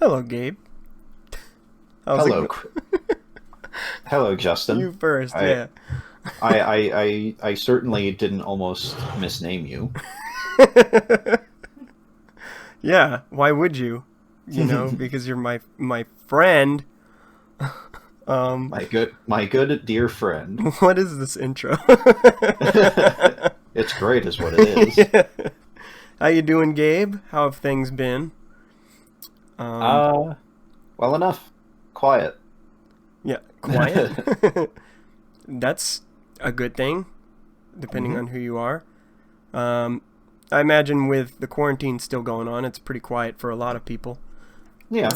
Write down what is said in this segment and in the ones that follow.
Hello, Gabe. How's Hello, it hello, go? Justin. You first, I, yeah. I certainly didn't almost misname you. Yeah, why would you? You know, because you're my friend. Um, My good dear friend. what is this intro? It's great, is what it is. Yeah. How you doing, Gabe? How have things been? Um, Uh, well enough. Quiet. yeah, quiet. That's a good thing, depending Hmm. on who you are. Um, I imagine with the quarantine still going on, it's pretty quiet for a lot of people. Yeah.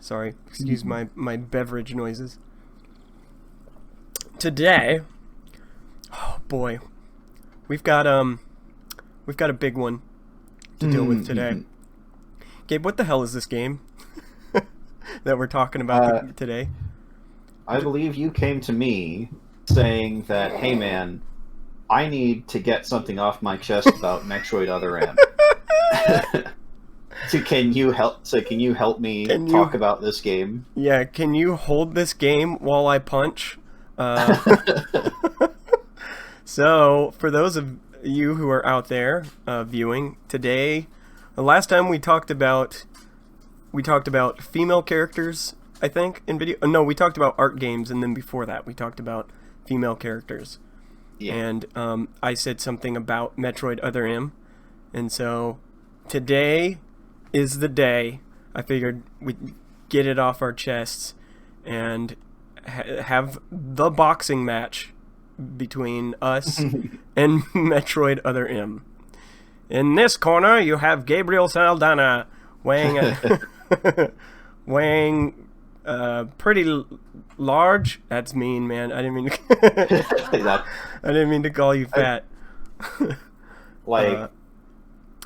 Sorry, excuse my beverage noises. Today, oh boy, we've got we've got a big one to deal with today. Mm-hmm. Gabe, what the hell is this game that we're talking about Uh, today? I believe you came to me saying that, hey man, I need to get something off my chest about Metroid Other M. So can you help me Can talk you, about this game? yeah, can you hold this game while I punch? Uh, so, for those of you who are out there viewing today, the last time we talked about female characters, I think, in video. No, we talked about art games, and then before that, we talked about female characters. Yeah. And I said something about Metroid Other M. And so today is the day I figured we'd get it off our chests and have the boxing match between us and Metroid Other M. In this corner, you have Gabriel Saldana weighing weighing pretty large. That's mean, man. I didn't mean to. That, I didn't mean to call you I, fat. like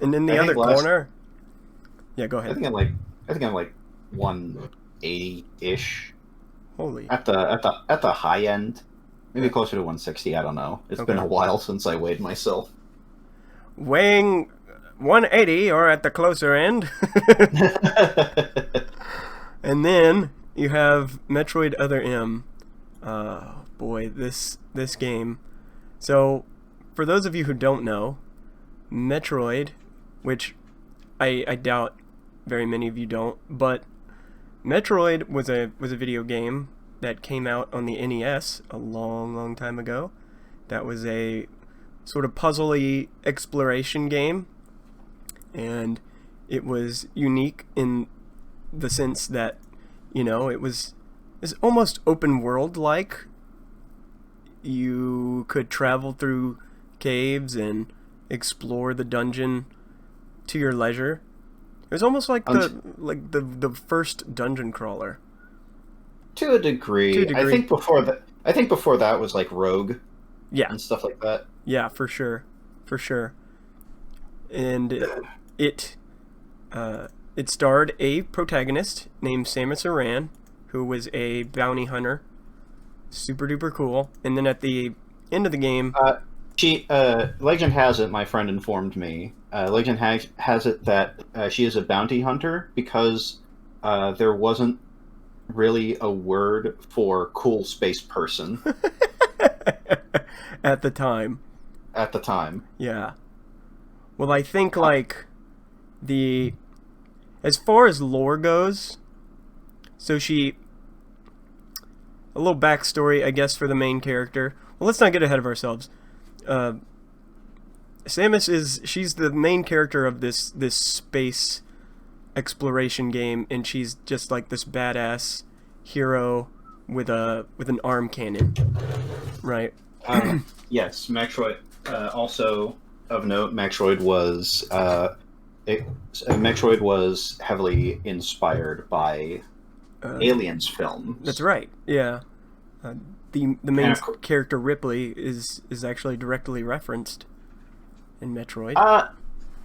And in the I other think last corner, yeah, go I ahead. think I'm like 180 ish Holy. at the high end, maybe Yeah. closer to 160. I don't know. It's been Okay. a while since I weighed myself. Weighing 180 or at the closer end. And then you have Metroid Other M. Boy, this game. So, for those of you who don't know, Metroid, which I doubt very many of you don't, but Metroid was a video game that came out on the NES a long, long time ago. That was a sort of puzzly exploration game, and it was unique in the sense that, it's almost open world like. You could travel through caves and explore the dungeon to your leisure. It was almost like Unt- the first dungeon crawler. to a To a degree, degree. I think before that was like Rogue Yeah, and stuff like that. yeah, for sure. For sure. And it it starred a protagonist named Samus Aran, who was a bounty hunter. Super duper cool. And then at the end of the game, Legend has it. My friend informed me. Legend has it that she is a bounty hunter because there wasn't really a word for cool space person at the time, at the time. yeah. Well, I think like the as far as lore goes, so she a little backstory, I guess, for the main character. Well, let's not get ahead of ourselves. Uh, she's the main character of this space exploration game, and she's just like this badass hero with an arm cannon, right? Yes, Metroid. Also of note, Metroid was heavily inspired by Uh, Aliens that's films. right. Yeah. Uh, the main And character Ripley is actually directly referenced in Metroid.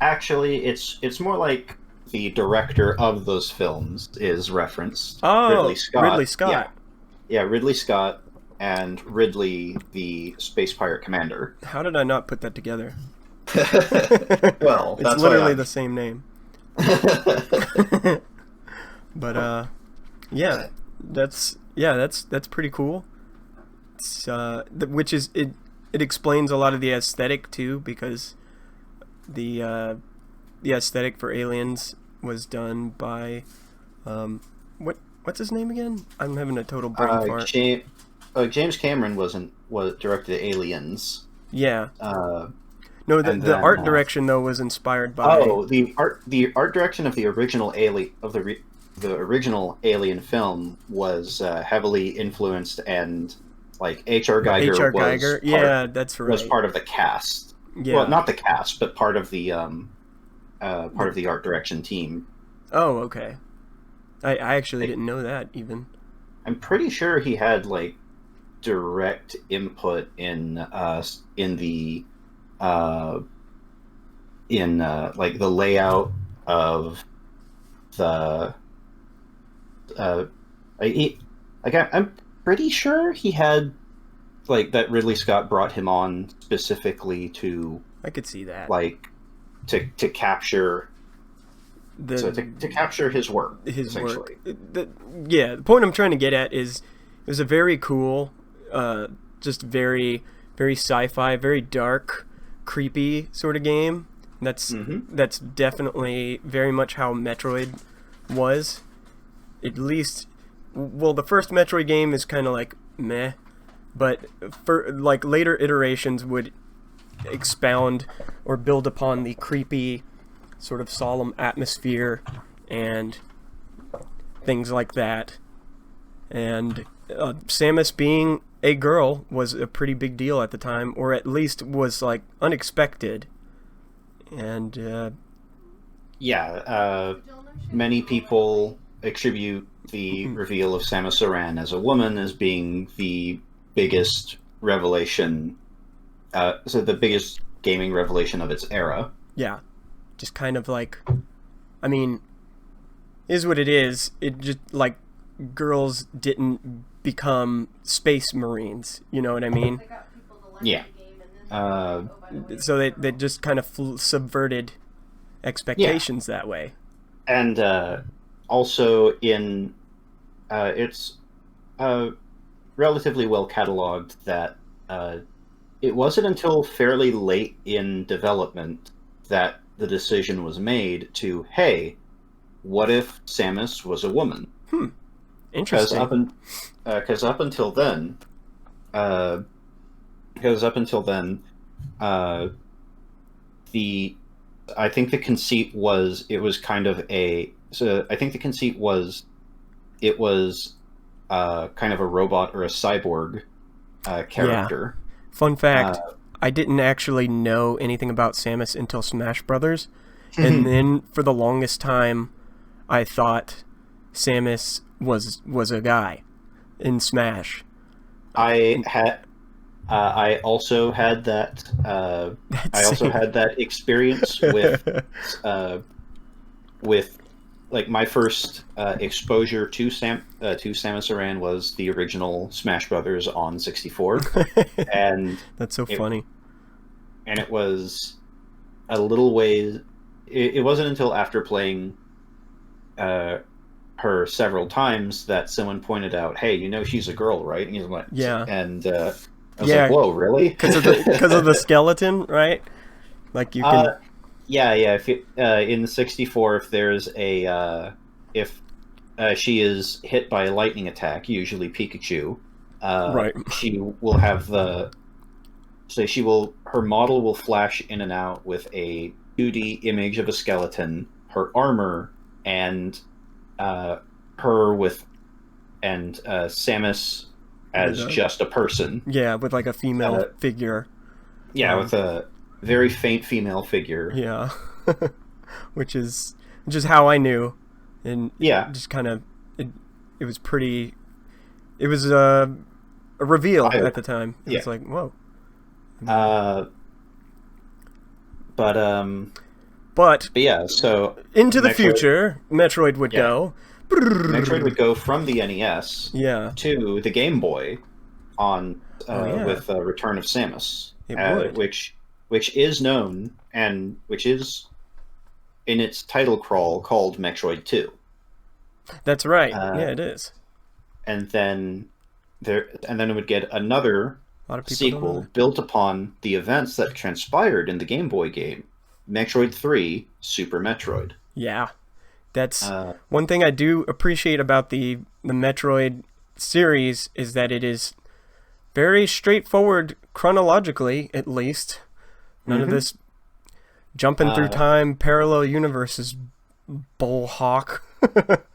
actually, it's more like the director of those films is referenced. Ridley Oh, Ridley Scott. Yeah, Scott. yeah, Ridley Scott and Ridley, the space pirate commander. How did I not put that together? Well, It's literally the same name. But yeah, that's pretty cool. It's which is it. It explains a lot of the aesthetic too, because the aesthetic for Aliens was done by what's his name again? I'm having a total brain fart. James Cameron was directed Aliens. Yeah. Uh, No, and the then, art direction though was inspired by. Oh, the art direction of the original the original Alien film was heavily influenced, and like H.R. Geiger H.R. Geiger. Yeah, that's right. was part of the cast. Yeah. Well, not the cast, but part of the part of the art direction team. Oh, okay. I actually didn't know that even. I'm pretty sure he had like direct input in the like the layout of the I'm pretty sure he had like that Ridley Scott brought him on specifically to I could see that. like to capture to capture his work, essentially. Yeah, the point I'm trying to get at is it was a very cool, just very sci-fi, very dark, creepy sort of game. That's definitely very much how Metroid was. At least, well, the first Metroid game is kind of like meh, but for like later iterations would expound or build upon the creepy, sort of solemn atmosphere and things like that. And Samus being a girl was a pretty big deal at the time, or at least was like unexpected. And many people attribute the reveal of Samus Aran as a woman as being the biggest revelation, so the biggest gaming revelation of its era. Yeah, just kind of like, I mean, is what it is. It just like girls didn't become space marines. You know what I mean? Yeah. So they just kind of subverted expectations that way. And also in it's relatively well cataloged that it wasn't until fairly late in development that the decision was made to, hey, what if Samus was a woman? Interesting. Because up until then, I think the conceit was it was kind of a. So I think the conceit was it was kind of a robot or a cyborg character. Yeah. Fun fact: I didn't actually know anything about Samus until Smash Brothers, and then for the longest time, I thought Samus was a guy in Smash. I also had that. I also had that experience with like my first exposure to Samus Aran was the original Smash Brothers on 64, and that's so funny. And it was a little ways. It wasn't until after playing her several times that someone pointed out, "Hey, you know she's a girl, right?" And he's like, "Yeah." And I was like, "Whoa, really?" Because of the skeleton, right? Like you can. Yeah. If in the 64, if there's if she is hit by a lightning attack, usually Pikachu, right, she will have her model will flash in and out with a 2D image of a skeleton, her armor, and Samus as just a person. Yeah, with like a female figure. Yeah, with a very faint female figure. Yeah, which is how I knew, and just kind of it was pretty. It was a reveal at the time. It was like, whoa. But yeah, so into the future, Metroid would go. Metroid would go from the NES to the Game Boy on with Return of Samus, it would. which is known and which is in its title crawl called Metroid 2. That's right. Uh, Yeah, it is. and then it would get another A lot of people don't know sequel that. built upon the events that transpired in the Game Boy game, Metroid 3 Super Metroid. Yeah, that's Uh, one thing I do appreciate about the Metroid series is that it is very straightforward chronologically, at least. None of mhm. this jumping through uh, time, parallel universes, bull hawk.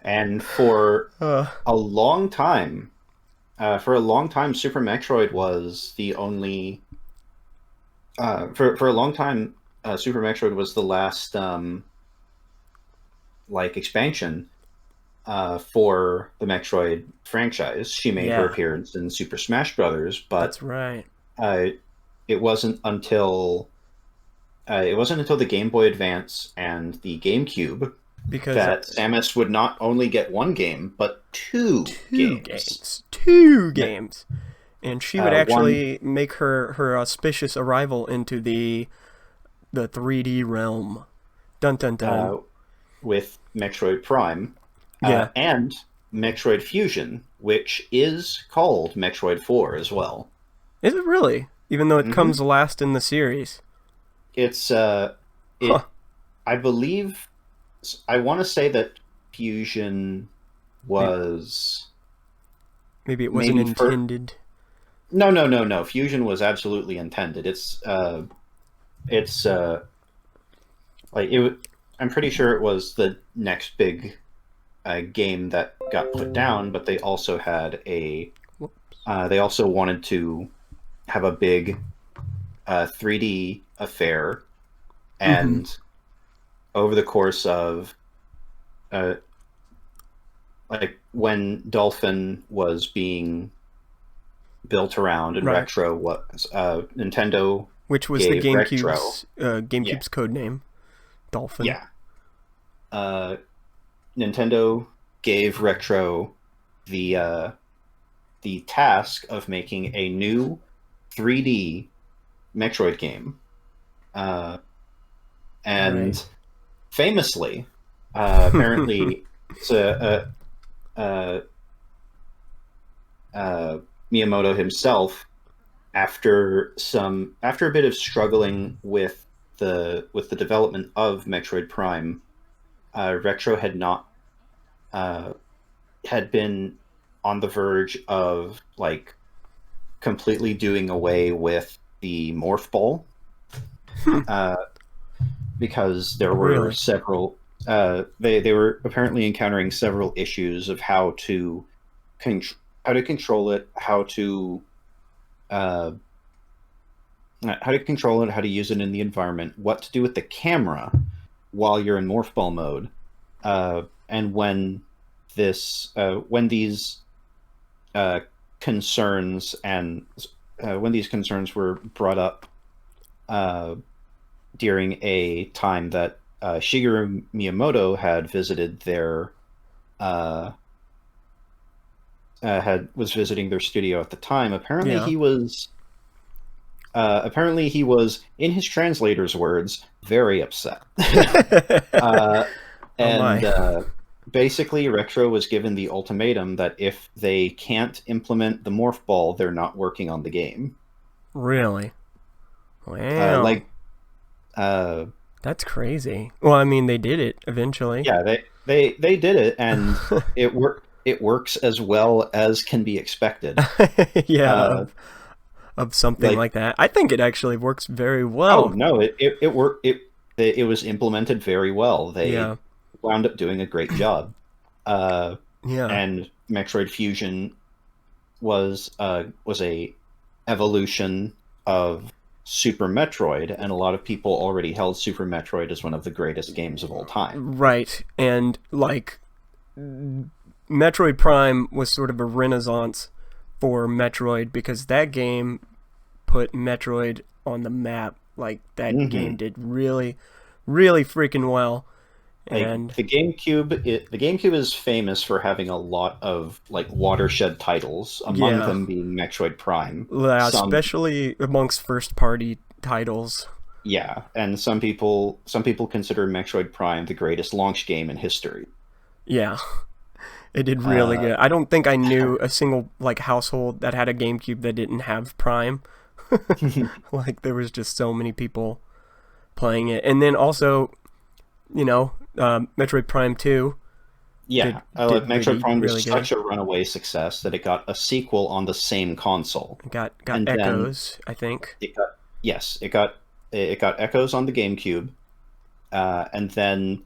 and for uh, a long time, Super Metroid was the only. For a long time, Super Metroid was the last like expansion for the Metroid franchise. She made her yeah, appearance in Super Smash Brothers, but that's right. uh, it wasn't until the Game Boy Advance and the GameCube Because that Samus would not only get one game but two two games. games, two Yeah, games, and she would one actually make her auspicious arrival into the 3D realm. Dun dun dun. uh, with Metroid Prime Yeah, and Metroid Fusion, which is called Metroid 4 as well. is it really? Even though it Hmm. comes last in the series. It's Huh. it. I believe I want to say that Fusion Maybe, was maybe it wasn't maybe for intended. no. Fusion was absolutely intended. It's like it. I'm pretty sure it was the next big game that got put down, but they also had a. They also wanted to have a big 3D affair, Mm-hmm. and over the course of uh, like when Dolphin was being built around and Right. Retro was Nintendo Which was the gave Retro. Yeah, GameCube's code name, Dolphin. yeah. Uh, Nintendo gave Retro the the task of making a new 3D Metroid game, uh, Right. and famously, apparently, it's uh, uh, Miyamoto himself, after a bit of struggling with the development of Metroid Prime, Retro had not uh, had been on the verge of like completely doing away with the morph ball, uh, because there were Really? several. They were apparently encountering several issues of con- how to control it, uh, how to control it, how to use it in the environment, what to do with the camera while you're in morph ball mode, and when these uh, concerns and when these concerns were brought up uh, during a time that Shigeru Miyamoto had visited their uh, had was visiting their studio at the time. Yeah. Apparently he was, in his translator's words, very upset. uh, Oh and my. Basically, Retro was given the ultimatum that if they can't implement the morph ball, they're not working on the game. Really? Uh, Wow. like, uh, That's crazy. Well, I mean, they did it eventually. yeah, they did it, and it worked. It works as well as can be expected. Yeah, Uh, of something like, like that. I think it actually works very oh well. no, it worked. It was implemented very well. They Yeah. wound up doing a great job. Uh, Yeah. and Metroid Fusion was a evolution of Super Metroid, and a lot of people already held Super Metroid as one of the greatest games of all time. Right. And like Metroid Prime was sort of a renaissance for Metroid because that game put Metroid on the map. Like that game Hmm. did really, really freaking well. Like And the GameCube is famous for having a lot of like watershed titles, among yeah, them being Metroid Prime. yeah, Some especially amongst first party titles. Yeah, and some people consider Metroid Prime the greatest launch game in history. Yeah, it did really Uh, good. I don't think I knew a single like household that had a GameCube that didn't have Prime. Like there was just so many people playing it, and then also, Metroid Prime 2 did yeah, Metroid really Prime really was good. such a runaway success that it got a sequel on the same console, Got and then Echoes, I think. it got yes, it got Echoes on the GameCube, and then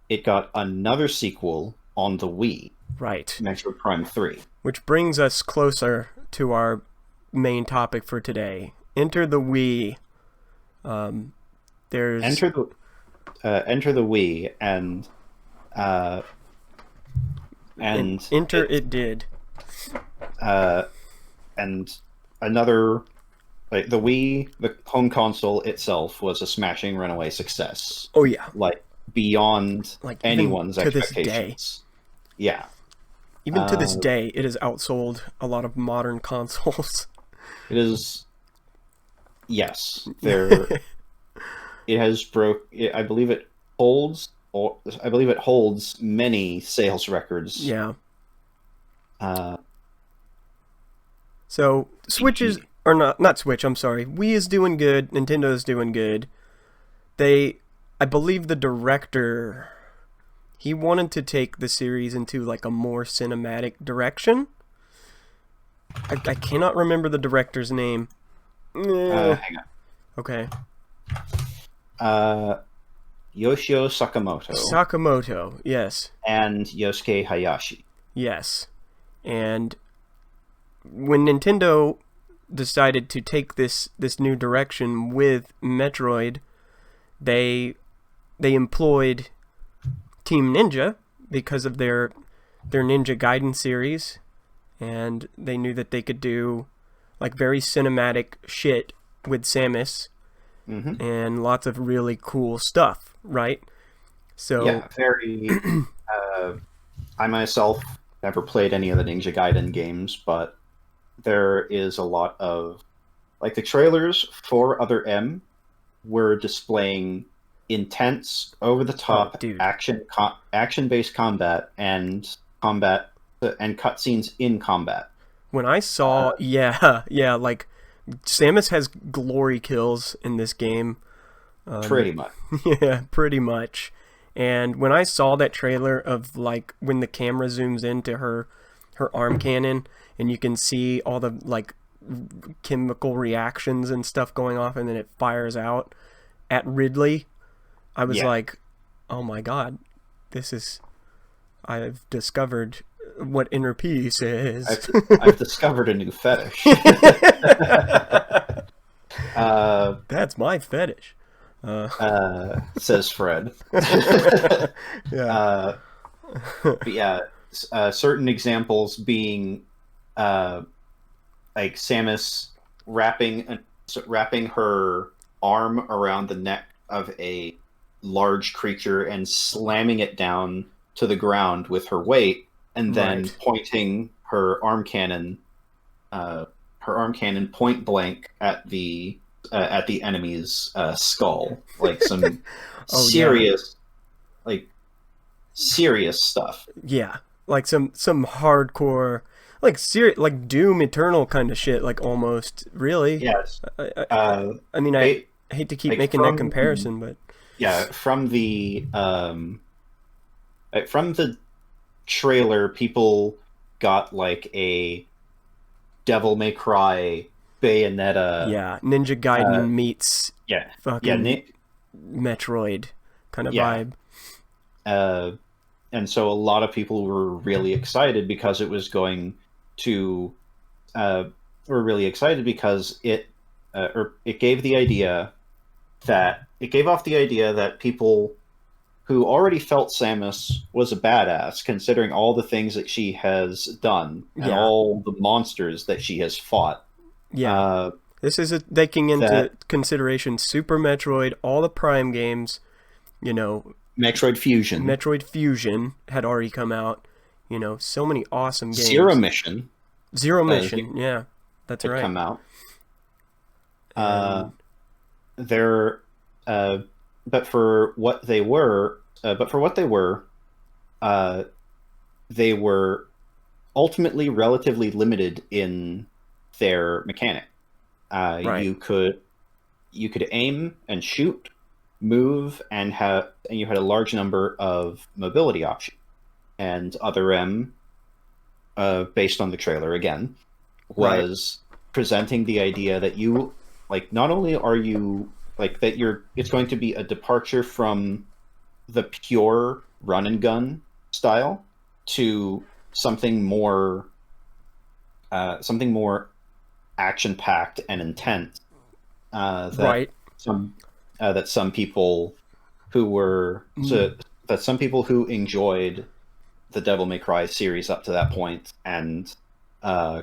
it got another sequel on the Wii, Right. Metroid Prime 3. Which brings us closer to our main topic for today. Enter the Wii. Um, there's Enter the Enter the Wii, uh, and enter it it did. uh, and another like the home console itself was a smashing runaway success, Oh yeah, like beyond like even anyone's to this day, expectations. Yeah, even to this uh, day, it has outsold a lot of modern consoles. it is. Yes, there. It has broke. I believe it holds. Or I believe it holds many sales records. Yeah. Uh, So Switch is or not Switch. I'm sorry. Wii is doing good. Nintendo is doing good. I believe the director, he wanted to take the series into like a more cinematic direction. I cannot remember the director's name. hang on. Okay. Uh, Yoshio Sakamoto Sakamoto, yes. and Yosuke Hayashi. Yes. And when Nintendo decided to take this new direction with Metroid, they employed Team Ninja because of their Ninja Gaiden series, and they knew that they could do like very cinematic shit with Samus and lots of really cool stuff, right? So Yeah, very. I myself never played any of the Ninja Gaiden games, but there is a lot of like the trailers for Other M were displaying intense, over the oh, top dude. action based combat and cutscenes in combat. When I saw, yeah, like Samus has glory kills in this game. Pretty much. Yeah, pretty much. And when I saw that trailer of like when the camera zooms into her arm cannon and you can see all the like chemical reactions and stuff going off and then it fires out at Ridley, I was Yeah. like, "Oh my god. This is I've discovered what inner peace is." I've discovered a new fetish. That's my fetish. Says Fred. Yeah. But yeah, certain examples being like Samus wrapping her arm around the neck of a large creature and slamming it down to the ground with her weight, and then Right. pointing her arm cannon point blank at the enemy's skull, like some Oh yeah. serious, like serious stuff. Yeah. Like some hardcore like Doom Eternal kind of shit, like almost really. Yes, I, I, uh, I mean they I hate to keep like making that comparison, but from the trailer, people got like a Devil May Cry Bayonetta. yeah, Ninja uh, Gaiden meets yeah, yeah, fucking Metroid kind of yeah. vibe. Uh, and so a lot of people were really excited because it was going to were really excited because it gave off the idea that people who already felt Samus was a badass, considering all the things that she has done and Yeah. all the monsters that she has fought. Yeah. Uh, This is taking into that consideration Super Metroid, all the Prime games, you know, Metroid Fusion, Metroid Fusion had already come out, so many awesome games. Zero Mission Zero Mission, yeah, that's had right. come out. And There uh, but for what they were, uh, they were ultimately relatively limited in their mechanic. Right. You could aim and shoot, move, and you had a large number of mobility options. And Other M, based on the trailer again, Right. was presenting the idea that you like not only are you like that you're it's going to be a departure from the pure run and gun style to something more action packed and intense, that Right. some that some people Mm. that some people who enjoyed the Devil May Cry series up to that point and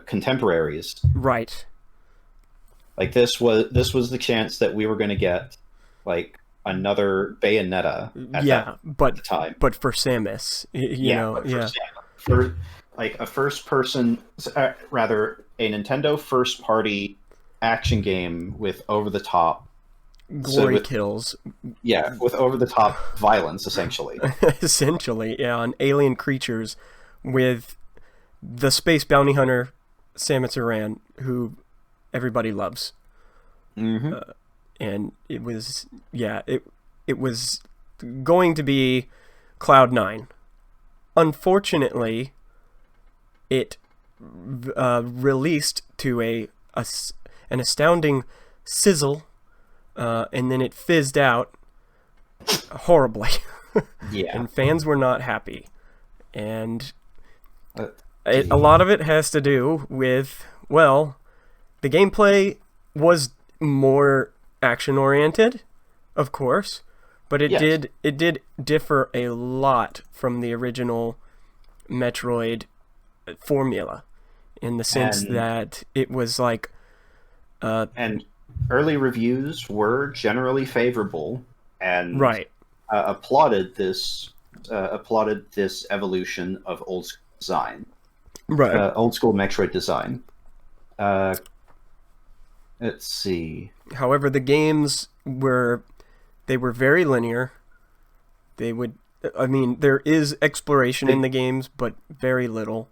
contemporaries, Right. like this was the chance that we were going to get like another Bayonetta Yeah, at the time. but for Samus, you Yeah, know, but yeah. for like a first person, rather a Nintendo first party action game with over the top, so Glory with kills, with over the top violence essentially. essentially, yeah, on alien creatures with the space bounty hunter Samus Aran, who everybody loves. Hmm. And it was, yeah, it was going to be Cloud 9. Unfortunately, it released to an astounding sizzle, and then it fizzed out horribly, Yeah. and fans were not happy. And Uh, a lot of it has to do with, well, the gameplay was more action oriented, of course, but yes, it did differ a lot from the original Metroid formula, in the sense and that it was like, uh, and early reviews were generally favorable and right, applauded this evolution of right, old school Metroid design. Uh, let's see. however, the games were, they were very linear. They would, I mean, there is exploration in The the games, but very little.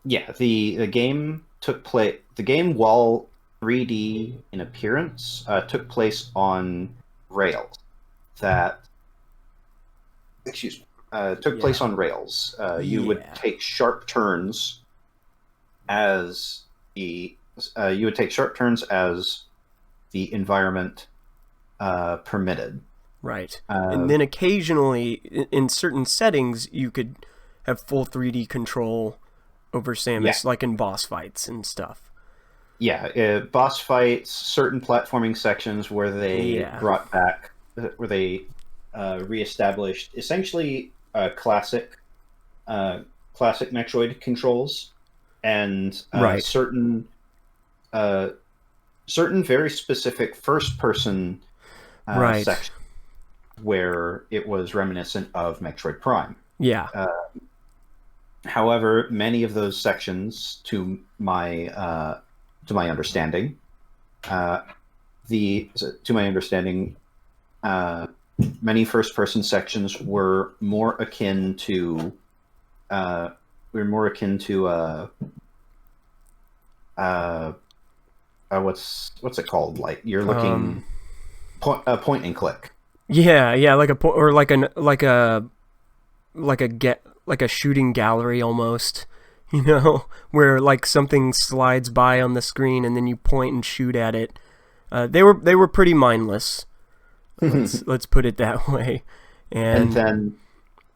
Yeah, the game took place. The game, while 3D in appearance, took place on rails. That excuse me, took place Yeah, on rails. You would yeah, take sharp turns as the environment permitted. right. And Uh, then occasionally, in certain settings, you could have full 3D control over yeah, Samus, like in boss fights and stuff. yeah. Boss fights, certain platforming sections where they Yeah, brought back, where they reestablished essentially uh, classic Metroid controls and right, uh, certain very specific first person right. sections where it was reminiscent of Metroid Prime. Yeah, Uh, However, many of those sections, to my understanding, uh, the to my understanding, uh, many first-person sections uh, were more akin to uh, what's it called? Like you're um, looking point and click. yeah, yeah, like or like like a shooting gallery almost, you know, where like something slides by on the screen and then you point and shoot at it. They were pretty mindless. And Let's put it that way. And then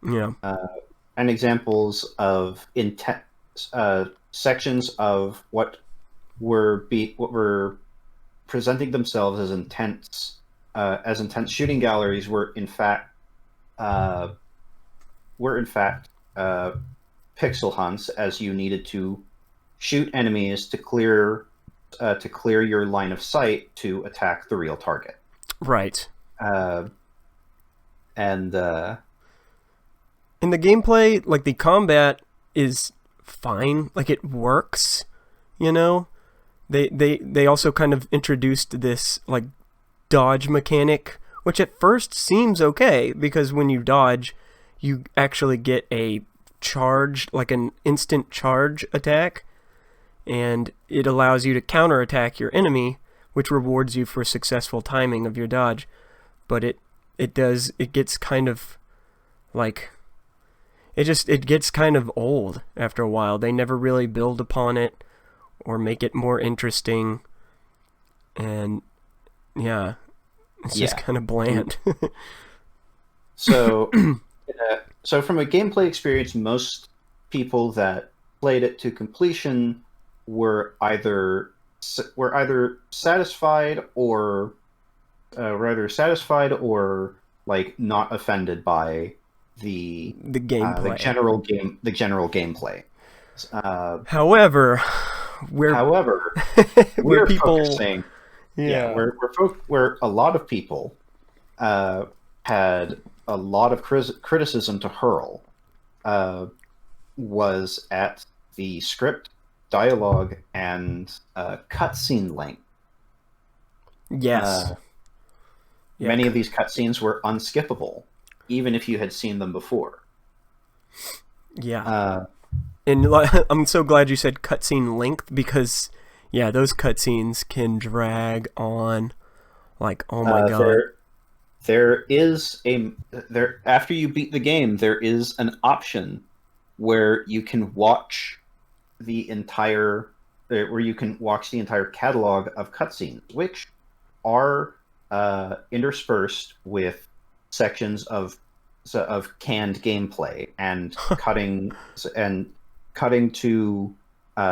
you know, uh, and examples of intent sections of what were presenting themselves as intense shooting galleries uh, were in fact pixel hunts, as you needed to shoot enemies to clear your line of sight to attack the real target. right. Uh, and In the gameplay, like the combat is fine, like it works, you know. They also kind of introduced this like dodge mechanic which at first seems okay, because when you dodge, you actually get a charge, like an instant charge attack, and it allows you to counterattack your enemy, which rewards you for successful timing of your dodge. But it gets kind of like, it gets kind of old after a while. They never really build upon it or make it more interesting, and yeah, it's just kind of bland. So, so from a gameplay experience, most people that played it to completion were either satisfied or like not offended by the gameplay, the general gameplay. However, However, where we're people, focusing, where a lot of people had a lot of criticism to hurl was at the script, dialogue, and cutscene length. Yes. Many of these cutscenes were unskippable, even if you had seen them before. Yeah. And I'm so glad you said cutscene length, because, yeah, those cutscenes can drag on. Like, oh my god. There is after you beat the game, there is an option where you can watch the entire catalog of cutscenes, which are interspersed with sections of canned gameplay and cutting to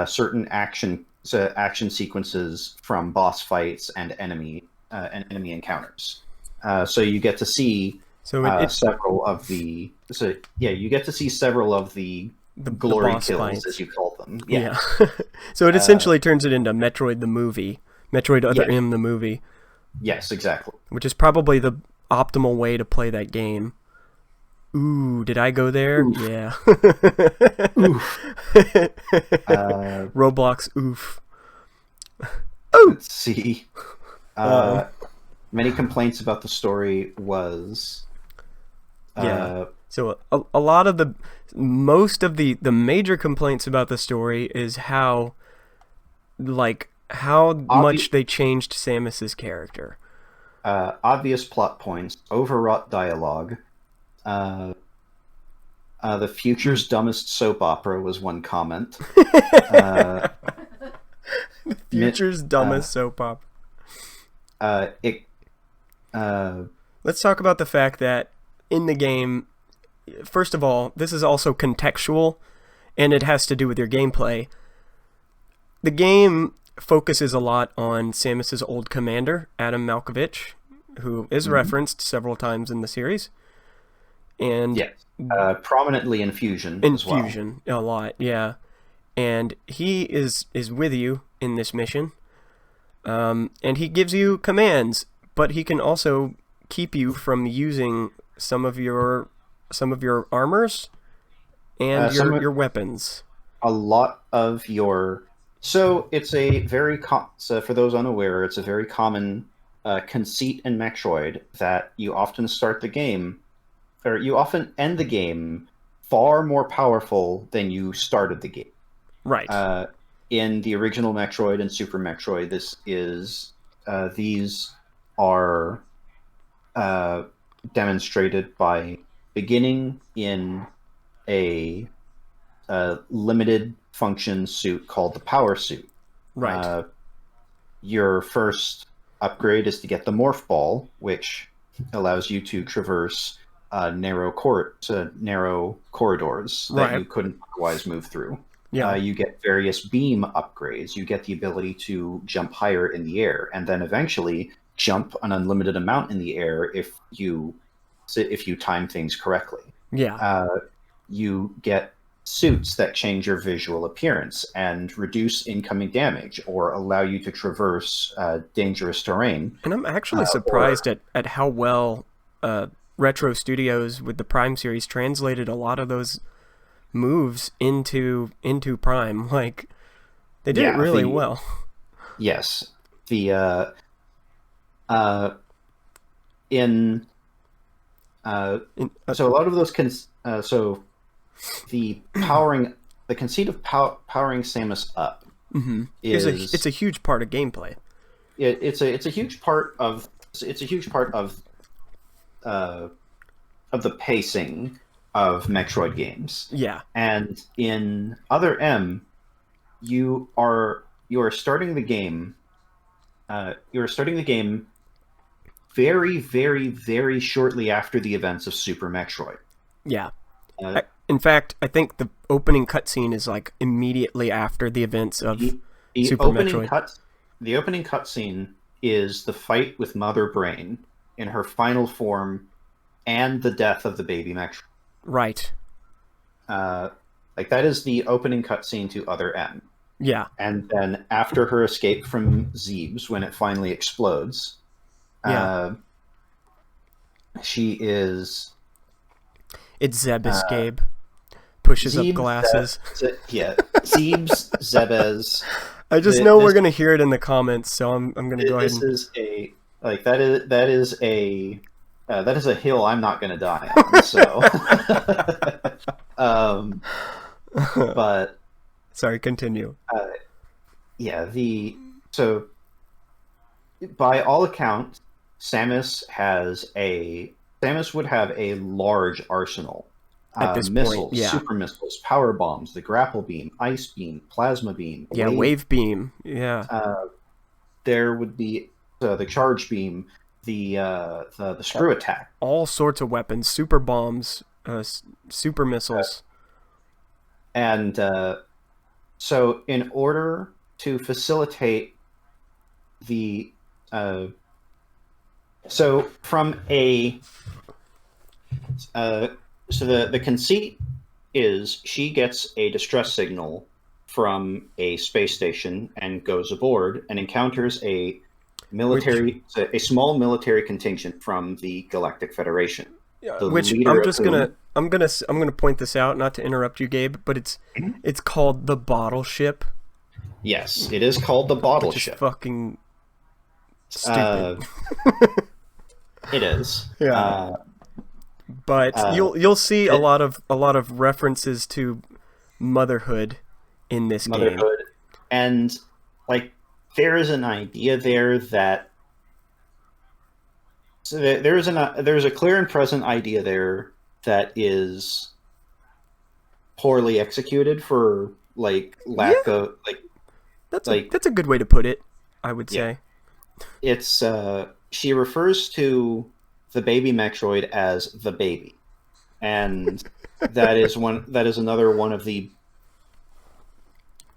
certain action sequences from boss fights and enemy encounters. So you get to see several of the glory kills, fights, as you call them. Yeah. So it essentially turns it into Metroid the movie, Metroid Other M the movie. Yes, exactly. Which is probably the optimal way to play that game. Ooh, did I go there? Oof. Yeah. Oof. Roblox oof. Let's see. Many complaints about the story was... So a lot of most of the major complaints about the story is how much they changed Samus's character. Obvious plot points, overwrought dialogue. The future's dumbest soap opera was one comment. The future's dumbest soap opera. Let's talk about the fact that in the game, first of all, this is also contextual, and it has to do with your gameplay. The game focuses a lot on Samus's old commander, Adam Malkovich, who is referenced several times in the series. And prominently in Fusion as well. In Fusion, a lot, yeah. And he is with you in this mission, and he gives you commands, but he can also keep you from using some of your armors and your weapons. A lot of your... So it's a very... So for those unaware, it's a very common conceit in Metroid that you often start the game, or you often end the game far more powerful than you started the game. Right. In the original Metroid and Super Metroid, these are demonstrated by beginning in a limited function suit called the Power Suit. Right. Your first upgrade is to get the Morph Ball, which allows you to traverse narrow corridors that you couldn't otherwise move through. Yeah. You get various beam upgrades. You get the ability to jump higher in the air, and then eventually jump an unlimited amount in the air if you time things correctly. Yeah. You get suits that change your visual appearance and reduce incoming damage or allow you to traverse dangerous terrain. And I'm actually surprised at how well Retro Studios with the Prime series translated a lot of those moves into Prime. Like, they did it really well. Yes. in so a lot of those so the powering the conceit of powering Samus up it's is a huge part of gameplay. it's a huge part of the pacing of Metroid games. Yeah. And in Other M, you are starting the game. You are starting the game very, very, very shortly after the events of Super Metroid. Yeah. Uh, In fact, I think the opening cutscene is like immediately after the events of the Super opening Metroid. the opening cutscene is the fight with Mother Brain in her final form and the death of the baby Metroid. Right. Like that is the opening cutscene to Other M. Yeah. And then after her escape from Zebes, when it finally explodes, Yeah. she is It's Zebes, uh, Gabe. Pushes up Zebes. glasses. Zebes, Zebes. I just know we're gonna hear it in the comments, so I'm gonna go ahead and. This is a like that is a hill I'm not gonna die on. So, but Sorry, continue. yeah, so by all accounts, Samus would have a large arsenal. At this Missiles, point, yeah. super missiles, power bombs, the grapple beam, ice beam, plasma beam, Yeah, wave beam. Yeah. There would be the charge beam, the screw attack, all sorts of weapons, super bombs, super missiles. And so in order to facilitate the so from a so the conceit is she gets a distress signal from a space station and goes aboard and encounters a small military contingent from the Galactic Federation. Which I'm gonna point this out, not to interrupt you, Gabe, but it's called the Bottle Ship. Yes, it is called the Bottle Ship. Fucking stupid. It is. Yeah. But you'll see a lot of references to motherhood in this game. And like there is an idea there that there's a clear and present idea there that is poorly executed for like lack of like that's a good way to put it, I would say. It's she refers to the baby Metroid as the baby, and that is another one of the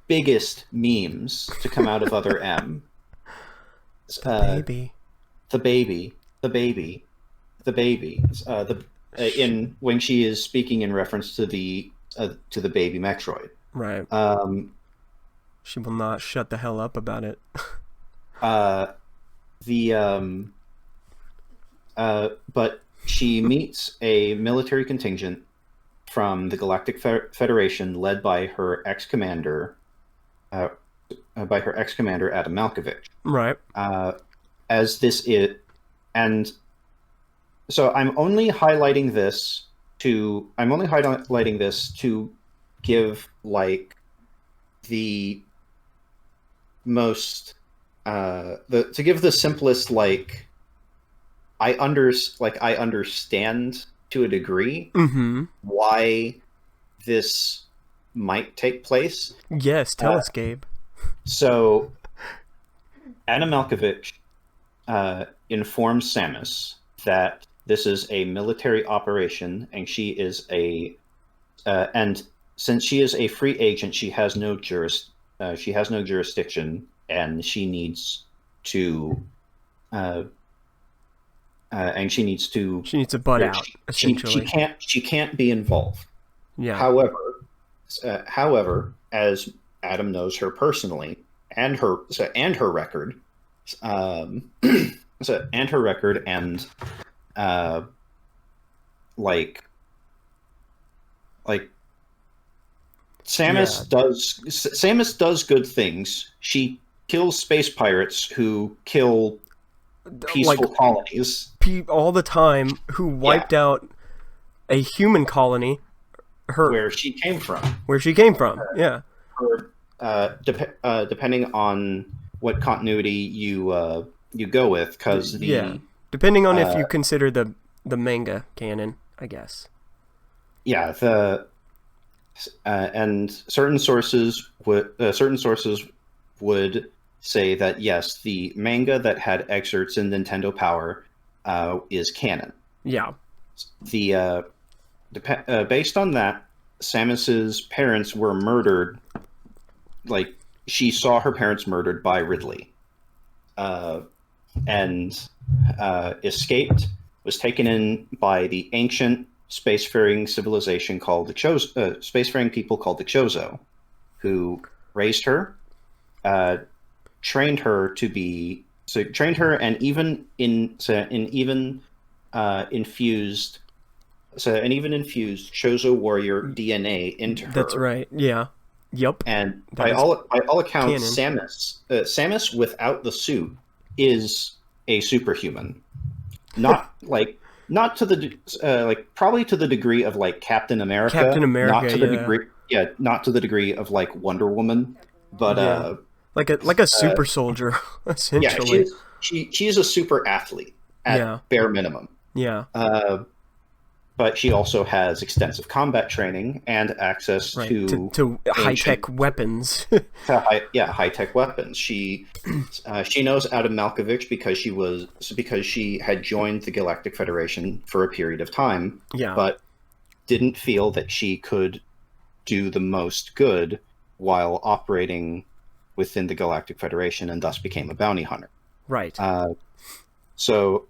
biggest memes to come out of Other M. The baby. In when she is speaking in reference to the baby Metroid. Right. She will not shut the hell up about it. But she meets a military contingent from the Galactic Federation led by her ex-commander, Adam Malkovich. Right. And so I'm only highlighting this to give like the most to give the simplest like I understand to a degree why this might take place. Yes, tell us, Gabe. So Anna Malkovich informs Samus that this is a military operation, and she is and since she is a free agent, she has no jurisdiction, and she needs to she needs to butt out. Essentially, she can't be involved. Yeah. However, as Adam knows her personally and her record, and Samus does good things. She kills space pirates who kill peaceful colonies all the time, who wiped out a human colony. Where she came from. Yeah. Depending on what continuity you go with, because depending on if you consider the manga canon, I guess. Yeah, and certain sources would say that yes, the manga that had excerpts in Nintendo Power is canon. Yeah. Based on that, Samus's parents were murdered. Like, she saw her parents murdered by Ridley, and escaped. Was taken in by the ancient spacefaring civilization called the spacefaring people called the Chozo, who raised her, trained her and even infused Chozo warrior DNA into her. That's right. Yeah. Yep. And by all accounts, Samus without the suit is a superhuman. Not to the probably to the degree of like Captain America. Not to the degree of like Wonder Woman, but like a super soldier essentially. Yeah, she's a super athlete at bare minimum. Yeah. But she also has extensive combat training and access to high-tech weapons. High-tech weapons. She knows Adam Malkovich because she had joined the Galactic Federation for a period of time, but didn't feel that she could do the most good while operating within the Galactic Federation, and thus became a bounty hunter. Right. So,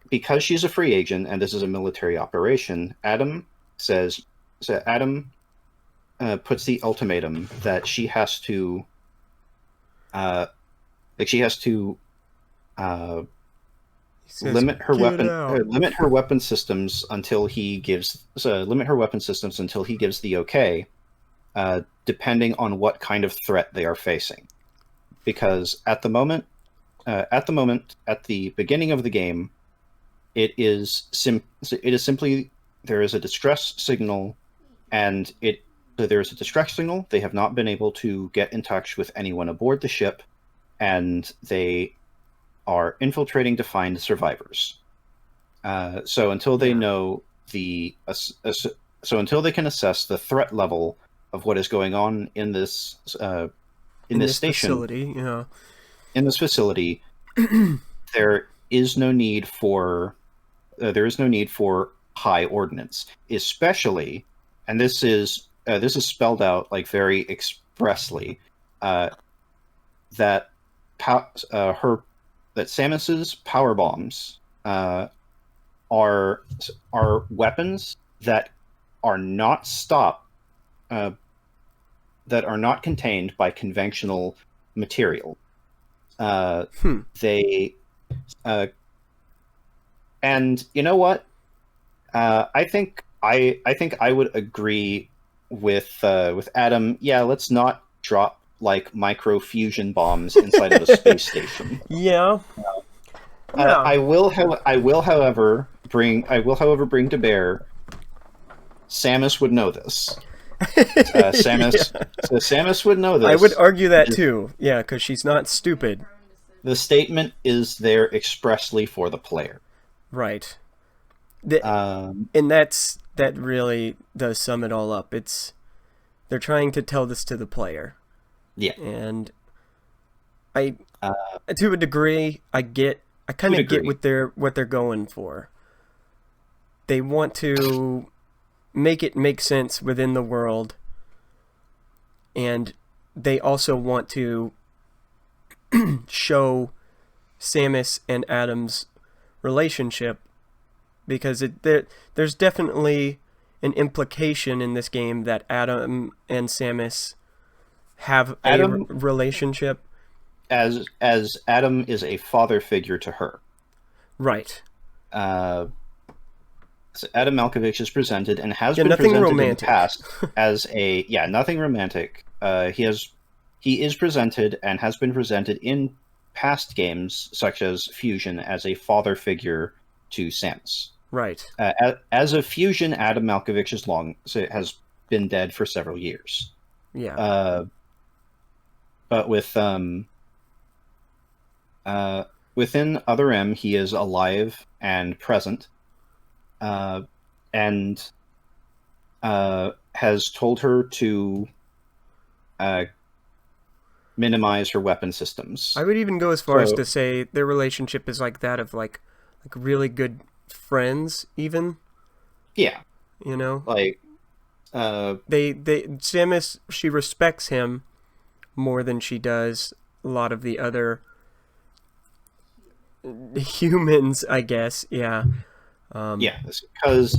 because she's a free agent and this is a military operation, Adam puts the ultimatum that she has to limit her weapon systems until he gives the okay, depending on what kind of threat they are facing. Because at the beginning of the game, it is simply there is a distress signal, and there's a distress signal. They have not been able to get in touch with anyone aboard the ship, and they are infiltrating to find survivors. So until they know until they can assess the threat level of what is going on in this station, in this facility, there is no need for high ordnance, especially, and this is spelled out like very expressly, that Samus's power bombs are weapons that are not contained by conventional material. And you know what? I think I would agree with Adam. Yeah, let's not drop like micro fusion bombs inside of a space station. Yeah. I will, however, bring to bear. Samus would know this. Samus would know this. I would argue that too. Yeah, because she's not stupid. The statement is there expressly for the player. Right. And that really does sum it all up. They're trying to tell this to the player. Yeah. And to a degree, I kind of get what they're going for. They want to make it make sense within the world, and they also want to show Samus and Adam's relationship, because there's definitely an implication in this game that Adam and Samus have a relationship. As Adam is a father figure to her. Right. So Adam Malkovich is presented and has been presented romantic in the past as nothing romantic. He is presented and has been presented in past games, such as Fusion, as a father figure to Samus. Right. As of Fusion, Adam Malkovich has been dead for several years. Yeah. But within Other M, he is alive and present, and has told her to minimize her weapon systems. I would even go as far as to say their relationship is like that of like really good friends, even. Yeah. You know? Like, Samus, she respects him more than she does a lot of the other humans, I guess. Yeah. Yeah, because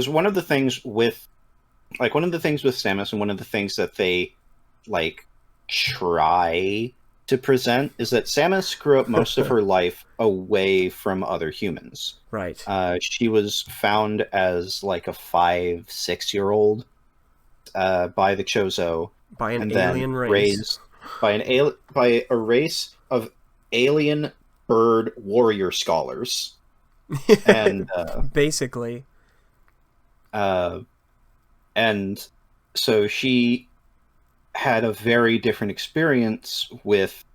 one of the things with Samus, and one of the things that they like try to present, is that Samus grew up most of her life away from other humans. Right. She was found as like a 5-6-year-old by the Chozo, By an and alien then race. raised by a race of alien bird warrior scholars. And basically. And so she had a very different experience with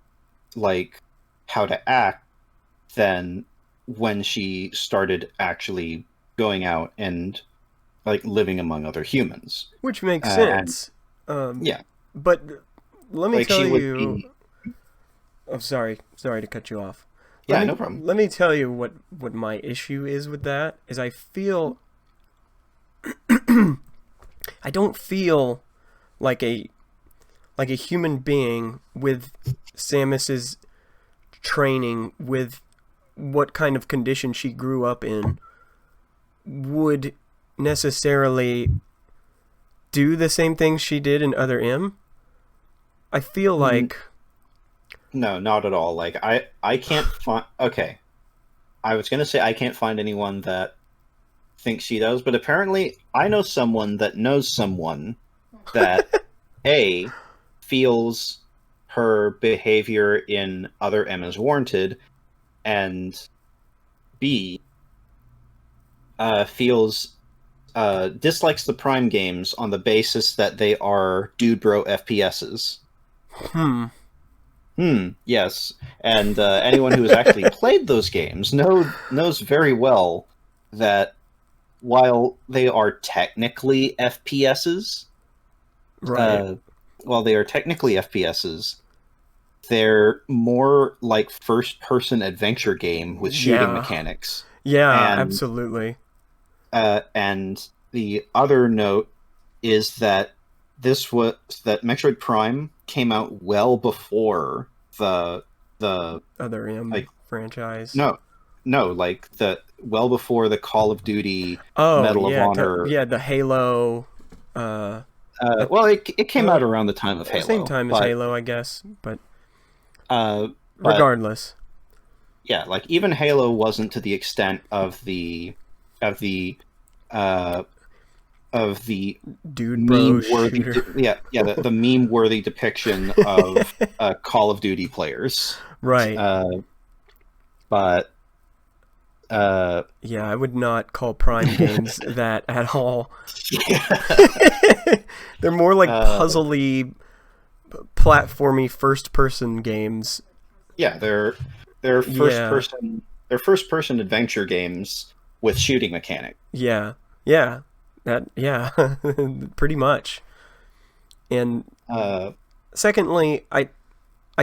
like how to act than when she started actually going out and like living among other humans. Which makes sense. Yeah. But let me Like, tell she would you. be... Oh, sorry to cut you off. Yeah, no problem. Let me tell you what my issue is with that. Is I feel I don't feel like a human being with Samus's training, with what kind of condition she grew up in, would necessarily do the same things she did in Other M. I feel like... No, not at all. Like, I can't find... Okay. I was going to say I can't find anyone that thinks she does, but apparently I know someone that knows someone that, A, feels her behavior in Other M is warranted, and B, dislikes the Prime games on the basis that they are dude bro FPSs. Yes. And anyone who has actually played those games knows very well that while they are technically FPSs, Right. they're more like first-person adventure game with shooting mechanics. Yeah, absolutely. And the other note is that Metroid Prime came out well before the Other M franchise. No, like well before the Call of Duty Medal of Honor. The Halo. Well, it came out around the time of Halo. Same time as Halo, I guess, but regardless. Yeah, like even Halo wasn't to the extent of the dude bro meme-worthy the meme-worthy depiction of Call of Duty players. Right. But yeah, I would not call Prime games that at all. They're more like puzzly, platformy first-person games. Yeah, they're first-person adventure games with shooting mechanic. Yeah, pretty much. And secondly, I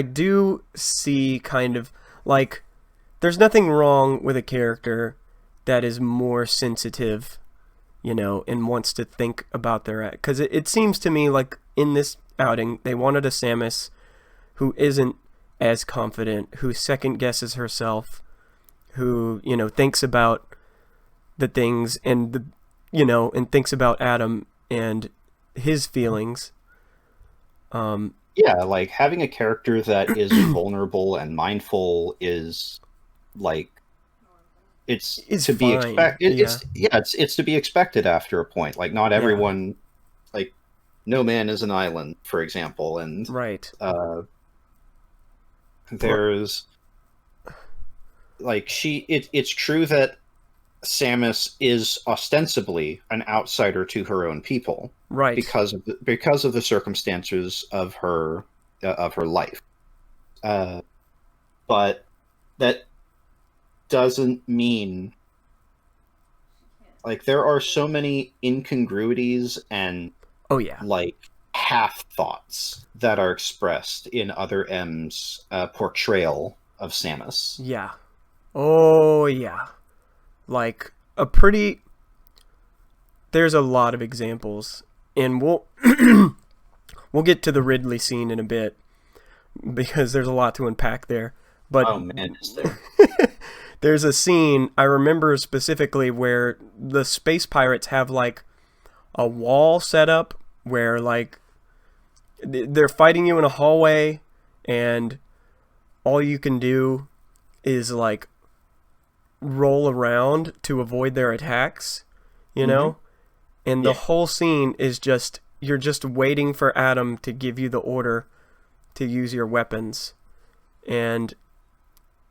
do see kind of like there's nothing wrong with a character that is more sensitive, and wants to think about their act. Because it seems to me like in this outing, they wanted a Samus who isn't as confident, who second guesses herself, who, thinks about the things and and thinks about Adam and his feelings. Yeah, like having a character that is vulnerable and mindful is like it's to be expected. It's to be expected after a point. Like not everyone, like No Man is an Island, for example, and right. Well, There's like it's true that Samus is ostensibly an outsider to her own people right. because of the circumstances of her life. Uh, but that doesn't mean like there are so many incongruities and Oh yeah. like half thoughts that are expressed in Other M's portrayal of Samus. Yeah. Oh yeah. Like a pretty. There's a lot of examples, and we'll get to the Ridley scene in a bit because there's a lot to unpack there. But Oh man, is there? there's a scene I remember specifically where the space pirates have like a wall set up where like they're fighting you in a hallway, and all you can do is like roll around to avoid their attacks, you Mm-hmm. know? And the Yeah. whole scene is just you're just waiting for Adam to give you the order to use your weapons. And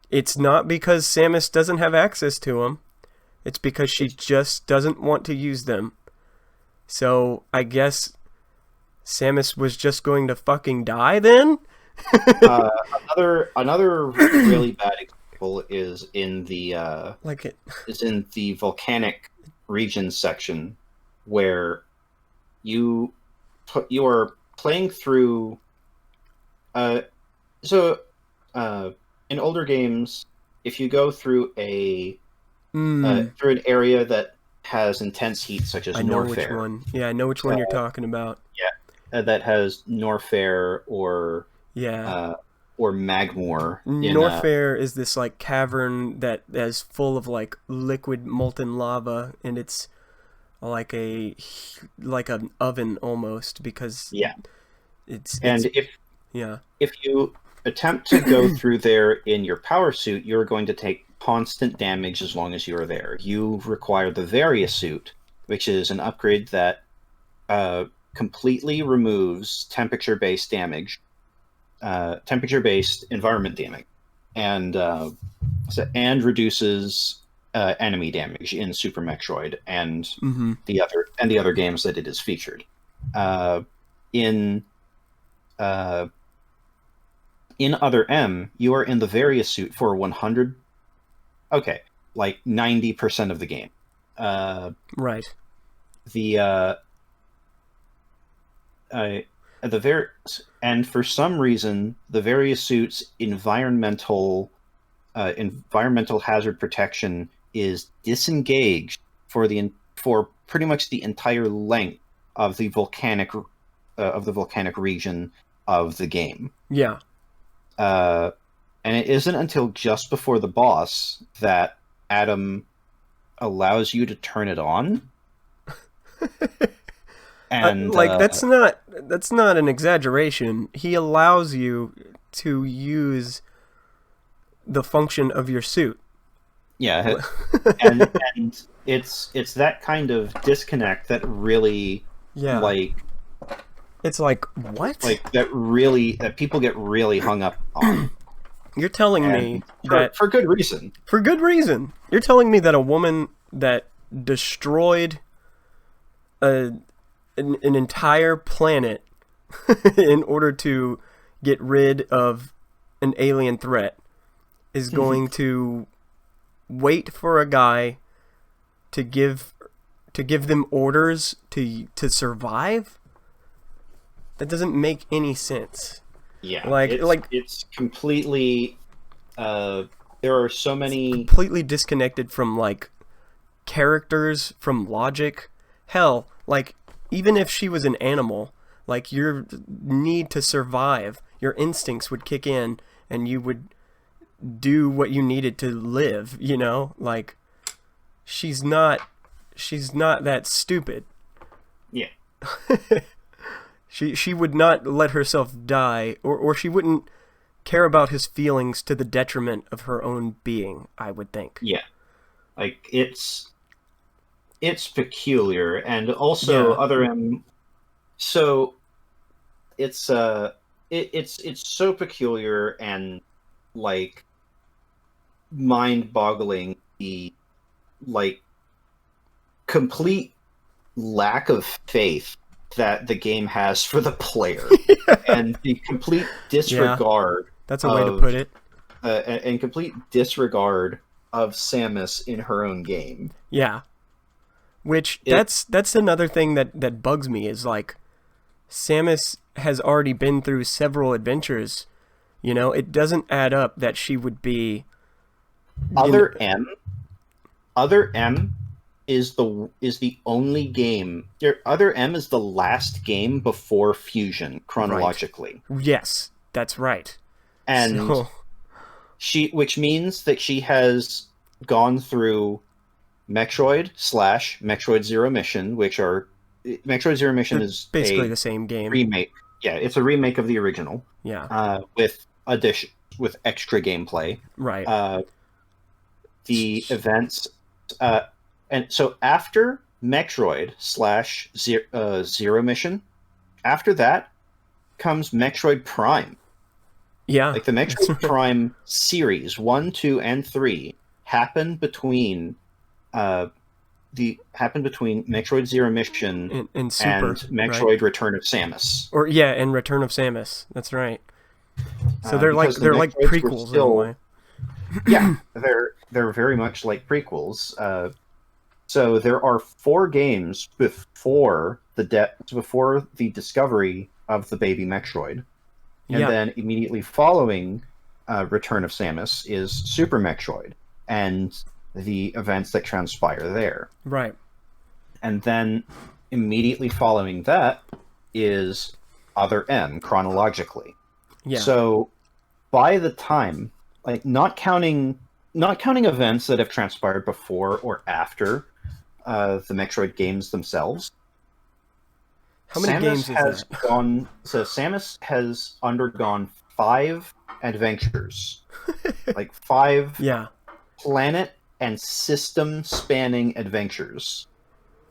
it's not because Samus doesn't have access to them. It's because she just doesn't want to use them. So I guess Samus was just going to fucking die then? Uh, another really bad example Like it. is in the volcanic region section where you you are playing through uh so in older games if you go through a Hmm. through an area that has intense heat such as I know which Norfair, one. Yeah, I know which one you're talking about. that has Norfair Yeah. uh, or Magmor in Norfair is this like cavern that is full of like liquid molten lava, and it's like like an oven almost because yeah. it's And yeah. if you attempt to go through there in your power suit, you're going to take constant damage as long as you are there. You require the Varia suit, which is an upgrade that completely removes temperature-based damage, temperature-based environment damage, and and reduces enemy damage in Super Metroid and Mm-hmm. the other games that it is featured. Uh, in uh, in Other M, you are in the Varia suit for 100. Okay, like 90% of the game. Uh, Right. the uh, the var and for some reason the various suits environmental hazard protection is disengaged for pretty much the entire length of the volcanic region of the game. Yeah. Uh, and it isn't until just before the boss that Adam allows you to turn it on. And Like that's not an exaggeration. He allows you to use the function of your suit. yeah, and it's that kind of disconnect that really Yeah. like It's like what? that people get really hung up on, You're telling me and that for good reason. for good reason. You're telling me that a woman that destroyed a an entire planet in order to get rid of an alien threat is going to wait for a guy to give them orders to survive? That doesn't make any sense. Yeah, Like it's completely. There are so many. completely disconnected from like characters, from logic. Hell, like even if she was an animal, like your need to survive, your instincts would kick in and you would do what you needed to live, you know? Like she's not that stupid. Yeah, She would not let herself die, or she wouldn't care about his feelings to the detriment of her own being, I would think. yeah. Like it's peculiar, and also Yeah. Other M. So it's it's so peculiar, and like mind-boggling the like complete lack of faith that the game has for the player, and the complete Yeah, disregard that's a way to of put it. and complete disregard of Samus in her own game. Yeah. Which It that's another thing that bugs me is like Samus has already been through several adventures. You know, it doesn't add up that she would be you know, other M Other M is the only game. Other M is the last game before Fusion right. chronologically, Yes, that's right. and So which means that she has gone through Metroid slash Metroid Zero Mission, which are Metroid Zero Mission they're is basically a the same game. remake. Yeah, it's a remake of the original, Yeah. with addition with extra gameplay. Right. Uh, the events, uh, and so after Metroid slash Zero Mission, after that comes Metroid Prime. Yeah. Like the That's Metroid right. Prime series, 1, 2, and 3 happened between uh, between Metroid Zero Mission And and Super, right? Metroid Return of Samus. Or yeah, and Return of Samus. That's right. So Because the they're like Metroids were prequels in a still, way. yeah, they're very much like prequels. So there are 4 games before the discovery of the baby Metroid, and Yeah. then immediately following Return of Samus is Super Metroid and the events that transpire there, Right. and then immediately following that is Other M chronologically. Yeah. So by the time, like not counting events that have transpired before or after the Metroid games themselves, How many games is that? Samus has undergone 5 adventures, like 5 Yeah. planet and system spanning adventures,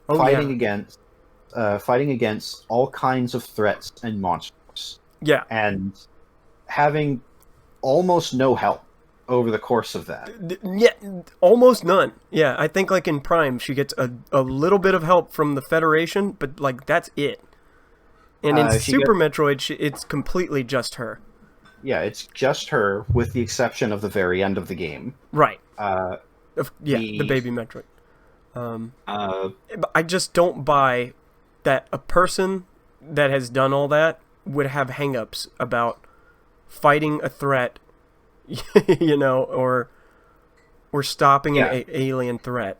Oh fighting yeah. against fighting against all kinds of threats and monsters, Yeah. and having almost no help over the course of that. Yeah, almost none. Yeah, I think like in Prime she gets a little bit of help from the Federation, but like that's it. And in She gets Super Metroid, it's completely just her. Yeah, it's just her, with the exception of the very end of the game. Right. Uh, Yeah, the the baby Metroid. uh, I just don't buy that a person that has done all that would have hangups about fighting a threat, you know, or stopping an yeah, alien threat.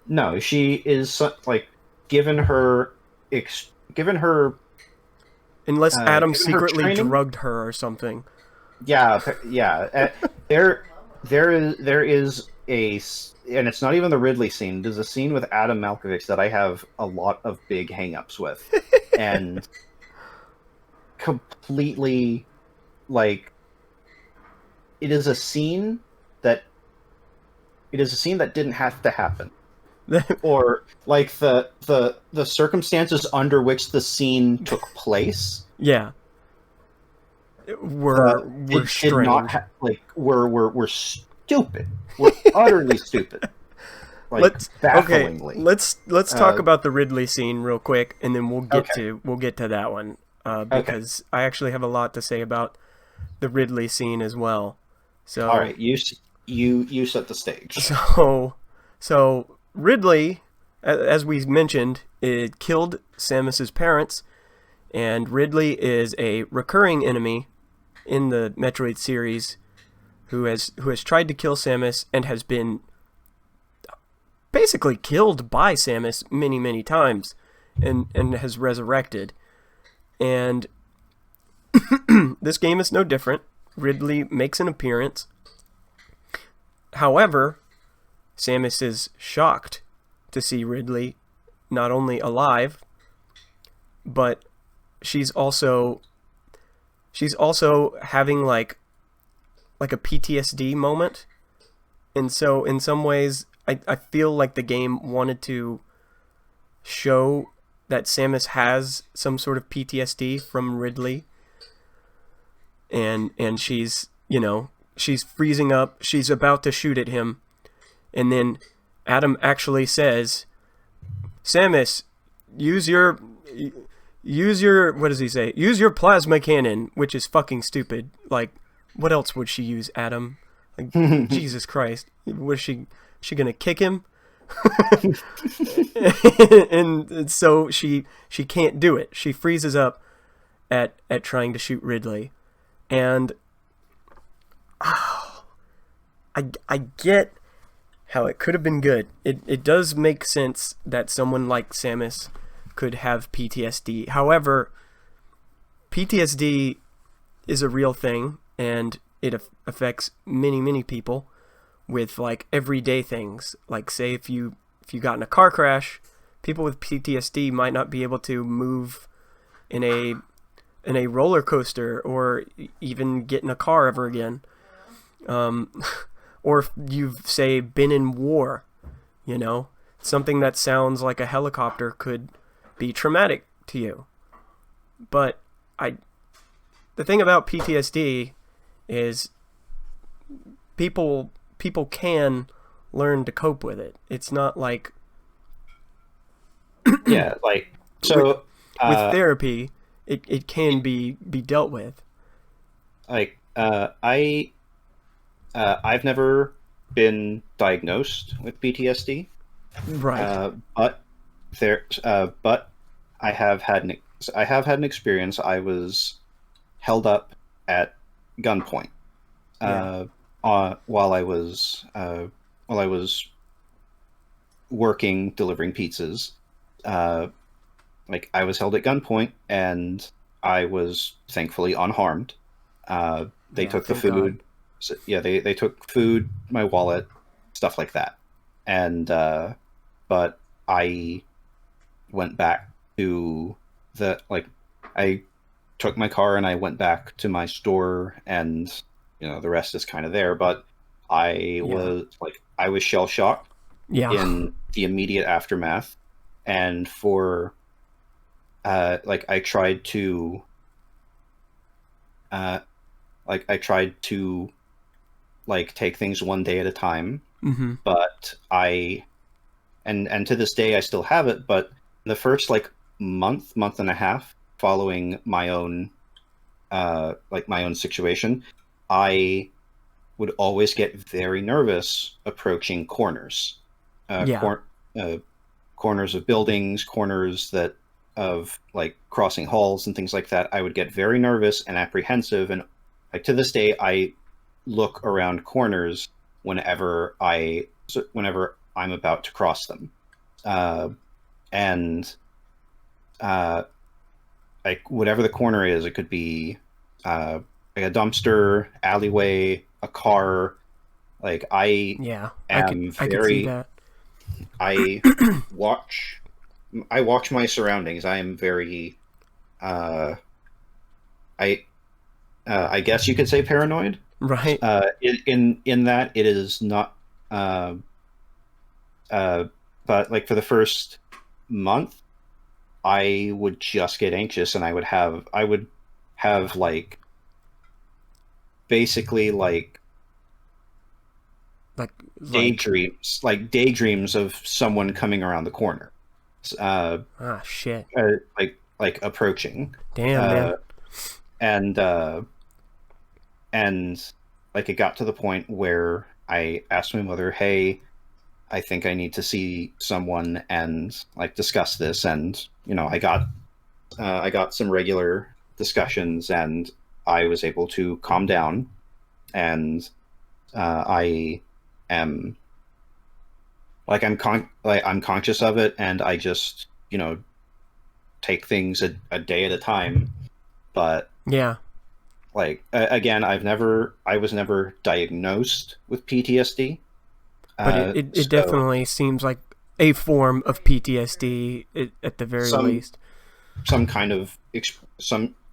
no, she is like given her given her Unless Adam given her secretly training. drugged her or something. Yeah, yeah. There is and it's not even the Ridley scene. There's a scene with Adam Malkovich that I have a lot of big hangups with, and completely, like, it is a scene that didn't have to happen, or like the circumstances under which the scene took place. Yeah, were Did not strange. like we're stupid. We're utterly stupid. Like, Let's okay. bafflingly. Let's talk Uh, about the Ridley scene real quick, and then okay. we'll get to that one Okay. because I actually have a lot to say about the Ridley scene as well. All So right. You set the stage. so so Ridley, as we mentioned, it killed Samus's parents, and Ridley is a recurring enemy in the Metroid series who has tried to kill Samus and has been basically killed by Samus many times and has resurrected. And this game is no different. Ridley makes an appearance. However, Samus is shocked to see Ridley not only alive, but she's also having like a PTSD moment. And so in some ways I feel like the game wanted to show that Samus has some sort of PTSD from Ridley, and you know, she's freezing up. She's about to shoot at him. And then Adam actually says, Samus, use your what does he say? Use your plasma cannon, which is fucking stupid. Like, what else would she use, Adam? Like, Jesus Christ. Was she gonna kick him? and so she can't do it. She freezes up at trying to shoot Ridley. And I get how it could have been good. It does make sense that someone like Samus could have PTSD. However, PTSD is a real thing, and it affects many people with like everyday things. Like, say if you got in a car crash, people with PTSD might not be able to move in a roller coaster or even get in a car ever again. Or if you've, say, been in war, you know, something that sounds like a helicopter could be traumatic to you. But the thing about PTSD is people can learn to cope with it. It's not like yeah, like so with therapy, it can be dealt with. Like I've never been diagnosed with PTSD, Right. but I have had an experience. I was held up at gunpoint Yeah. while I was working delivering pizzas. Like I was held at gunpoint, and I was thankfully unharmed. They Yeah, took the thank God. food. So, yeah, they took food, my wallet, stuff like that. And but I went back to I took my car and I went back to my store, and the rest is kind of there. But Yeah. I was shell shocked Yeah. in the immediate aftermath, and for I tried to take things one day at a time. Mm-hmm. But and to this day I still have it, but the first month and a half following my own situation, I would always get very nervous approaching corners, Yeah. corners of buildings, corners of crossing halls and things like that. I would get very nervous and apprehensive, and to this day I look around corners whenever I'm about to cross them, and whatever the corner is, it could be like a dumpster, alleyway, a car. Yeah. Am I could see very that. I watch my surroundings. I am very I guess you could say paranoid. Right. In that it is not. But for the first month, I would just get anxious, and I would have basically Like daydreams of someone coming around the corner, uh, shit. approaching, Damn, man. uh, and it got to the point where I asked my mother, "Hey, I think I need to see someone and discuss this." And I got some regular discussions, and I was able to calm down, and I am I'm conscious of it, and I just take things a day at a time. But Yeah. again, I was never diagnosed with PTSD. But it So definitely seems like a form of PTSD at the very some least. some kind of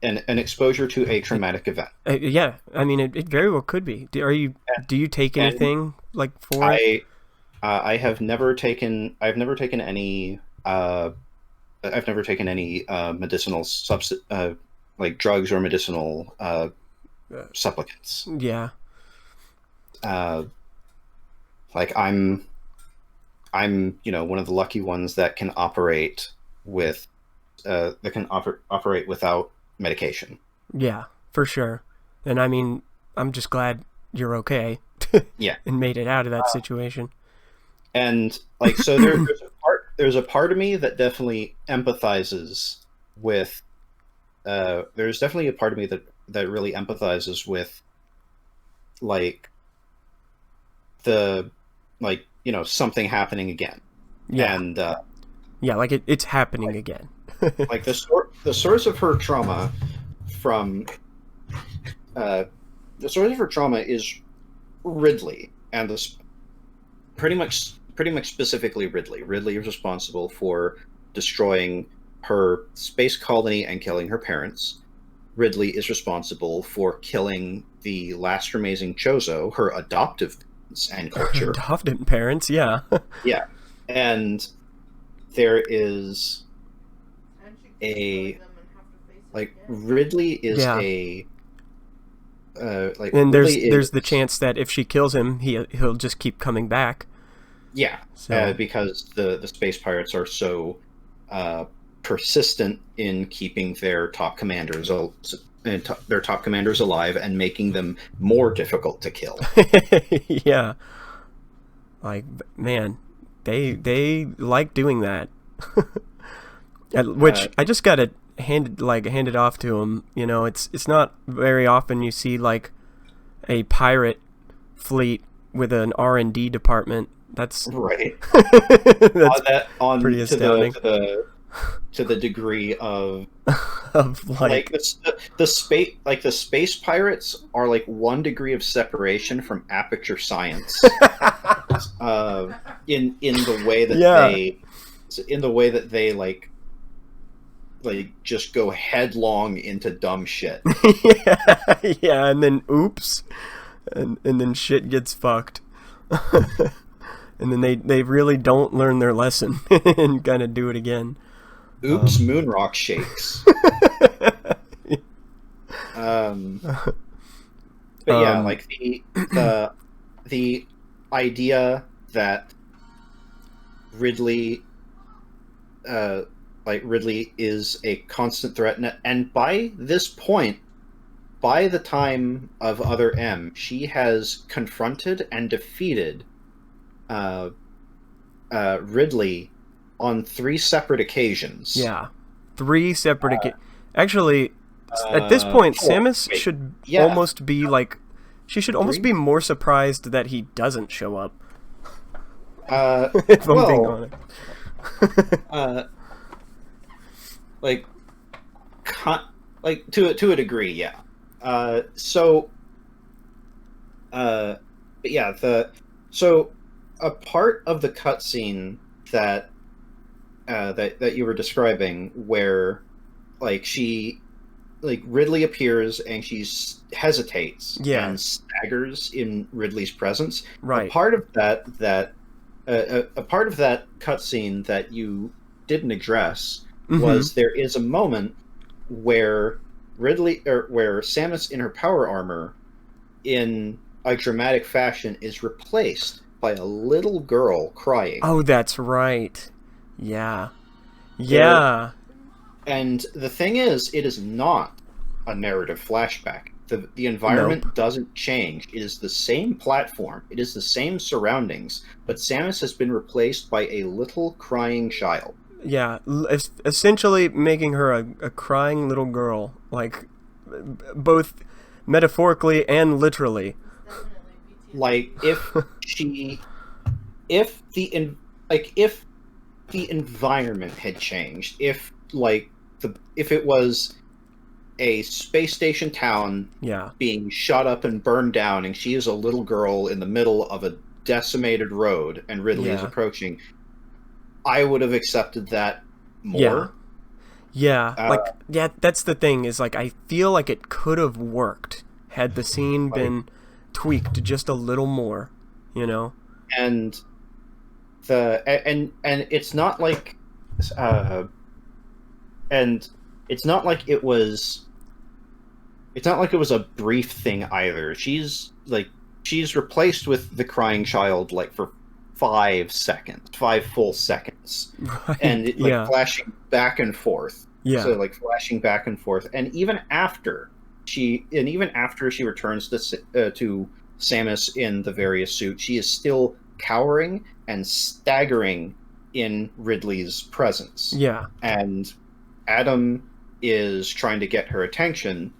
an exposure to a traumatic event. Yeah, I mean, it very well could be. Do you take And anything for it? I've never taken any medicinal drugs or medicinal supplicants. Yeah. Like I'm one of the lucky ones that can operate with operate without medication. Yeah, for sure. And I mean, I'm just glad you're okay Yeah. and made it out of that situation. And like so there's a part of me that definitely empathizes with there's definitely a part of me that really empathizes with like the like something happening again. Yeah. And Yeah, like it's happening again. like the source of her trauma from the source of her trauma is Ridley, and this pretty much specifically Ridley. Ridley is responsible for destroying her space colony and killing her parents. Ridley is responsible for killing the last remaining Chozo, her adoptive parents and culture. Adopted parents, yeah. Yeah, and there is a like Ridley is Yeah. a like And Ridley there's is the chance that if she kills him, he'll just keep coming back. yeah So because the space pirates are so persistent in keeping their top commanders alive and making them more difficult to kill. yeah. Like man, they like doing that. Which I just got to hand it off to them. You know, it's not very often you see like a pirate fleet with an R&D department. That's right. that's pretty to astounding. to the degree of Of like the space pirates are like 1 degree of separation from aperture science in the way that they like just go headlong into dumb shit. yeah, and then oops, and then shit gets fucked. And then they really don't learn their lesson and kind of do it again. Oops, Moonrock shakes. But yeah, like the idea that Ridley Ridley is a constant threat, and by this point, by the time of Other M, she has confronted and defeated Ridley on 3 separate occasions. Yeah, 3 separate. Actually, at this point, Samus should almost be like, she should almost be more surprised that he doesn't show up. If I'm being honest. Like to a degree, yeah. But yeah, so a part of the cutscene that you were describing, where like Ridley appears and she hesitates and staggers in Ridley's presence. Right. A part of that cutscene that you didn't address was there is a moment where where Samus in her power armor, in a dramatic fashion, is replaced by a little girl crying. Oh, that's right. Yeah. Yeah. And the thing is, it is not a narrative flashback. The environment doesn't change. It is the same platform. It is the same surroundings. But Samus has been replaced by a little crying child. Yeah. Essentially making her a crying little girl. Like, both metaphorically and literally. Like, if the environment had changed, if it was a space station town being shot up and burned down, and she is a little girl in the middle of a decimated road and Ridley is approaching, I would have accepted that more. Yeah, that's the thing, is like, I feel like it could have worked had the scene been tweaked just a little more, you know? And it's not like and it's not like it was it's not like it was a brief thing either. She's replaced with the crying child like for 5 seconds, 5 full seconds, Right. and it, like Yeah. flashing back and forth. Yeah. So like flashing back and forth, and even after she returns to Samus in the various suits, she is still cowering and staggering in Ridley's presence. Yeah. And Adam is trying to get her attention.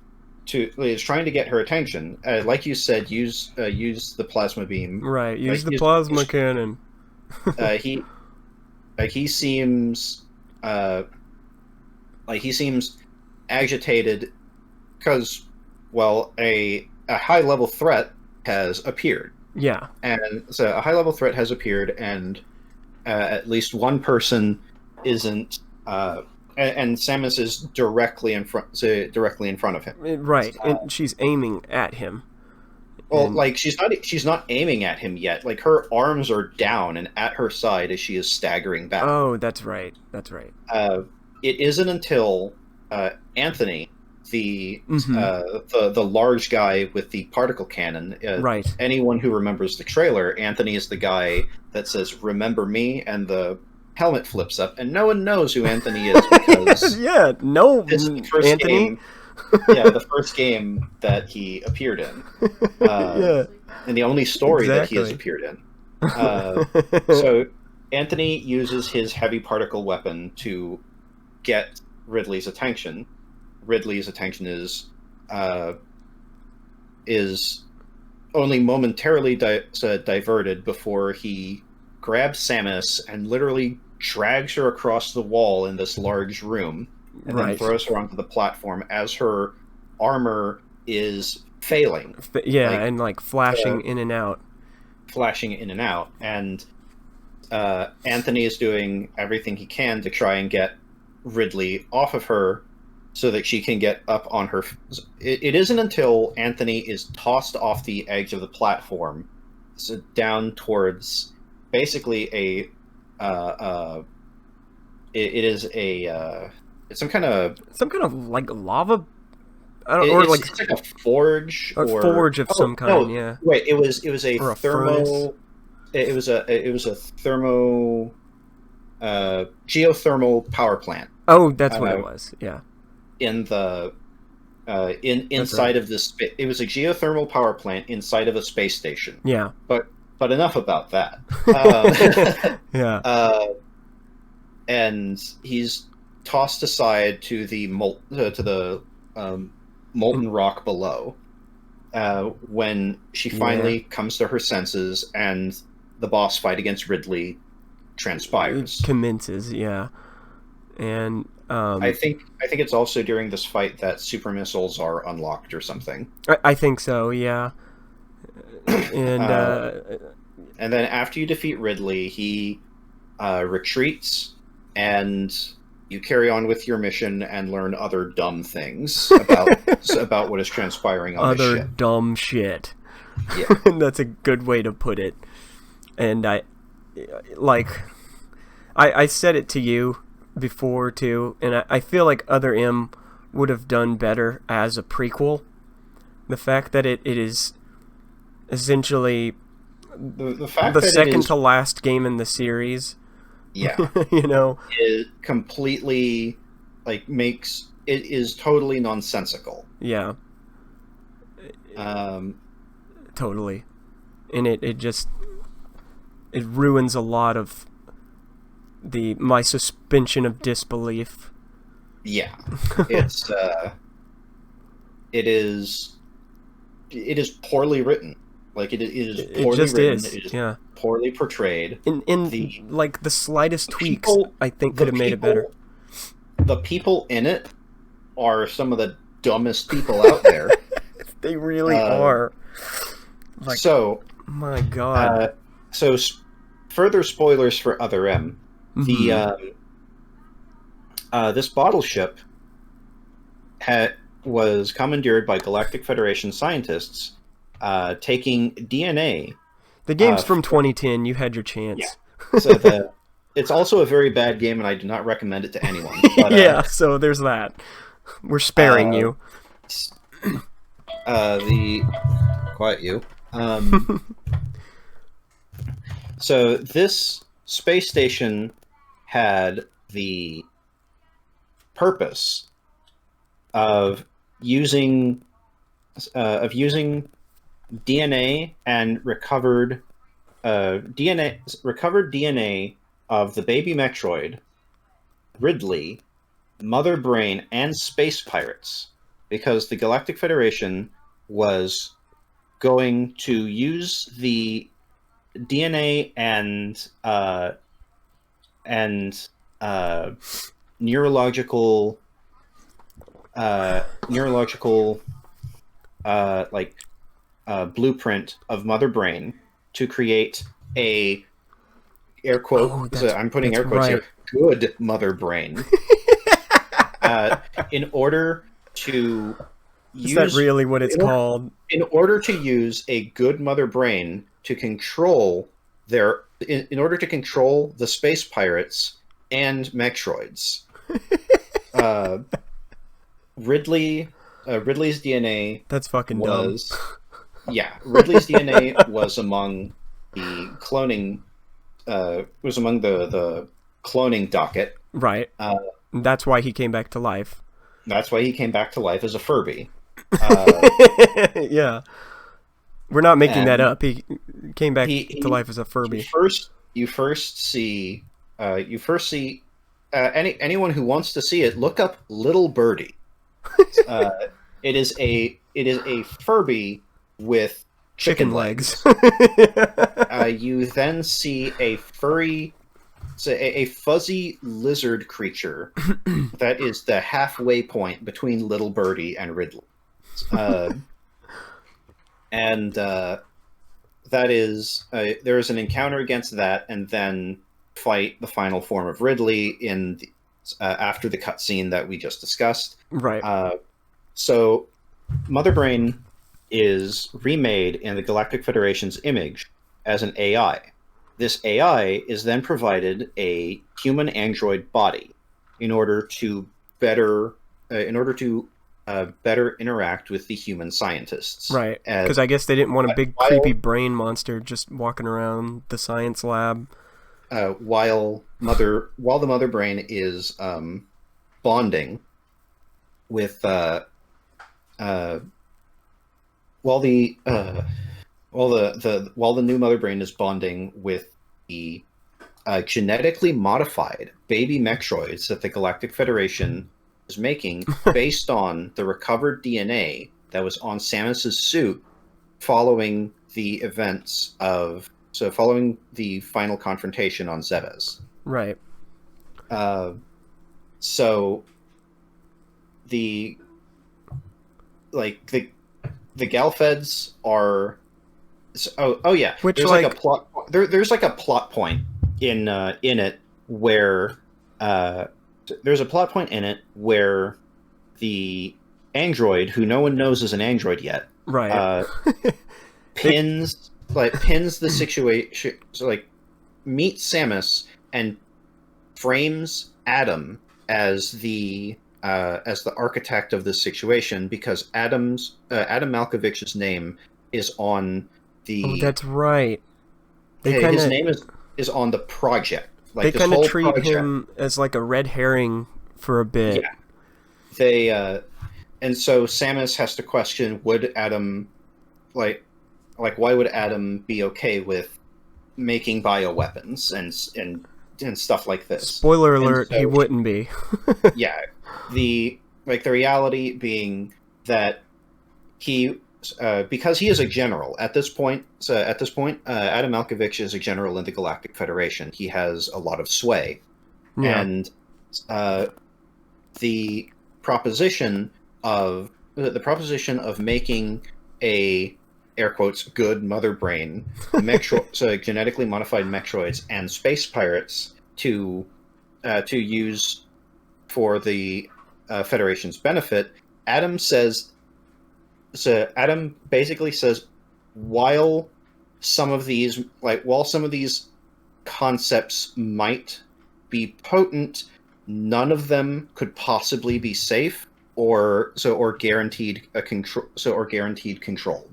Like you said, use the plasma beam. Right. Use Like, the plasma cannon. uh, he he seems he seems agitated because, well, a high level threat has appeared. Yeah. And so a high level threat has appeared, and at least one person isn't. And Samus is directly in front of him. Right. And she's aiming at him. Well, And- like she's not aiming at him yet. Like her arms are down and at her side as she is staggering back. Oh, that's right. That's right. It isn't until Anthony, the Mhm. the large guy with the particle cannon. Right. Anyone who remembers the trailer, Anthony is the guy that says "Remember me," and the helmet flips up, and no one knows who Anthony is because Yeah. No, this is the first Anthony. game. Yeah, the first game that he appeared in, Yeah. and the only story that he has Exactly. appeared in. So Anthony uses his heavy particle weapon to get Ridley's attention. Ridley's attention is only momentarily diverted before he grabs Samus and literally drags her across the wall in this large room, and then Right. throws her onto the platform as her armor is failing, Yeah, like, and like flashing in and out. flashing in and out. And Anthony is doing everything he can to try and get Ridley off of her so that she can get up on her. It isn't until Anthony is tossed off the edge of the platform, so down towards basically a. It is a. It's some kind of. Some kind of like lava, or like It's like a forge a or forge of some kind. no, Yeah. Wait, it was a Or a thermo. furnace. It was a thermo. Geothermal power plant Oh, that's what it was. Yeah. in the inside of this. It was a geothermal power plant inside of a space station. Yeah. But enough about that. Yeah. And he's tossed aside to the molten rock below. When she finally comes to her senses, and the boss fight against Ridley transpires. It commences. Yeah. And I think it's also during this fight that super missiles are unlocked or something. I think so. Yeah. And And then after you defeat Ridley, he retreats, and you carry on with your mission and learn other dumb things about what is transpiring on the other ship. dumb shit. Yeah. That's a good way to put it. And I said it to you before too, and I feel like Other M would have done better as a prequel. The fact that it is essentially The fact the that second it is, to last game in the series, yeah, you know, it completely makes it is totally nonsensical. yeah, totally, and it just it ruins a lot of my suspension of disbelief. Yeah, it's it is poorly written. Like it is It poorly just written. is, It is yeah. poorly portrayed. In The- like the slightest tweaks, people- I think could have made it better. The people in it are some of the dumbest people out there. They really are. Like, So, my God. further spoilers for Other M. Mhm. This bottle ship was commandeered by Galactic Federation scientists, taking DNA. The game's from 2010. You had your chance. Yeah. So it's also a very bad game, and I do not recommend it to anyone. But, Yeah, so there's that. We're sparing you. The quiet you. So this space station had the purpose of using DNA and recovered DNA of the baby Metroid, Ridley, Mother Brain, and space pirates, because the Galactic Federation was going to use the DNA and neurological neurological blueprint of Mother Brain to create a air quote. Oh, So I'm putting air quotes right. here. Good Mother Brain. In order to Is that really what it's called? In order to use a good Mother Brain to control in order to control the space pirates and Metroids. Ridley's DNA That's fucking was dumb. Ridley's DNA was among the cloning was among the cloning docket. Right. That's why he came back to life. That's why he came back to life as a Furby. Yeah. We're not making that up. He came back to life as a Furby. You first see anyone who wants to see it, look up Little Birdie. It is a Furby with chicken legs. You then see a fuzzy lizard creature that is the halfway point between Little Birdie and Ridley. That is there is an encounter against that, and then fight the final form of Ridley after the cutscene that we just discussed. Right. So Mother Brain is remade in the Galactic Federation's image as an AI. This AI is then provided a human android body in order to better interact with the human scientists. Right. Because I guess they didn't want a big creepy brain monster just walking around the science lab. While the Mother Brain is bonding with while the new Mother Brain is bonding with the genetically modified baby Metroids that the Galactic Federation is making based on the recovered DNA that was on Samus's suit following the final confrontation on Zebes. Right. So the Galfeds are yeah. Which, there's like a plot. There's like a plot point in it where there's a plot point in it where the android, who no one knows is an android yet, right, pins the situation. So meets Samus and frames Adam as the architect of this situation, because Adam Malkovich's name is on the. Oh, that's right. His name is on the project. They kind of treat him as like a red herring for a bit. Yeah. They and so Samus has to question, would Adam why would Adam be okay with making bioweapons and stuff like this? Spoiler alert, so he wouldn't be. Yeah. The reality being that he because he is a general at this point. Adam Malkovich is a general in the Galactic Federation. He has a lot of sway, and the proposition of making a air quotes good Mother Brain genetically modified Metroids and space pirates to use for the Federation's benefit. Adam basically says, while some of these concepts might be potent, none of them could possibly be safe, or guaranteed a control, or guaranteed control,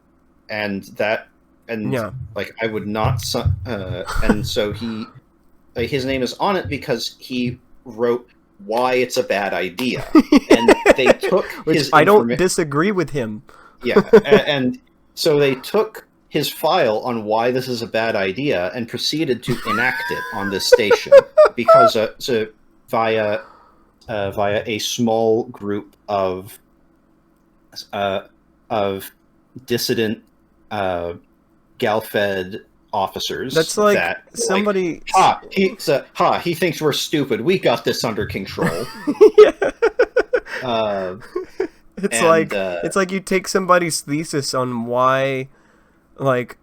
and Yeah. like I would not and so his name is on it because he wrote why it's a bad idea, and they took Which his I don't disagree with him. yeah, and so they took his file on why this is a bad idea and proceeded to enact it on this station because via a small group of dissident Galfed officers. That's like that somebody. He thinks we're stupid. We got this under control. Yeah. Uh, It's like you take somebody's thesis on why, like,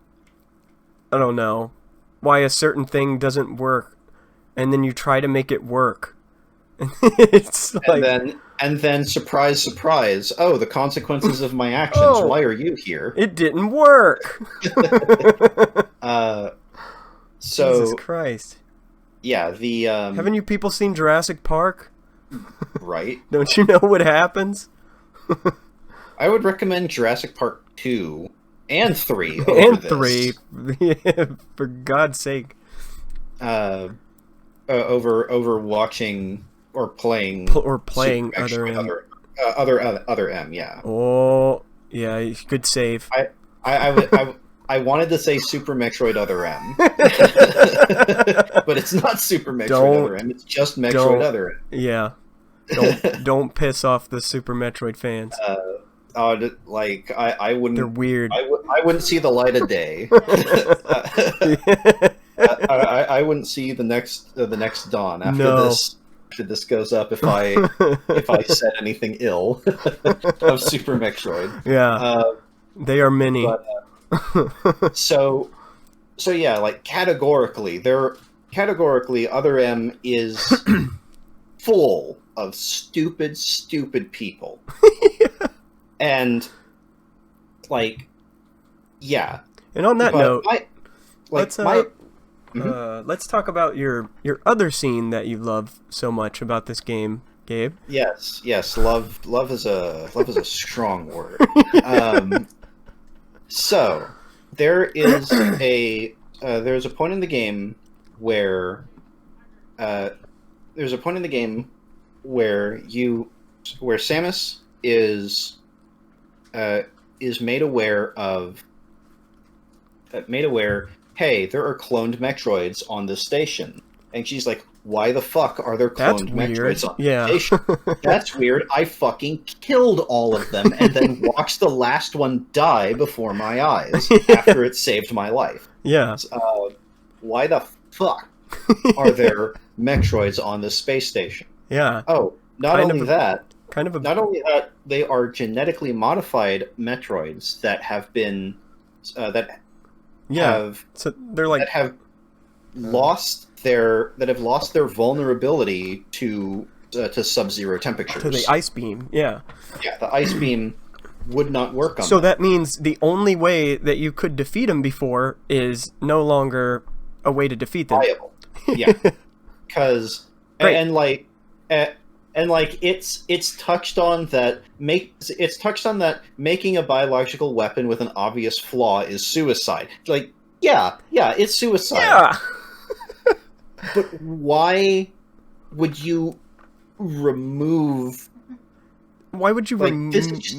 I don't know, why a certain thing doesn't work, and then you try to make it work. It's like, and then surprise, surprise! Oh, the consequences of my actions. Oh, why are you here? it didn't work. So Jesus Christ! yeah, the Haven't you people seen Jurassic Park? right. Don't you know what happens? I would recommend Jurassic Park 2 and 3 And this. 3, for God's sake. Over watching or playing Playing Super other Metroid, M. other M, yeah. Oh, yeah, good save. I wanted to say Super Metroid Other M, but it's not Super Metroid Other M. It's just Metroid Other M. Yeah, don't piss off the Super Metroid fans. Like I wouldn't. They're weird. I wouldn't see the light of day. I wouldn't see the next dawn after this goes up if I said anything ill of Super Metroid. Yeah, they are many. But, so yeah, like categorically, Other M is full of stupid people. And like, yeah. And on that note, let's mm-hmm. talk about your other scene that you love so much about this game, Gabe. Yes. Love is a strong word. So there's a point in the game where Samus is made aware, hey, there are cloned Metroids on this station, and she's like, why the fuck are there cloned Metroids on the station? That's weird. I fucking killed all of them and then watched the last one die before my eyes after it saved my life. Yeah. Why the fuck are there Metroids on this space station? Yeah. Oh, not only that, they are genetically modified Metroids that have been lost their vulnerability to sub-zero temperatures. To the ice beam, yeah. Yeah, the ice beam would not work on So them. that means the only way that you could defeat them before is no longer a way to defeat them. Viable. Yeah. Because it's touched on that making a biological weapon with an obvious flaw is suicide. Like, yeah, it's suicide. Yeah. But why would you remove? Why would you remove just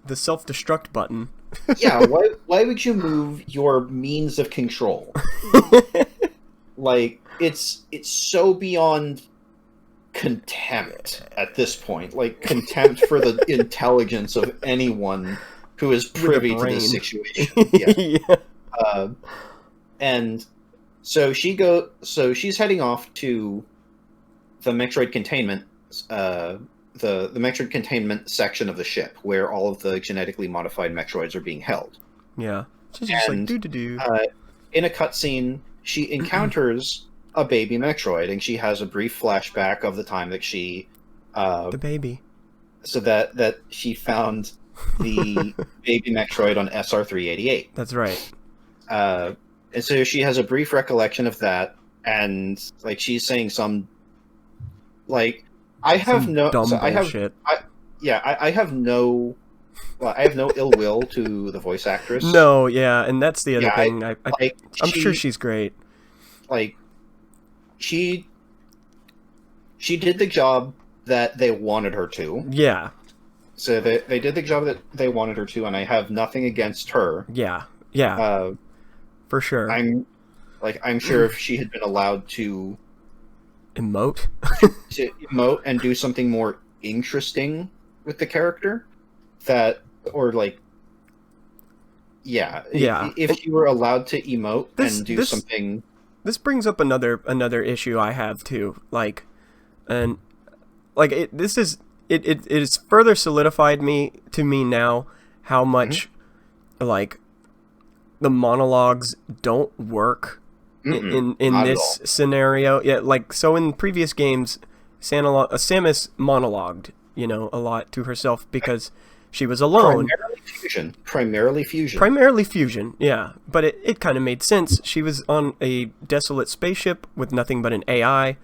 the self-destruct button? Yeah, why would you move your means of control? Like, it's so beyond contempt at this point. Like, contempt for the intelligence of anyone who is privy to this situation. Yeah. Yeah. And so she's heading off to the Metroid containment, the Metroid containment section of the ship, where all of the genetically modified Metroids are being held. Yeah. She's just like, do-do-do. In a cutscene, she encounters a baby Metroid, and she has a brief flashback of the time that she... the baby. So that she found the baby Metroid on SR-388. That's right. And so she has a brief recollection of that, and like she's saying some, like, I have Some no. dumb So bullshit. I have no. Well, I have no ill will to the voice actress. No, yeah, and that's the other Yeah, thing. like I'm sure she's great. like she she did the job that they wanted her to. Yeah, So they did the job that they wanted her to, and I have nothing against her. yeah, yeah, Uh, for sure. I'm sure if she had been allowed Emote. to emote and do something more interesting with the character, that or like yeah, Yeah. if you were allowed to emote This and do this something. this brings up another issue I have too. And it is further solidified me now how much like the monologues don't work in Not at this all. scenario. Yeah, like so in previous games, Samus monologued, a lot to herself because she was alone. Primarily fusion. Primarily fusion, yeah. But it kind of made sense. She was on a desolate spaceship with nothing but an AI,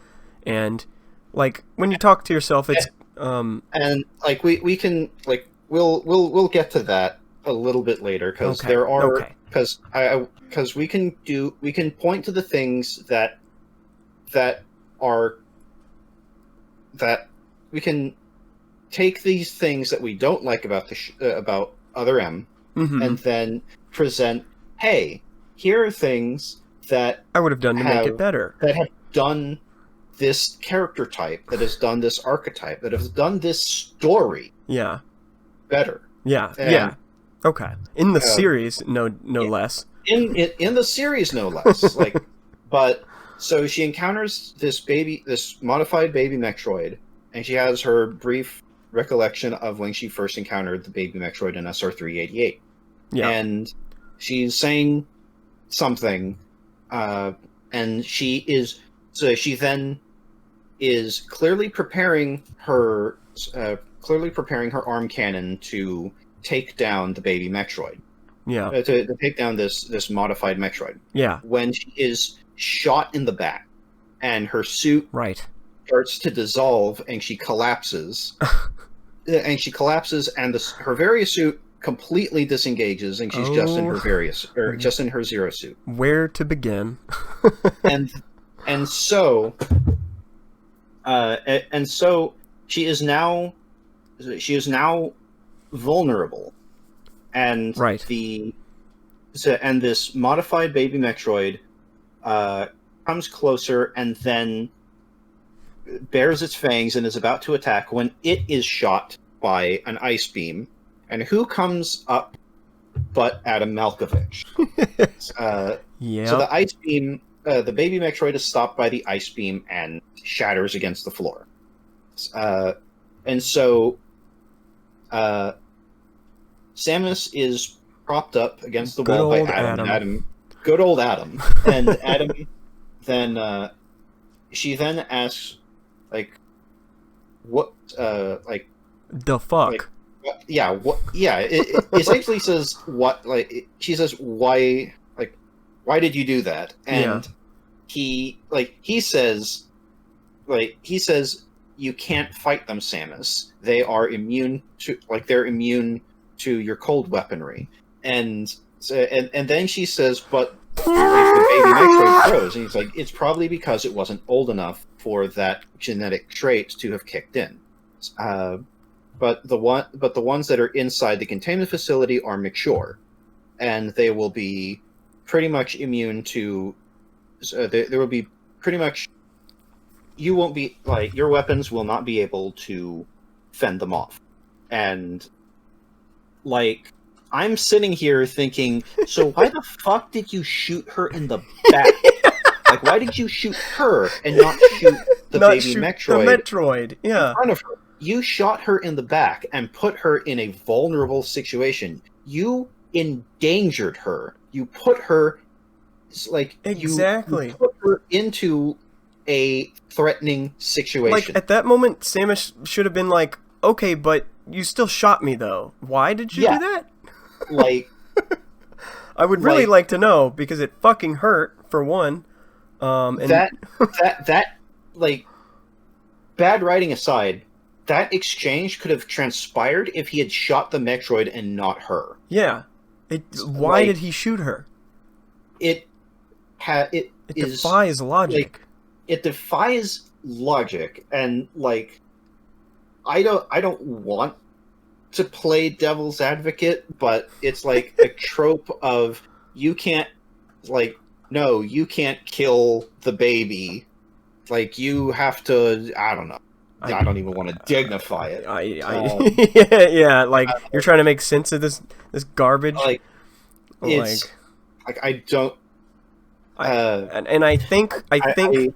and like when you talk to yourself, it's And like we can like we'll get to that a little bit later because Okay, there are okay. because we can point to the things that are that we can take these things that we don't like about about Other M Mhm. and then present, hey, here are things that I would have done to make it have better. that have done this character type, that has done this archetype, that has done this story Yeah, better. yeah, And yeah. Okay, in the series, no less. in the series, no less. But so she encounters this modified baby Metroid, and she has her brief recollection of when she first encountered the baby Metroid in SR388, Yeah, and she's saying something, and she then is clearly preparing her arm cannon to take down the baby Metroid, yeah, to take down this modified Metroid. yeah. When she is shot in the back, and her suit Right. starts to dissolve, and she collapses, and her various suit completely disengages, and she's just in her just in her zero suit. Where to begin? and so she is now vulnerable, and Right. and this modified baby Metroid comes closer and then bares its fangs and is about to attack when it is shot by an ice beam. And who comes up but Adam Malkovich? Yeah. So the ice beam, the baby Metroid is stopped by the ice beam and shatters against the floor. And so Samus is propped up against the Good wall by old Adam. Adam. And Adam, good old Adam. And Adam then she then asks, like, what, like, The fuck. like, it essentially says what, like, she says, why did you do that? And he says, you can't fight them, Samus. They're immune to your cold weaponry. And then she says, but the baby Metroid grows, and he's like, it's probably because it wasn't old enough for that genetic trait to have kicked in. But the ones that are inside the containment facility are mature, and they will be pretty much immune to. There will be pretty much. You won't be like, your weapons will not be able to fend them off, and like, I'm sitting here thinking, so why the fuck did you shoot her in the back? Like, why did you shoot her and not shoot the baby Metroid? The Metroid, yeah. In front of her. You shot her in the back and put her in a vulnerable situation. You endangered her. You put her, like, Exactly. you put her into a threatening situation. Like, at that moment, Samus should have been like, okay, but you still shot me, though. Why did you do that? Like, I would really like to know, because it fucking hurt, for one. And like, bad writing aside, that exchange could have transpired if he had shot the Metroid and not her. Yeah. Why did he shoot her? It defies logic. Like, it defies logic, and like, I don't want to play devil's advocate, but it's like a trope of you can't kill the baby. Like, you have to. I don't know. I don't even want to dignify it. Yeah, like you're trying to make sense of this garbage. Like, it's like I don't. And I think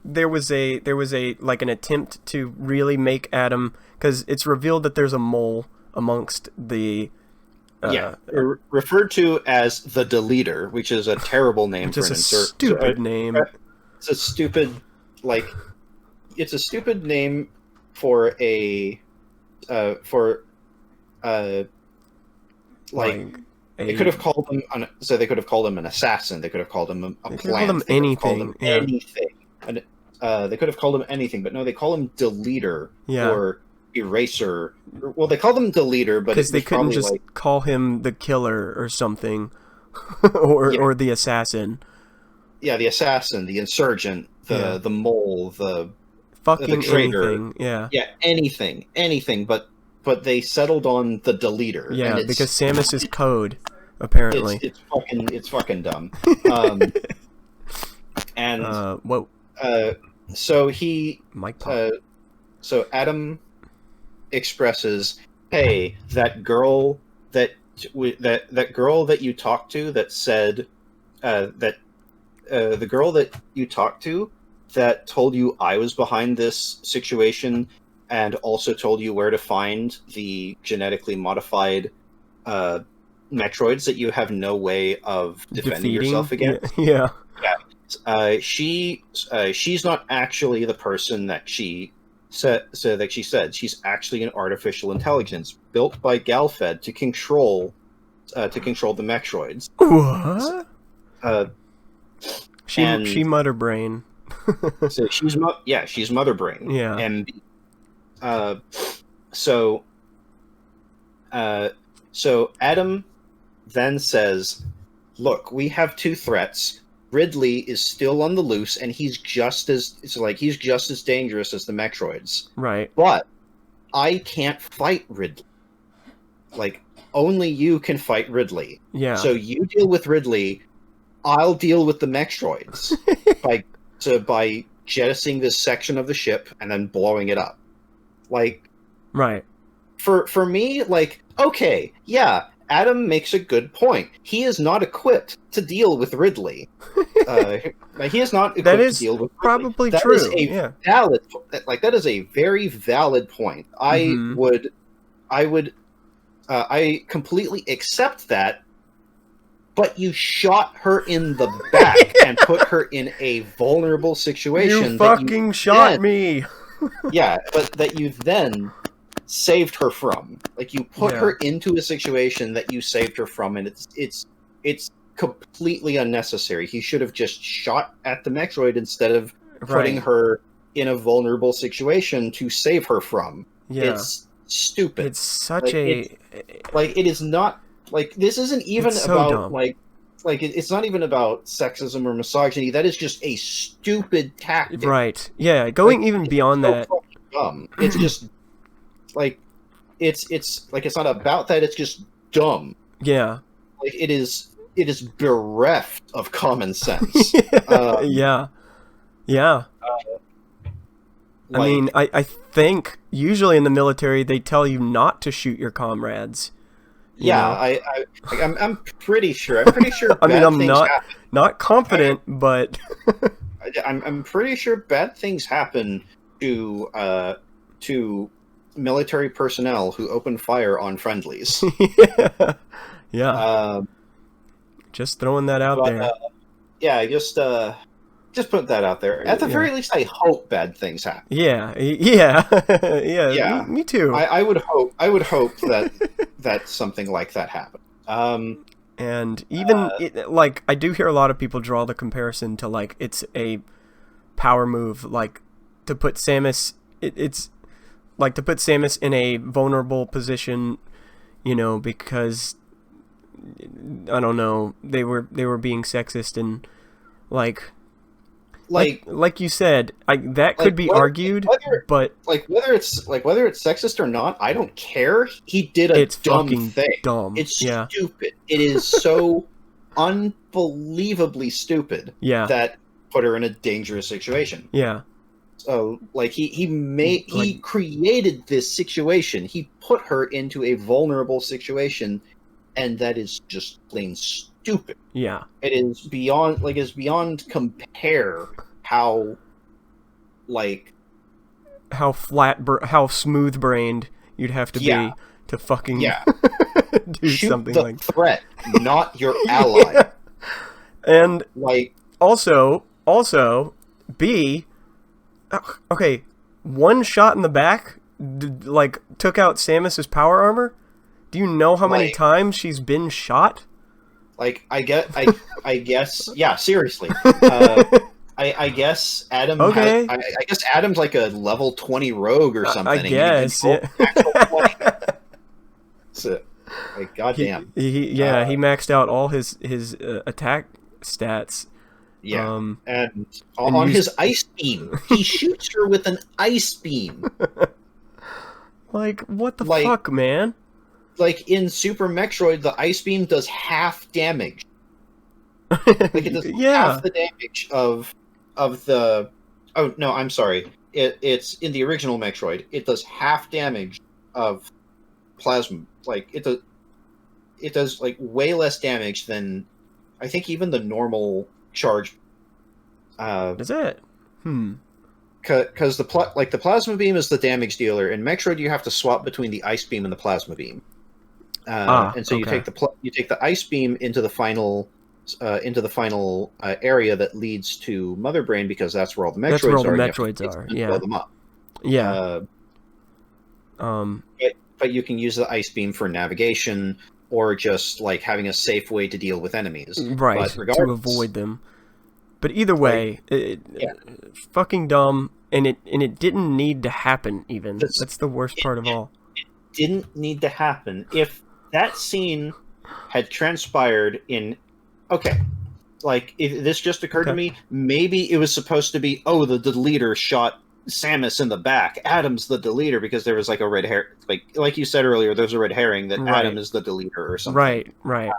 there was a like an attempt to really make Adam, because it's revealed that there's a mole amongst the referred to as the Deleter, which is a terrible name for an insert. Stupid name. It's a stupid name for a they could have called him they could have called him an assassin. They could have called him a plant. Anything. They could have called him anything, but no, they call him Deleter or Eraser. Well, they call them Deleter, but because they couldn't just call him the killer or something, or the assassin. Yeah, the assassin, the insurgent, the mole, the traitor. Anything. Yeah, anything. But they settled on the Deleter. Yeah, and because Samus is code, apparently. It's fucking dumb. So he so Adam expresses, "Hey, that girl that you talked to that said the girl that you talked to that told you I was behind this situation and also told you where to find the genetically modified Metroids that you have no way of defending yourself against." Yeah. She's not actually the person that she said. She's actually an artificial intelligence built by Galfed to control the Metroids. What? She mother brain. So she's mother brain. Yeah. And so Adam then says, "Look, we have two threats. Ridley is still on the loose, and he's just as dangerous as the Metroids. Right. But I can't fight Ridley. Like, only you can fight Ridley. Yeah. So you deal with Ridley. I'll deal with the Metroids by jettisoning this section of the ship and then blowing it up. Like, right. For me, like, okay, yeah, Adam makes a good point. He is not equipped to deal with Ridley. He is not equipped to deal with Ridley. Probably that true. Is a valid, that is a very valid point. I completely accept that. But you shot her in the back and put her in a vulnerable situation. You fucking shot me. Yeah, but that you then saved her from. Like, you put her into a situation that you saved her from, and it's completely unnecessary. He should have just shot at the Metroid instead of putting her in a vulnerable situation to save her from. Yeah. It's stupid. It's such it is not. Like, this isn't even so about dumb. like it's not even about sexism or misogyny. That is just a stupid tactic. Right. Yeah. Going even beyond that. Dumb. It's just like it's not about that. It's just dumb. Yeah. Like, it is bereft of common sense. Yeah. Yeah. I mean, I think usually in the military they tell you not to shoot your comrades. I'm pretty sure. I mean, I'm not confident, but I'm pretty sure bad things happen to military personnel who open fire on friendlies. Yeah. Just throwing that out there. Just put that out there. At the very least, I hope bad things happen. Yeah. Me too. I would hope that something like that happened. And even I do hear a lot of people draw the comparison to, like, it's a power move, like, to put Samus it's like to put Samus in a vulnerable position, because I don't know, they were being sexist and like you said, that could be argued, but whether it's sexist or not, I don't care. He did a dumb thing. Dumb. It's stupid. It is so unbelievably stupid. Yeah. That put her in a dangerous situation. Yeah. So he created this situation. He put her into a vulnerable situation, and that is just plain stupid. Yeah. It is beyond compare how smooth brained you'd have to be to fucking do shoot something the like threat, not your ally. And also B, okay, one shot in the back took out Samus's power armor. Do you know how many times she's been shot? I guess, yeah, seriously. I guess Adam. Okay. I guess Adam's like a level 20 rogue or something. I guess. Yeah. So, goddamn. He maxed out all his attack stats. Yeah. And on his ice beam, he shoots her with an ice beam. What the fuck, man? In Super Metroid, the ice beam does half damage. It does half the damage of the. Oh no, I'm sorry. It's in the original Metroid. It does half damage of plasma. It does way less damage than I think even the normal charge. Is it? Because the plasma beam is the damage dealer. In Metroid, you have to swap between the ice beam and the plasma beam. And so you take the ice beam into the final area that leads to Mother Brain, because that's where all the Metroids are. Yeah. Blow them up. Yeah. But you can use the ice beam for navigation or just having a safe way to deal with enemies. Right. To avoid them. But either way, fucking dumb, and it didn't need to happen. Even that's the worst part of all. It didn't need to happen. If that scene had transpired in, if this just occurred to me, maybe it was supposed to be, the deleter shot Samus in the back. Adam's the deleter because there was a red hair, like you said earlier. There's a red herring that Adam is the deleter or something. Right.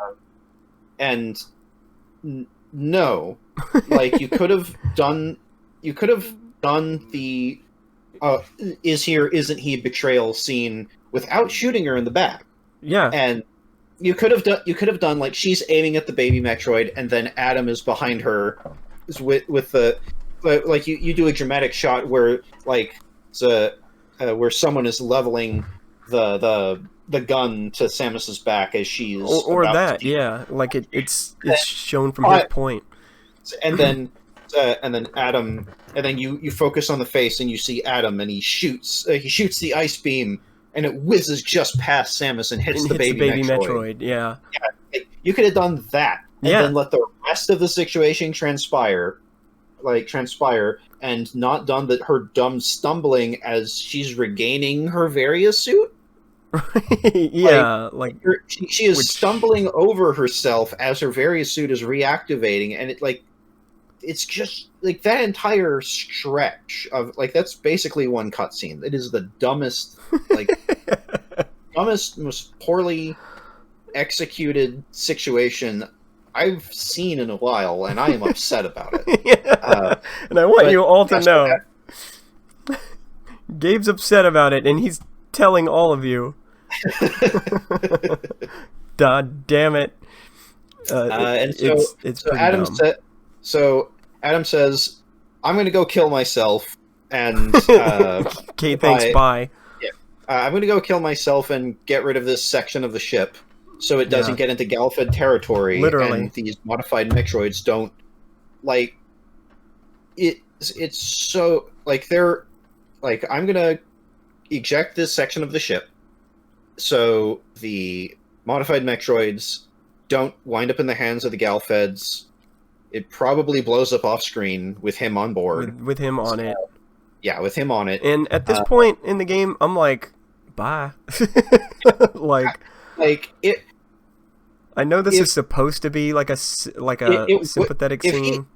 And no, you could have done the is he or isn't he betrayal scene without shooting her in the back. Yeah. And you could have done she's aiming at the baby Metroid and then Adam is behind her with the you do a dramatic shot where where someone is leveling the gun to Samus's back as she's or that it's shown from his point. And then Adam, and then you focus on the face and you see Adam and he shoots the ice beam and it whizzes just past Samus and hits the baby Metroid. Yeah. You could have done that and then let the rest of the situation transpire and not done her dumb stumbling as she's regaining her Varia suit. Yeah, she is stumbling over herself as her Varia suit is reactivating, and it's just that entire stretch of that's basically one cutscene. It is the dumbest, most poorly executed situation I've seen in a while, and I am upset about it. And I want you all to know, Gabe's upset about it, and he's telling all of you. God damn it! And so, it's Adam dumb. Adam says, "I'm going to go kill myself." And Kate, thanks. Bye. Yeah, I'm going to go kill myself and get rid of this section of the ship, so it doesn't get into Galfed territory. Literally, and these modified Metroids don't it. It's so they're I'm going to eject this section of the ship, so the modified Metroids don't wind up in the hands of the Galfeds. It probably blows up off screen with him on board. With him on it. Yeah, with him on it. And at this point in the game, I'm like, bye. Like, it. I know this is supposed to be like a sympathetic scene.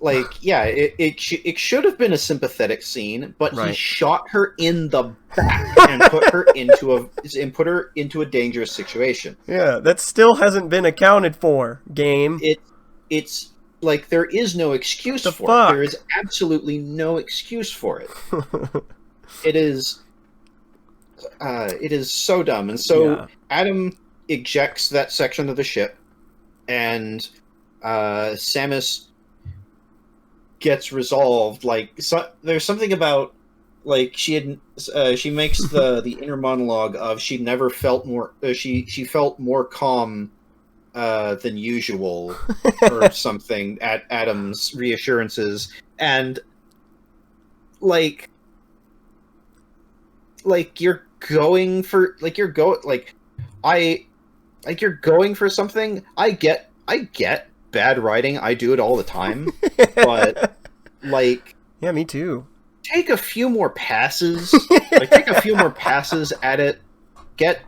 It should have been a sympathetic scene, but he Right. shot her in the back and put her into a dangerous situation. Yeah, that still hasn't been accounted for, game. It's like there is no excuse The for fuck? it. There is absolutely no excuse for it. It is so dumb. And so Yeah. Adam ejects that section of the ship, and Samus gets resolved. There's something about she makes the inner monologue of she never felt more she felt more calm than usual or something at Adam's reassurances, and you're going for you're going for something. I get bad writing. I do it all the time. But yeah, me too. Take a few more passes. Take a few more passes at it. Get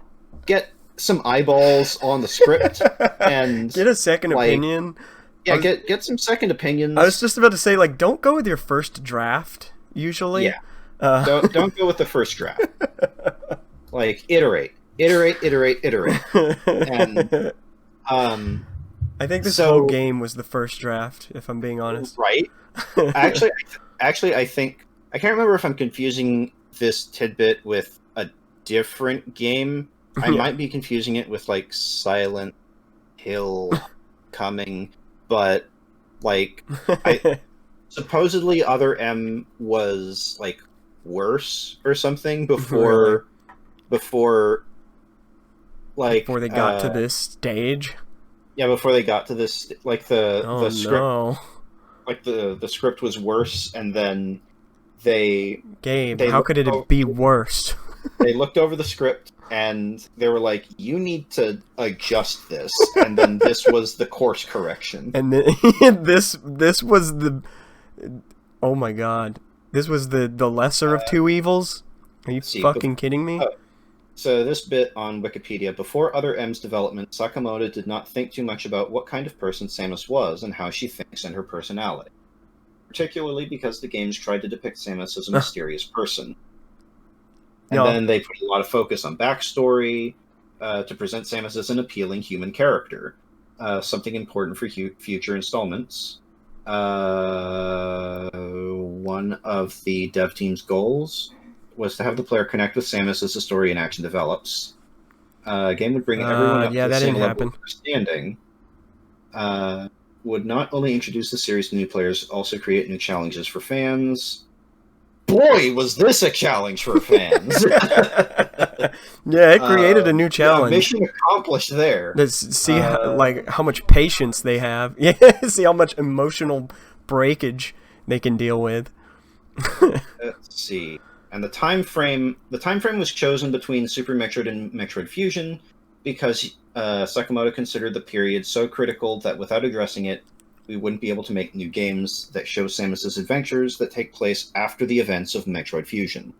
some eyeballs on the script and get a second opinion. Yeah, get some second opinions. I was just about to say, don't go with your first draft. Usually, yeah. Don't go with the first draft. Iterate. And I think this whole game was the first draft, if I'm being honest. Right. Actually, I think I can't remember if I'm confusing this tidbit with a different game. I might be confusing it with Silent Hill Coming, but supposedly Other M was worse or something before they got to this stage. Yeah, before they got to this, the script, no. The script was worse, and then Gabe, how could it be worse? They looked over the script and they were like, "You need to adjust this," and then this was the course correction. And then, this was the, oh my god, this was the lesser of two evils. Are you fucking kidding me? So this bit on Wikipedia: before Other M's development, Sakamoto did not think too much about what kind of person Samus was and how she thinks and her personality, particularly because the games tried to depict Samus as a mysterious person. And then they put a lot of focus on backstory to present Samus as an appealing human character, something important for future installments. One of the dev team's goals was to have the player connect with Samus as the story and action develops. Game would bring everyone up to the same level of understanding. Would not only introduce the series to new players, also create new challenges for fans. Boy, was this a challenge for fans! Yeah, it created a new challenge. Yeah, mission accomplished there. Let's see how much patience they have. Yeah, see how much emotional breakage they can deal with. Let's see. And the time frame was chosen between Super Metroid and Metroid Fusion because Sakamoto considered the period so critical that without addressing it, we wouldn't be able to make new games that show Samus's adventures that take place after the events of Metroid Fusion,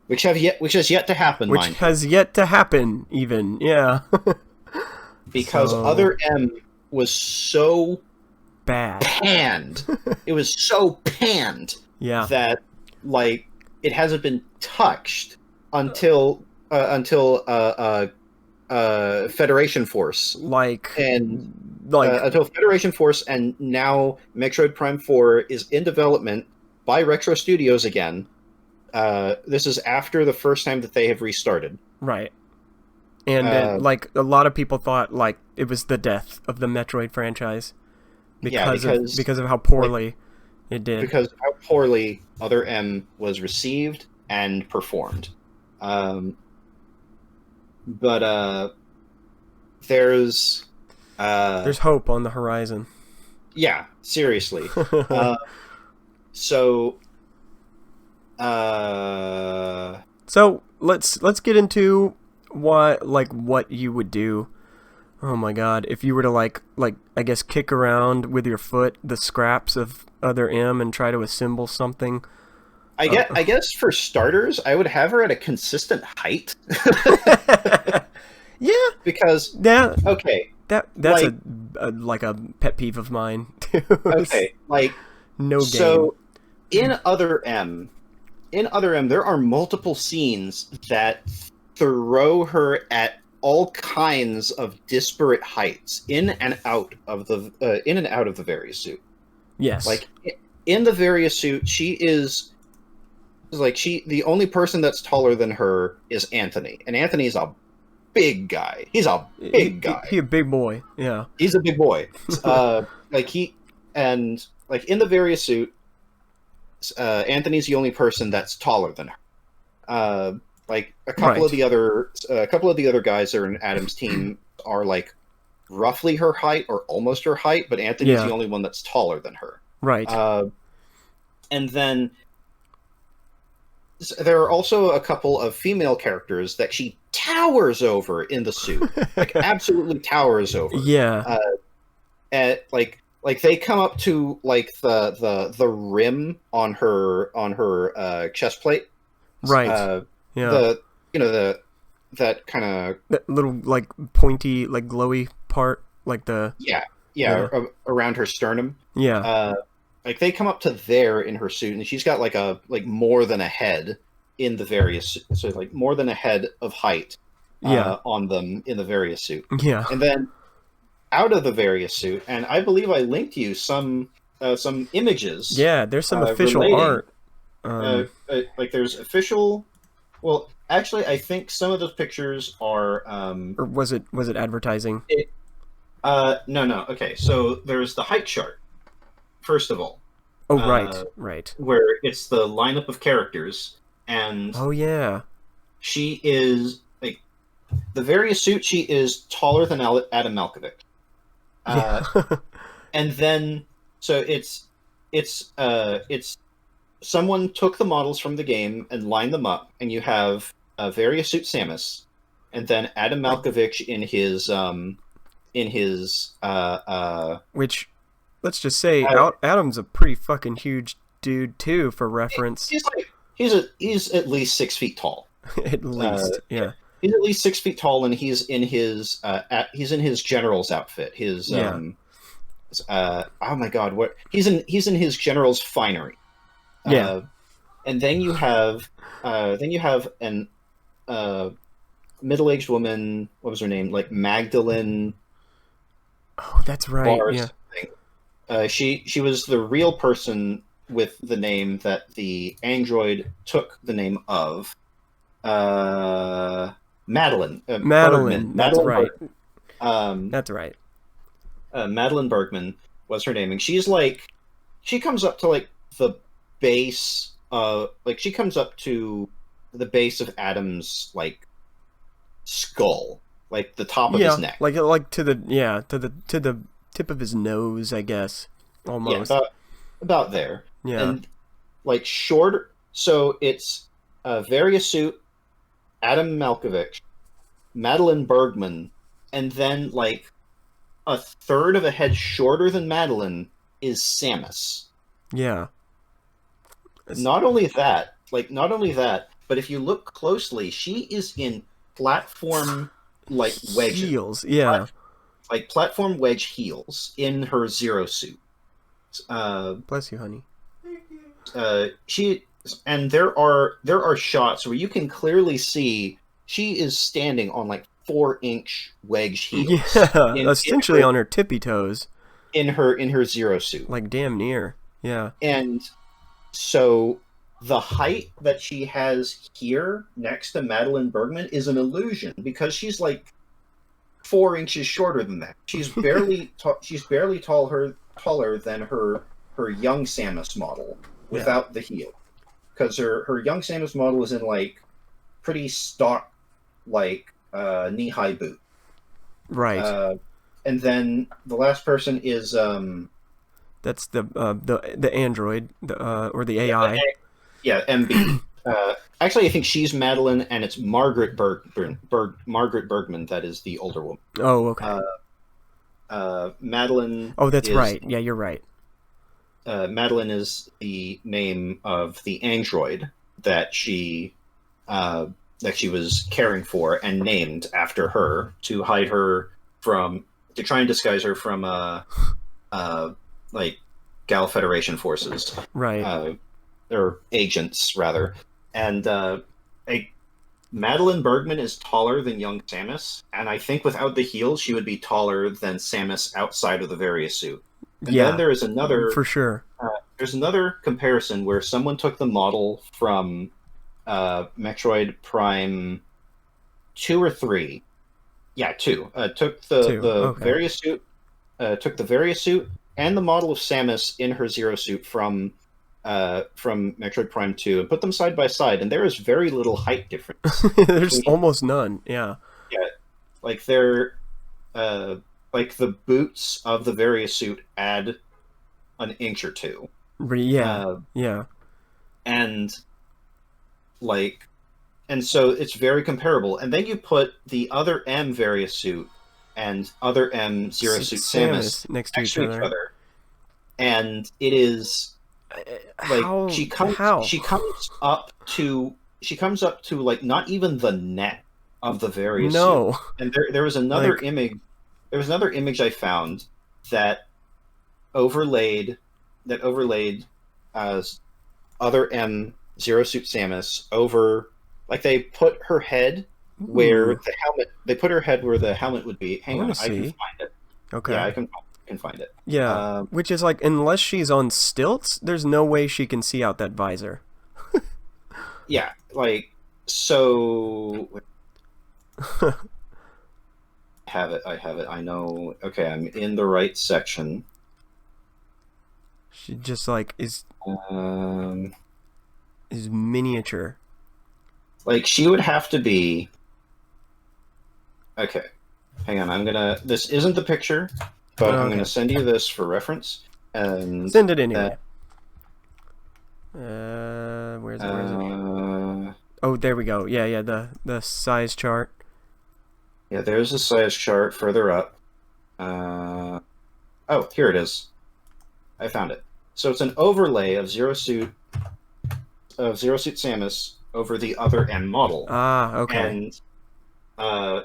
which has yet to happen. Which has yet to happen, even, yeah. Because Other M was so bad, panned. It was so panned. Yeah. That it hasn't been touched until Federation Force, until Federation Force, and now Metroid Prime 4 is in development by Retro Studios again. This is after the first time that they have restarted. Right. And a lot of people thought it was the death of the Metroid franchise because of how poorly it did. Because of how poorly Other M was received and performed. But there's hope on the horizon. Yeah, seriously. So let's get into what you would do. Oh my god, if you were to I guess kick around with your foot the scraps of Other M and try to assemble something. I guess for starters, I would have her at a consistent height. Yeah, Because that okay, that's like a like a pet peeve of mine too. okay, like No game. so in other M, there are multiple scenes that throw her at all kinds of disparate heights in and out of the various suit. Yes. Like in the various suit, she is like the only person that's taller than her is Anthony, and Anthony's a big guy. He's a big guy. He a big boy. Yeah. He's a big boy. Like like in the various suit, Anthony's the only person that's taller than her. Like a couple of Right. the other guys that are in Adam's team are like roughly her height or almost her height, but Anthony's the Yeah. only one that's taller than her. Right. And then there are also a couple of female characters that she towers over in the suit, like absolutely towers over. Yeah. Like they come up to like the rim on her chest plate. Right. Yeah. The that kind of That little like pointy, like glowy part, like the around her sternum. yeah. Like they come up to there in her suit, and she's got like more than a head in the various, so like more than a head of height on them in the various suit. Yeah. And then out of the various suit, and I believe I linked you some images. Yeah. There's some official relating, art. like there's official. Well, actually, I think some of those pictures are. Or was it advertising? No. Okay, so there's the height chart. First of all. Oh, right. Where it's the lineup of characters, and Oh yeah. she is like the various suit. She is taller than Adam Malkovich. Yeah. And then so it's someone took the models from the game and lined them up, and you have various suit Samus, and then Adam Malkovich in his Which, let's just say, Adam's a pretty fucking huge dude too, for reference. He's at least 6 feet tall. At least, yeah. He's at least 6 feet tall, and he's in his general's outfit. His oh my god, what he's in his general's finery. Yeah. And then you have an middle-aged woman. What was her name? Like Magdalene. Oh, that's right. Bars, yeah. She was the real person with the name that the android took the name of. Madeline. Madeline. Bergman. That's right. That's right. Madeline Bergman was her name, and she comes up to like the base. She comes up to the base of Adam's like skull, like the top of his neck, like to the tip of his nose, I guess, almost. Yeah, about there. Yeah, and like short. So it's various suit, Adam Malkovich, Madeline Bergman, and then like a third of a head shorter than Madeline is Samus. Yeah. Not only that, but if you look closely, she is in platform like wedge heels. Yeah. Like platform wedge heels in her Zero suit. Bless you, honey. There are shots where you can clearly see she is standing on like 4-inch wedge heels. Yeah, essentially on her tippy toes. In her Zero suit. Like damn near. Yeah. And so the height that she has here next to Madeline Bergman is an illusion because she's like 4 inches shorter than that. She's barely taller than her young Samus model without the heel, because her young Samus model is in like pretty stock like knee-high boot. Right. And then the last person is that's the android, or the AI. Yeah, MB. Actually, I think she's Madeline, and it's Margaret Bergman that is the older woman. Oh, okay. Madeline. Oh, that's right. Yeah, you're right. Madeline is the name of the android that uh, she was caring for and named after her to hide her from to try and disguise her from like Gal Federation forces, Right. or agents rather, and a Madeline Bergman is taller than young Samus, and I think without the heels, she would be taller than Samus outside of the Varia suit. And then Yeah, there is another for sure. there's another comparison where someone took the model from Metroid Prime 2 or 3. Yeah, 2. Took the Too. Okay. Varia suit, took the Varia suit and the model of Samus in her Zero suit from Metroid Prime 2 and put them side by side, and there is very little height difference There's between. almost none. Yeah. Yeah, like they're uh, like the boots of the Varia suit add an inch or two, Yeah. uh, Yeah. and like and so it's very comparable. And then you put the other M Varia suit and other M Zero suit Samus Samus next to next each to each other. other, and it is like How? How? she comes up to like not even the neck of the Varia suit. No. And there was another Like, image. There was another image I found that overlaid uh, other M Zero Suit Samus over, like they put her head where ooh, the helmet. They put her head where the helmet would be. I Hang want on, to I can see. find it. Yeah, Okay. I can find it. Yeah. Um, Which is like, unless she's on stilts, there's no way she can see out that visor. yeah, like so. I have it. I know. Okay, I'm in the right section. She just like Um, is miniature. like she would have to be. Okay, hang on. This isn't the picture, but I'm gonna Okay. send you this for reference. And Send it that anyway. Where's it? Where is it? Oh, there we go. Yeah, yeah. The size chart. yeah, there's a size chart further up. Uh, oh, here it is. I found it. So it's an overlay of Zero Suit Samus over the other M model, Ah, okay. and uh,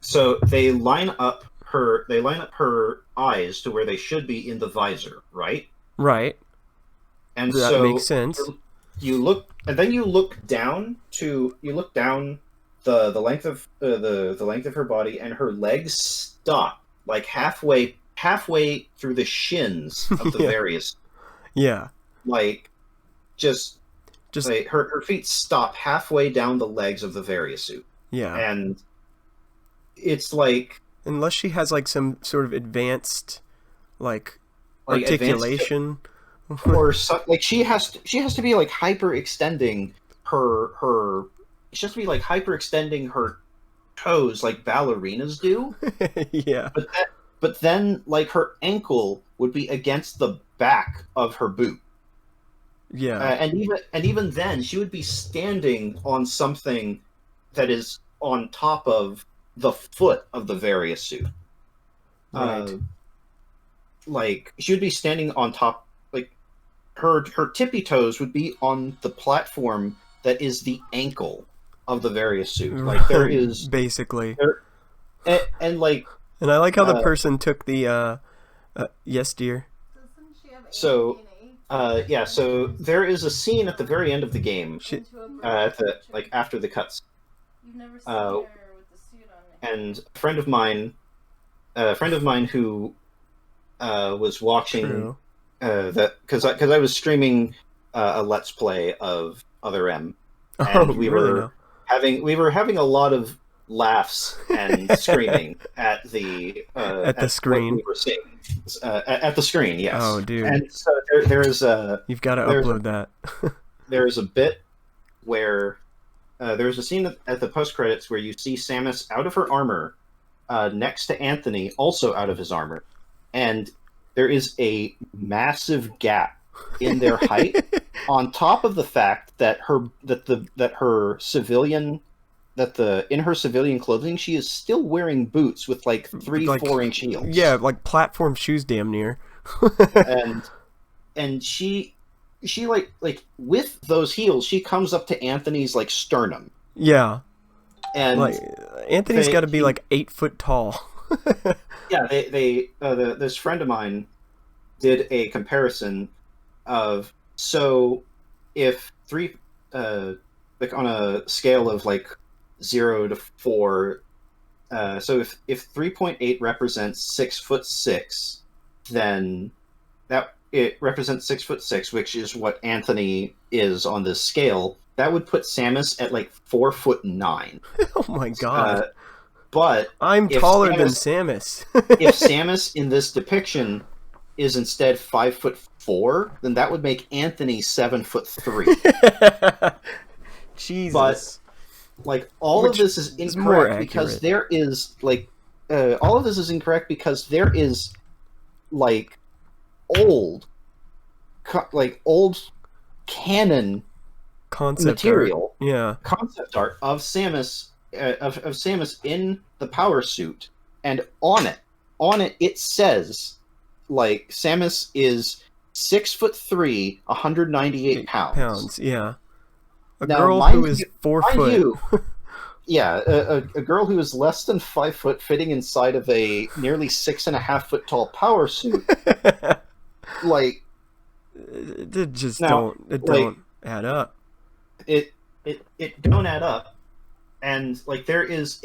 so they line up her eyes to where they should be in the visor, right? Right. And That makes so sense. you look, and then you look down the length of the length of her body, and her legs stop like halfway through the shins of the Yeah. various, Yeah. like just Just like her feet stop halfway down the legs of the various suit, yeah. and it's like Unless she has like some sort of advanced like advanced, articulation. or so, like she has to be like hyperextending her she has to be like hyperextending her toes like ballerinas do, Yeah. but then like her ankle would be against the back of her boot, Yeah. and even then she would be standing on something that is on top of the foot of the various suit. Right. uh, like she would be standing on top, like her tippy toes would be on the platform that is the ankle of the various suit. Like there is Basically. there and like And I like how the uh person took the yes dear. Doesn't she have so ADHD? yeah, so there is a scene at the very end of the game, She, at the like after the cuts, You've never seen uh, her with the suit on. and a friend of mine who was watching true. that because I was streaming a let's play of Other M, Oh, and really no. we were having a lot of laughs and screaming at the At the what screen. we were seeing, at the screen. Yes. Oh, dude. And so there's a You've got to there's upload that. there's a bit where there's a scene at the post credits where you see Samus out of her armor, next to Anthony also out of his armor, and there is a massive gap in their height, on top of the fact that her civilian in her civilian clothing she is still wearing boots with like 3 Like, 4 inch heels. Yeah, like platform shoes damn near. and she like with those heels, she comes up to Anthony's like sternum, Yeah. and Like Anthony's got to be he- like 8 foot tall. yeah, this friend of mine did a comparison of, so if like on a scale of like 0 to 4, so if 3.8 represents 6'6", then that it represents 6'6", which is what Anthony is on this scale. That would put Samus at like 4'9". Oh my god. But I'm if taller than Samus- Samus. if Samus in this depiction is instead 5'4", then that would make Anthony 7'3". Jesus. Like all Which of this is is more incorrect because accurate. there is like all of this is incorrect because there is like old canon Concept material art. Yeah. concept art of Samus of Samus in the power suit, and on it says like Samus is 6'3", 198 pounds. Yeah. A Now, girl mind who is you- 4 Mind foot. you, yeah, a girl who is less than 5 foot fitting inside of a nearly 6.5 foot tall power suit, like It just Now, don't add up. it don't add up, and like there is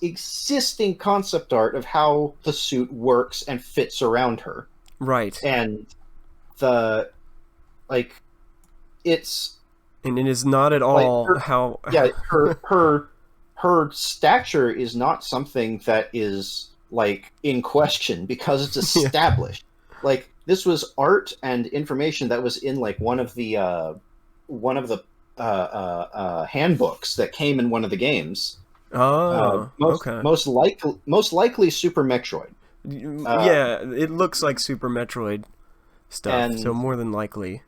existing concept art of how the suit works and fits around her, Right. and the like it's And it is not at all her- how yeah her stature is not something that is like in question because it's Yeah. established. Like this was art and information that was in like one of the handbooks that came in one of the games. Oh, okay. Most likely Super Metroid. Yeah, it looks like Super Metroid stuff, And- so more than likely.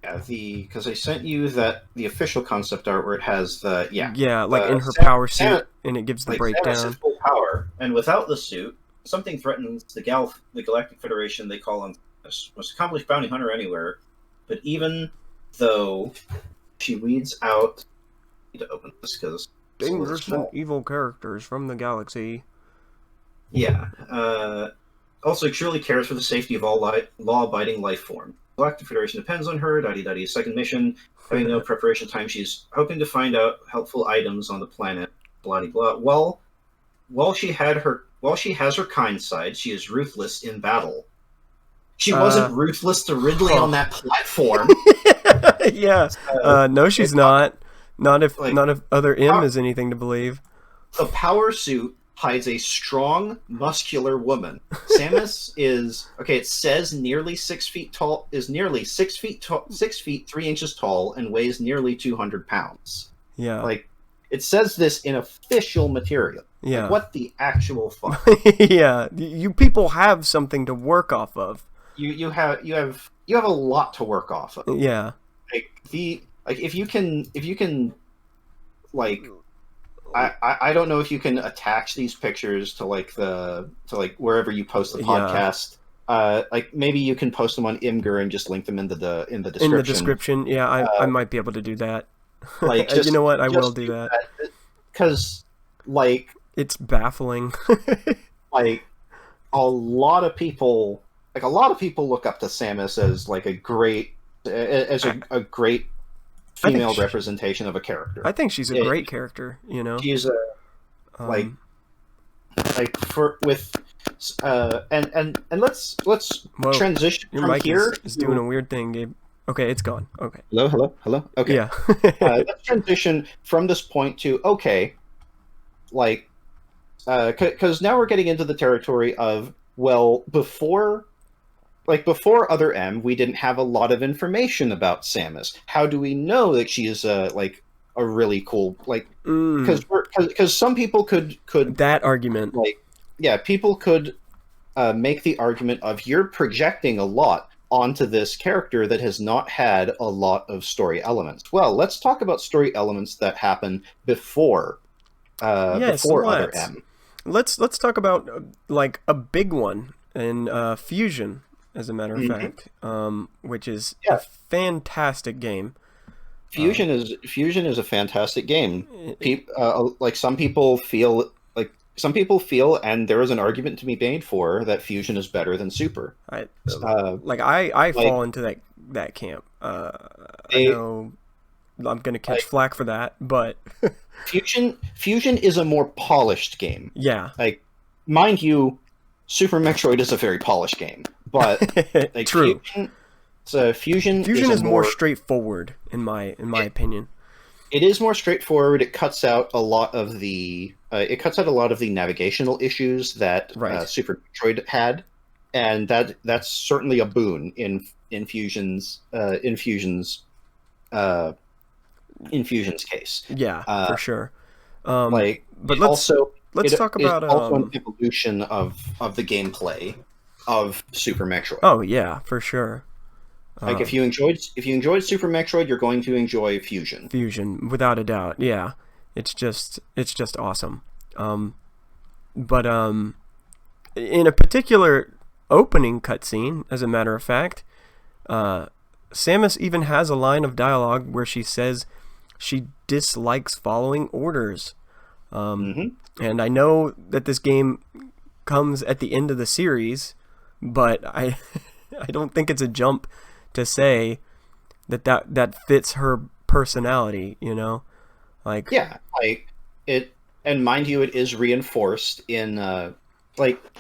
Yeah, because I sent you the official concept art where it has the like in her Sam- power suit, Sam- and it gives the like Samus breakdown. has full power, and without the suit, something threatens the Galactic Federation. They call on this most accomplished bounty hunter anywhere. But even though she weeds out, I need to open this because Dangerous and evil characters from the galaxy. yeah. Also, surely cares for the safety of all law-abiding life form. Galactic Federation depends on her. Daddy's second mission. Having no preparation time, she's hoping to find out helpful items on the planet. Blah blah. While she has her kind side, she is ruthless in battle. She wasn't ruthless to Ridley on that platform. Yeah. No, she's not. Not if other M is anything to believe. The power suit hides a strong, muscular woman. Samus is okay. It says nearly 6 feet tall. Is nearly 6 feet tall, 6 feet 3 inches tall, and weighs nearly 200 pounds. Yeah. Like it says this in official material. Yeah. Like, what the actual fuck? Yeah. You people have something to work off of. You have a lot to work off of. Yeah. If you can like I don't know if you can attach these pictures to wherever you post the podcast. Like maybe you can post them on Imgur and just link them in the description. In the description, yeah, I might be able to do that. Like you know what? I will do that. Because like it's baffling. like a lot of people look up to Samus as like a great female representation of a character. I think she's a great character, you know. She's a and let's Whoa, transition your from mic here. is doing a weird thing, Gabe. Okay, it's gone. Okay. Hello. Okay. Yeah. Let's transition from this point to because now we're getting into the territory of before Other M, we didn't have a lot of information about Samus. How do we know that she is a really cool because some people could that argument people could make the argument of you're projecting a lot onto this character that has not had a lot of story elements. Well, let's talk about story elements that happen before Other M. let's talk about like a big one in Fusion, as a matter of fact, which is a fantastic game. Fusion is a fantastic game. Like some people feel, and there is an argument to be made for that Fusion is better than Super. I Like, fall into that camp. I know I'm gonna catch flack for that, but Fusion is a more polished game. yeah, Like, mind you, Super Metroid is a very polished game, but like true. Fusion is more straightforward in my opinion. It is more straightforward. It cuts out a lot of the navigational issues that Super Metroid had, and that's certainly a boon in Fusion's case. Yeah, for sure. But let's talk about also an evolution of the gameplay of Super Metroid. Oh yeah, for sure. Like if you enjoyed Super Metroid, you're going to enjoy Fusion. Fusion, without a doubt. Yeah, it's just awesome. But in a particular opening cutscene, as a matter of fact, Samus even has a line of dialogue where she says she dislikes following orders. And I know that this game comes at the end of the series, but I don't think it's a jump to say that fits her personality, you know? Like, yeah, like it, and mind you, it is reinforced in it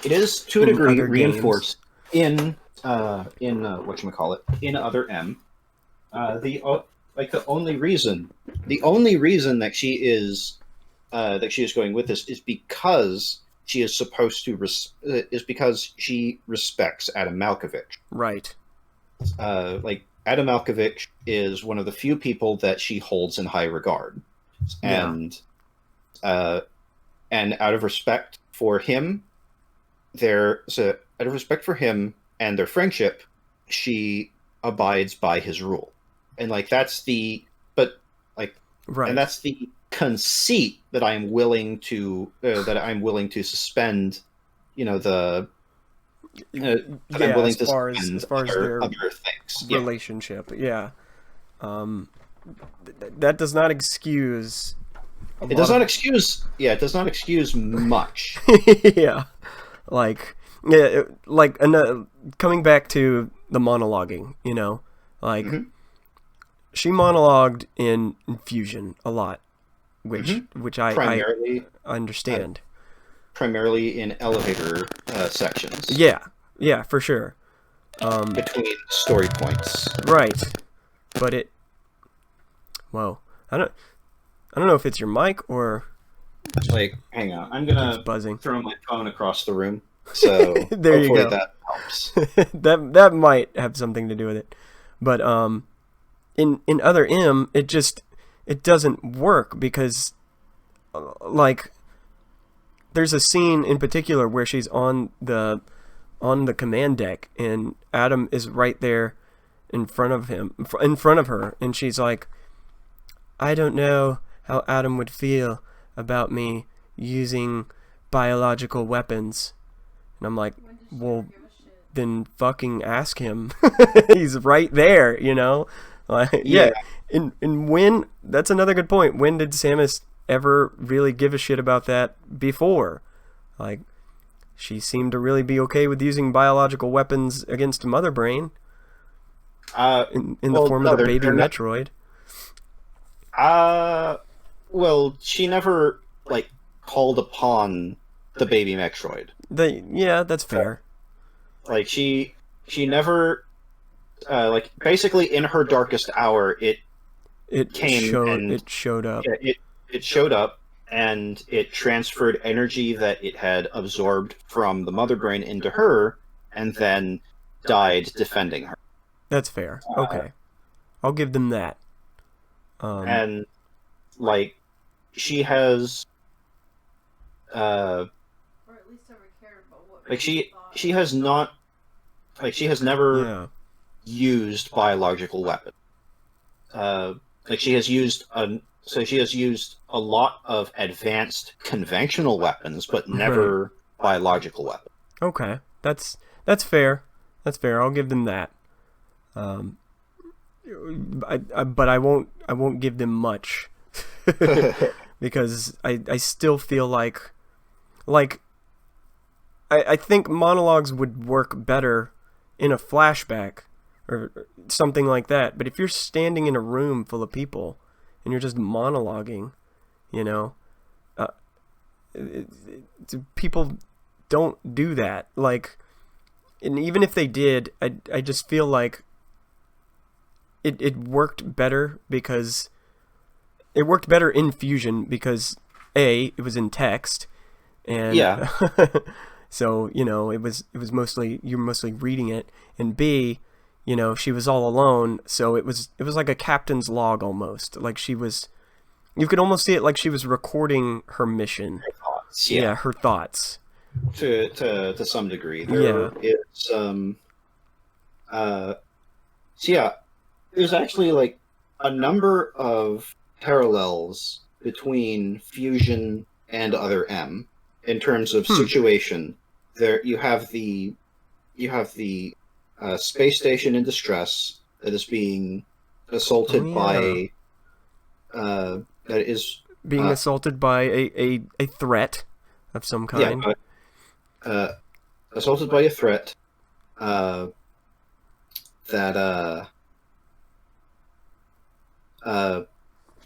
is to a degree reinforced in whatchamacallit, in Other M. The only reason that she is going with this is because she is supposed to is because she respects Adam Malkovich. Right. Adam Malkovich is one of the few people that she holds in high regard, and out of respect for him, and their friendship, she abides by his rule, and that's the conceit that I'm willing to suspend, I'm willing as far as their other things. relationship. Yeah. That does not excuse. It does not excuse much. Yeah. Coming back to the monologuing, she monologued in Fusion a lot, which I understand. Primarily in elevator sections. Yeah, for sure. Between story points. Right, but I don't know if it's your mic or. Hang on, I'm gonna buzzing. Throw my phone across the room. So there you go. That helps. that might have something to do with it, but in Other M, it doesn't work because there's a scene in particular where she's on the command deck and Adam is right there in front of her, and she's like, I don't know how Adam would feel about me using biological weapons. And I'm like, well, then fucking ask him. He's right there, yeah. And when, that's another good point. When did Samus ever really give a shit about that before? She seemed to really be okay with using biological weapons against Mother Brain. In the form of the baby Metroid. Well, she never called upon the baby Metroid. Yeah, that's fair. She never basically in her darkest hour it showed up. It showed up and it transferred energy that it had absorbed from the Mother Brain into her, and then died defending her. That's fair. Okay, I'll give them that. And she has, or at least ever cared about what. She has not, she has never used biological weapons. She has used So she has used a lot of advanced conventional weapons, but never biological weapons. Okay, that's fair. That's fair. I'll give them that. But I won't give them much because I still feel like I think monologues would work better in a flashback or something like that. But if you're standing in a room full of people and you're just monologuing, you know, people don't do that. Like, and even if they did, I just feel like it worked better because it worked better in Fusion because A, it was in text, and Yeah. so, you know, it was mostly, you're mostly reading it, and B, you know, she was all alone, so it was like a captain's log almost. Like you could almost see it like she was recording her mission. Her thoughts. Yeah, her thoughts. To some degree. It's so yeah, there's actually like a number of parallels between Fusion and Other M in terms of situation. There you have the space station in distress that is being assaulted by that is being assaulted by a threat of some kind. Yeah, assaulted by a threat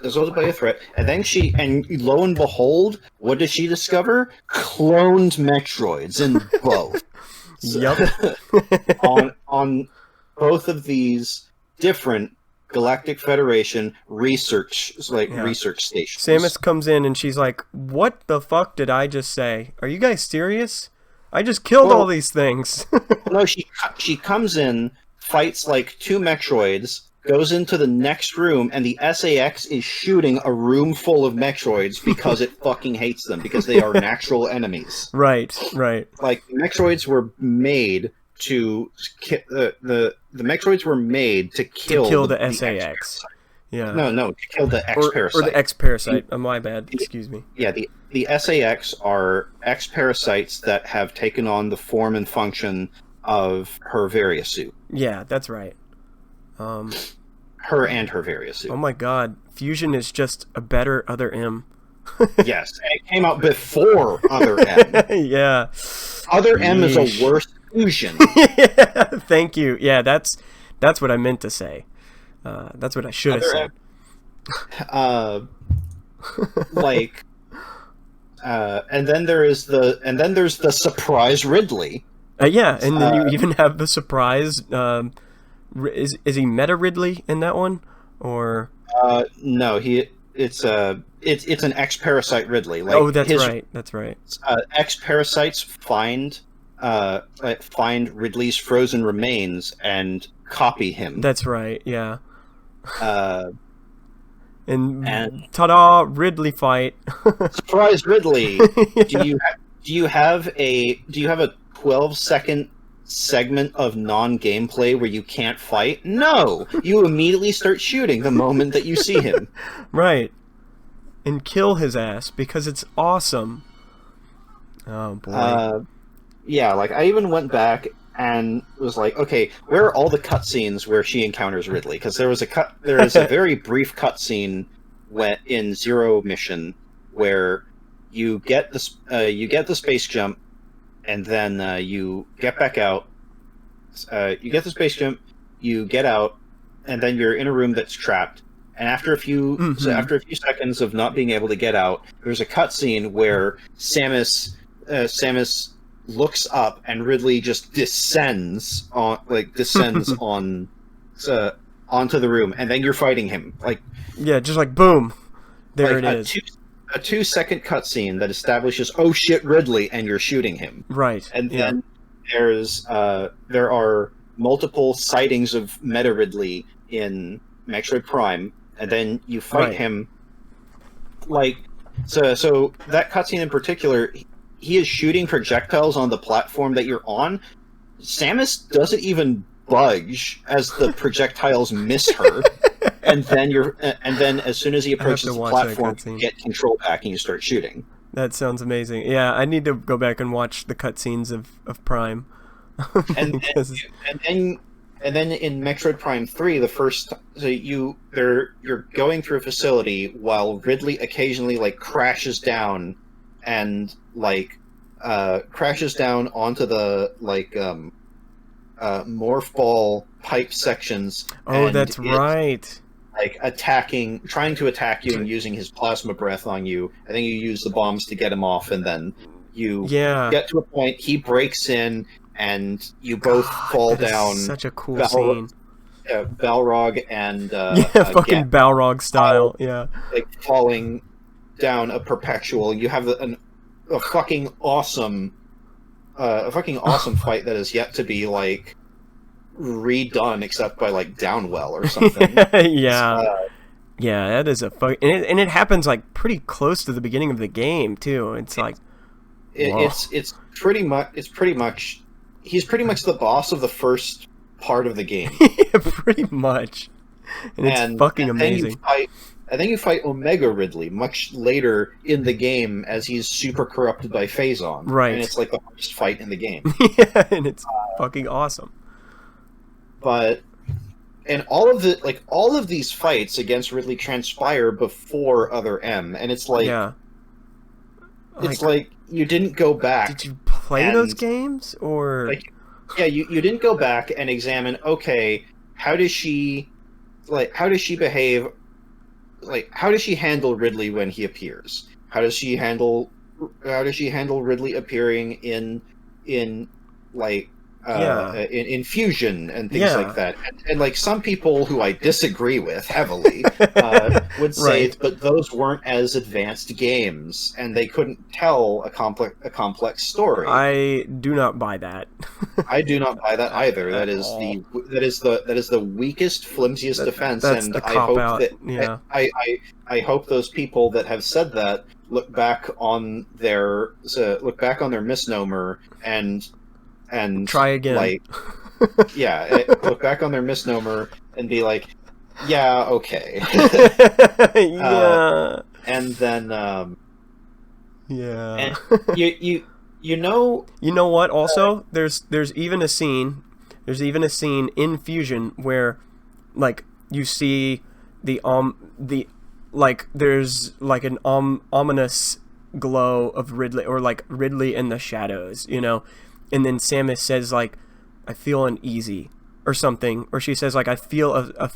assaulted by a threat, and then lo and behold, what does she discover? Cloned Metroids in both. Yep. on both of these different Galactic Federation research stations. Samus comes in and she's like, "What the fuck did I just say? Are you guys serious? I just killed all these things." No, she comes in, fights like 2 Metroids, goes into the next room, and the SAX is shooting a room full of Metroids because it fucking hates them, because they are natural enemies. Right. Like, Metroids were made to the Metroids were made to kill the SAX. Yeah. No, to kill the X-Parasite. Or the X-Parasite. My bad. Excuse me. Yeah, the SAX are X-Parasites that have taken on the form and function of her Varia suit. Yeah, that's right. Her and her Varia suit. Oh my god, Fusion is just a better Other M. Yes, and it came out before Other M. Yeah. Other M is a worse Fusion. Yeah, thank you. Yeah, that's what I meant to say. That's what I should have said. And then there's the surprise Ridley. Yeah, and then you even have the surprise. Is he Meta Ridley in that one, or? No, it's an X-Parasite Ridley. Like, oh, that's right. That's right. X-Parasites find Ridley's frozen remains and copy him. That's right. Yeah. And ta-da! Ridley fight. Surprise Ridley. Yeah. Do you have a 12-second segment of non-gameplay where you can't fight? No, you immediately start shooting the moment that you see him. Right. And kill his ass because it's awesome. Oh boy. Yeah, like I even went back and was like, okay, where are all the cutscenes where she encounters Ridley? Because there is a very brief cutscene in Zero Mission where you get the space jump, and then you get back out. You get the space jump, you get out, and then you're in a room that's trapped. And after a few seconds of not being able to get out, there's a cutscene where Samus looks up and Ridley just descends onto the room, and then you're fighting him. Like, yeah, just like boom, there it is. A 2-second cutscene that establishes, oh shit, Ridley, and you're shooting him. Right. And then there are multiple sightings of Meta Ridley in Metroid Prime, and then you fight him. Like, so that cutscene in particular, he is shooting projectiles on the platform that you're on. Samus doesn't even budge as the projectiles miss her. and then as soon as he I have approaches to the watch that platform, you cutscene. get control back and you start shooting. That sounds amazing. Yeah, I need to go back and watch the cutscenes of Prime. And Because and then in Metroid Prime 3, you're going through a facility while Ridley occasionally like crashes down and crashes down onto the morph ball pipe sections. oh, And that's right. like trying to attack you and using his plasma breath on you. I think you use the bombs to get him off, and then you Yeah. get to a point, he breaks in, and you both fall that is down. Such a cool scene. Balrog and Yeah, fucking Balrog style. Yeah. like falling down a perpetual. You have a fucking awesome fight that is yet to be like redone, except by like Downwell or something. Yeah. Yeah, that is a fuck, and it happens like pretty close to the beginning of the game too. It's like, whoa. It's pretty much he's pretty much the boss of the first part of the game. Pretty much, and it's fucking amazing. I think you fight Omega Ridley much later in the game as he's super corrupted by Phazon. Right. And it's like the first fight in the game. Yeah, and it's fucking awesome. But and all of these fights against Ridley transpire before Other M, and it's like Yeah. it's like you didn't go back. Did you play and, those games or? like, yeah, you didn't go back and examine. Okay, how does she behave? Like, how does she handle Ridley when he appears? How does she handle Ridley appearing in like in Fusion and things like that? And like some people who I disagree with heavily would say, Right. but those weren't as advanced games, and they couldn't tell a complex story. I do not buy that. I do not buy that either. That is the weakest, flimsiest defense, that's and the I cop hope out. that Yeah. I hope those people that have said that look back on their misnomer and Try again. Like, look back on their misnomer and be like, yeah, okay. Yeah. And then Yeah. and you know what? Also, there's even a scene. There's even a scene in Fusion where, like, you see the like there's like an ominous glow of Ridley, or like Ridley in the shadows, you know, and then Samus says like, "I feel uneasy," or something, or she says like, "I feel a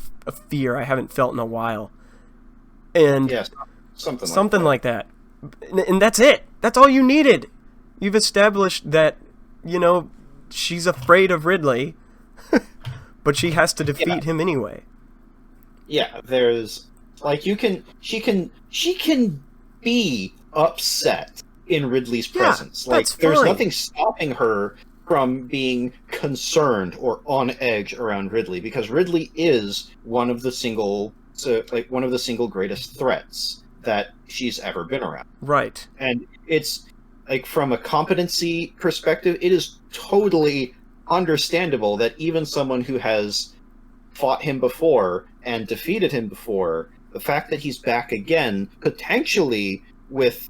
fear I haven't felt in a while," and something like that. And that's it. That's all you needed. You've established that, you know, she's afraid of Ridley, but she has to defeat him anyway. Yeah, there's like she can be upset in Ridley's presence. Like there's nothing stopping her from being concerned or on edge around Ridley, because Ridley is one of the single greatest threats that she's ever been around. Right. And it's like, from a competency perspective, it is totally understandable that even someone who has fought him before and defeated him before, the fact that he's back again, potentially with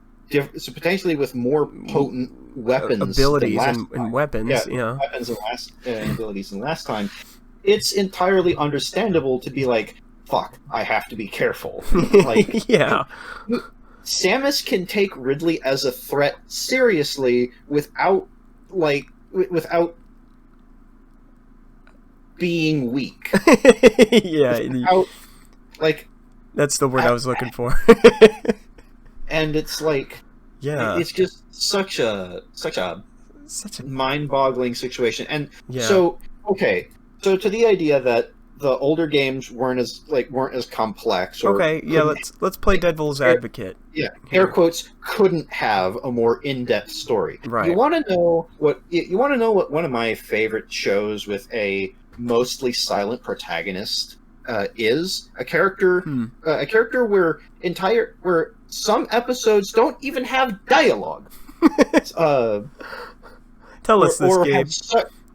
more potent weapons, abilities and weapons, weapons and abilities than last time, it's entirely understandable to be like, fuck, I have to be careful. Like, yeah. Samus can take Ridley as a threat seriously without being weak. Yeah. Without, like, that's the word I was looking for. And it's like, it's just such a mind-boggling situation. And so to the idea that the older games weren't as complex. Or let's play devil's advocate. Yeah, air quotes, couldn't have a more in-depth story. Right. You want to know what one of my favorite shows with a mostly silent protagonist is? A character where some episodes don't even have dialogue. Tell us this, Gabe.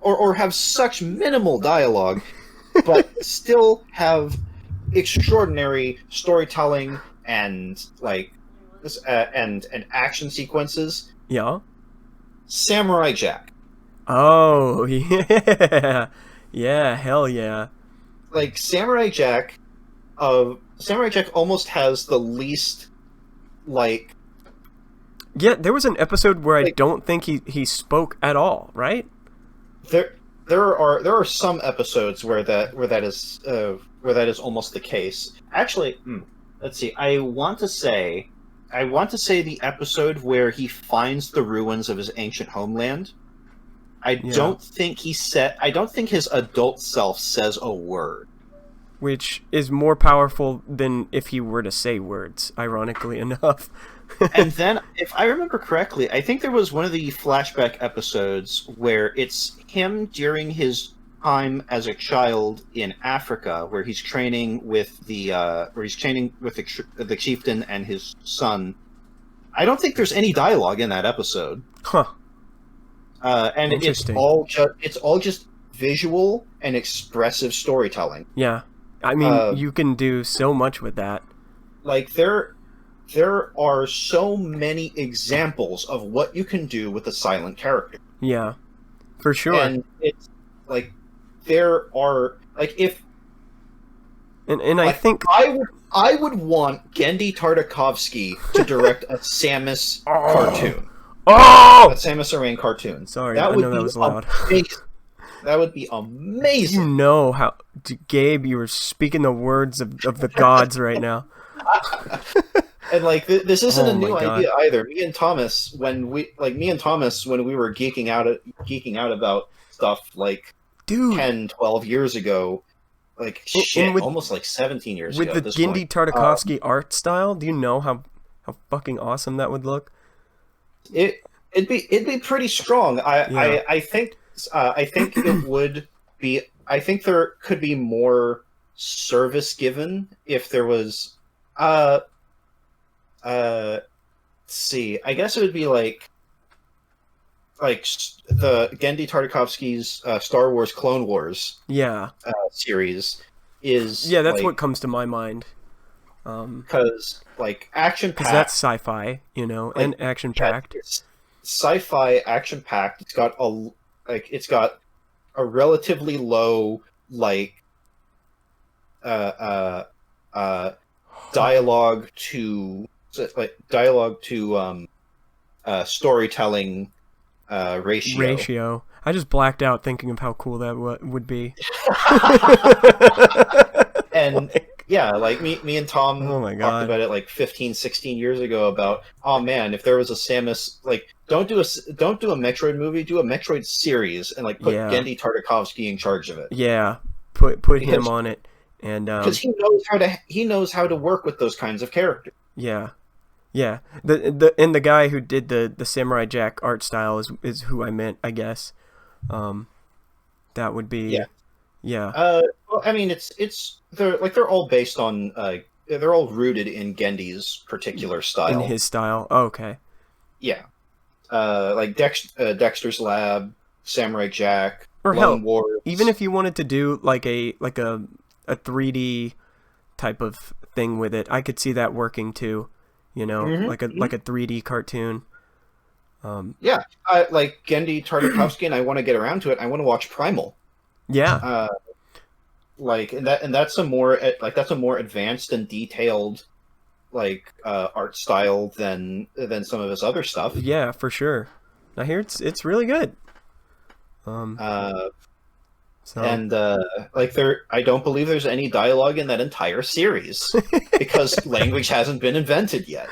Or have such minimal dialogue, but still have extraordinary storytelling and and action sequences. Yeah. Samurai Jack. Oh, yeah. Yeah, hell yeah. Like Samurai Jack almost has the least like Yeah, there was an episode where I like don't think he spoke at all, right? there are some episodes where that is almost the case. Actually, let's see. I want to say the episode where he finds the ruins of his ancient homeland. I don't think his adult self says a word. Which is more powerful than if he were to say words, ironically enough. And then, if I remember correctly, I think there was one of the flashback episodes where it's him during his time as a child in Africa, where he's training with the chieftain and his son. I don't think there's any dialogue in that episode. Huh. And it's all just visual and expressive storytelling. Yeah. I mean, you can do so much with that. Like, there are so many examples of what you can do with a silent character. Yeah, for sure. And it's like there are like if and like, I think I would want Gendy Tartakovsky to direct a Samus cartoon. Oh, A Samus Aran cartoon. Sorry, I know that was loud. That would be amazing. You know how, Gabe, you were speaking the words of the gods right now. And like this isn't a new God. idea either. Me and Thomas, when we were geeking out about stuff like Dude, 10, 12 years ago, like almost like 17 years ago. With the Gendy Tartakovsky art style, do you know how fucking awesome that would look? It'd be pretty strong. I think it would be. I think there could be more service given if there was. Let's see. I guess it would be like the Gendy Tartakovsky's Star Wars Clone Wars series is. Yeah, that's what comes to my mind. Because like action packed. Because that's sci-fi, and action packed. Sci-fi action packed. It's got a relatively low dialogue to storytelling ratio. I just blacked out thinking of how cool that would be. And yeah, like me and Tom talked about it like 15, 16 years ago about, oh man, if there was a Samus, like don't do a Metroid movie, do a Metroid series and put Gendy Tartakovsky in charge of it. Yeah, put him on it, and because he knows how to work with those kinds of characters. Yeah. The guy who did the Samurai Jack art style is who I meant, I guess. That would be yeah. Well, I mean, they're all based on they're all rooted in Gendy's particular style. In his style. Oh, okay. Yeah. Like Dexter's Lab, Samurai Jack, or Lone Wars. Even if you wanted to do like a 3D type of thing with it, I could see that working too. Like a 3D cartoon. Yeah, like Gendy Tartakovsky, and I want to get around to it. I want to watch Primal. Yeah. That's a more advanced and detailed art style than some of his other stuff. Yeah, for sure. I hear it's really good. I don't believe there's any dialogue in that entire series because language hasn't been invented yet.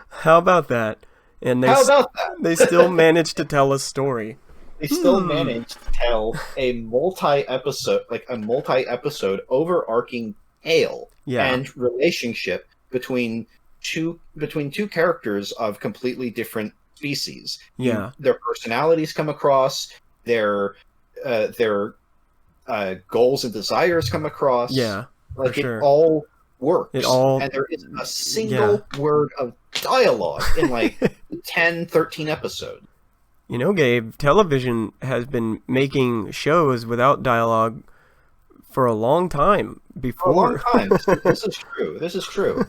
How about that? And they still managed to tell a story. They still managed to tell a multi-episode overarching tale and relationship between two characters of completely different species. Yeah, their personalities come across. Their goals and desires come across. Yeah, for sure. It all works. And there isn't a single word of dialogue in 10, 13 episodes. Gabe, television has been making shows without dialogue for a long time For a long before. time. This is true. This is true.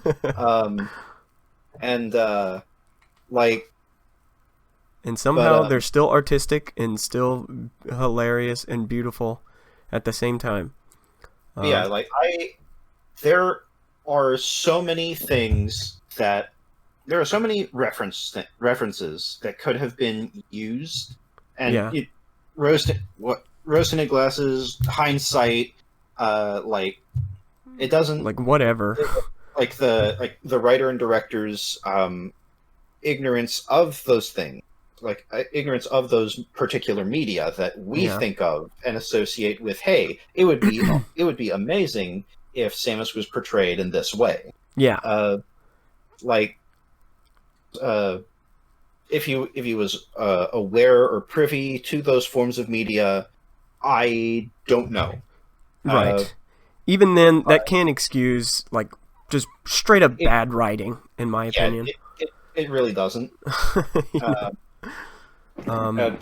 And like, And somehow but they're still artistic and still hilarious and beautiful at the same time. yeah, like there are so many things that there are so many references that could have been used, and Yeah. rose-tinted glasses, hindsight, like it doesn't Like whatever. like the writer and director's ignorance of those things, like ignorance of those particular media that we Yeah. think of and associate with. Hey, it would be amazing if Samus was portrayed in this way. Yeah. Like, if he was aware or privy to those forms of media, I don't know. Right. Even then, that can't excuse like just straight up bad writing, in my Yeah, opinion. it really doesn't. Um,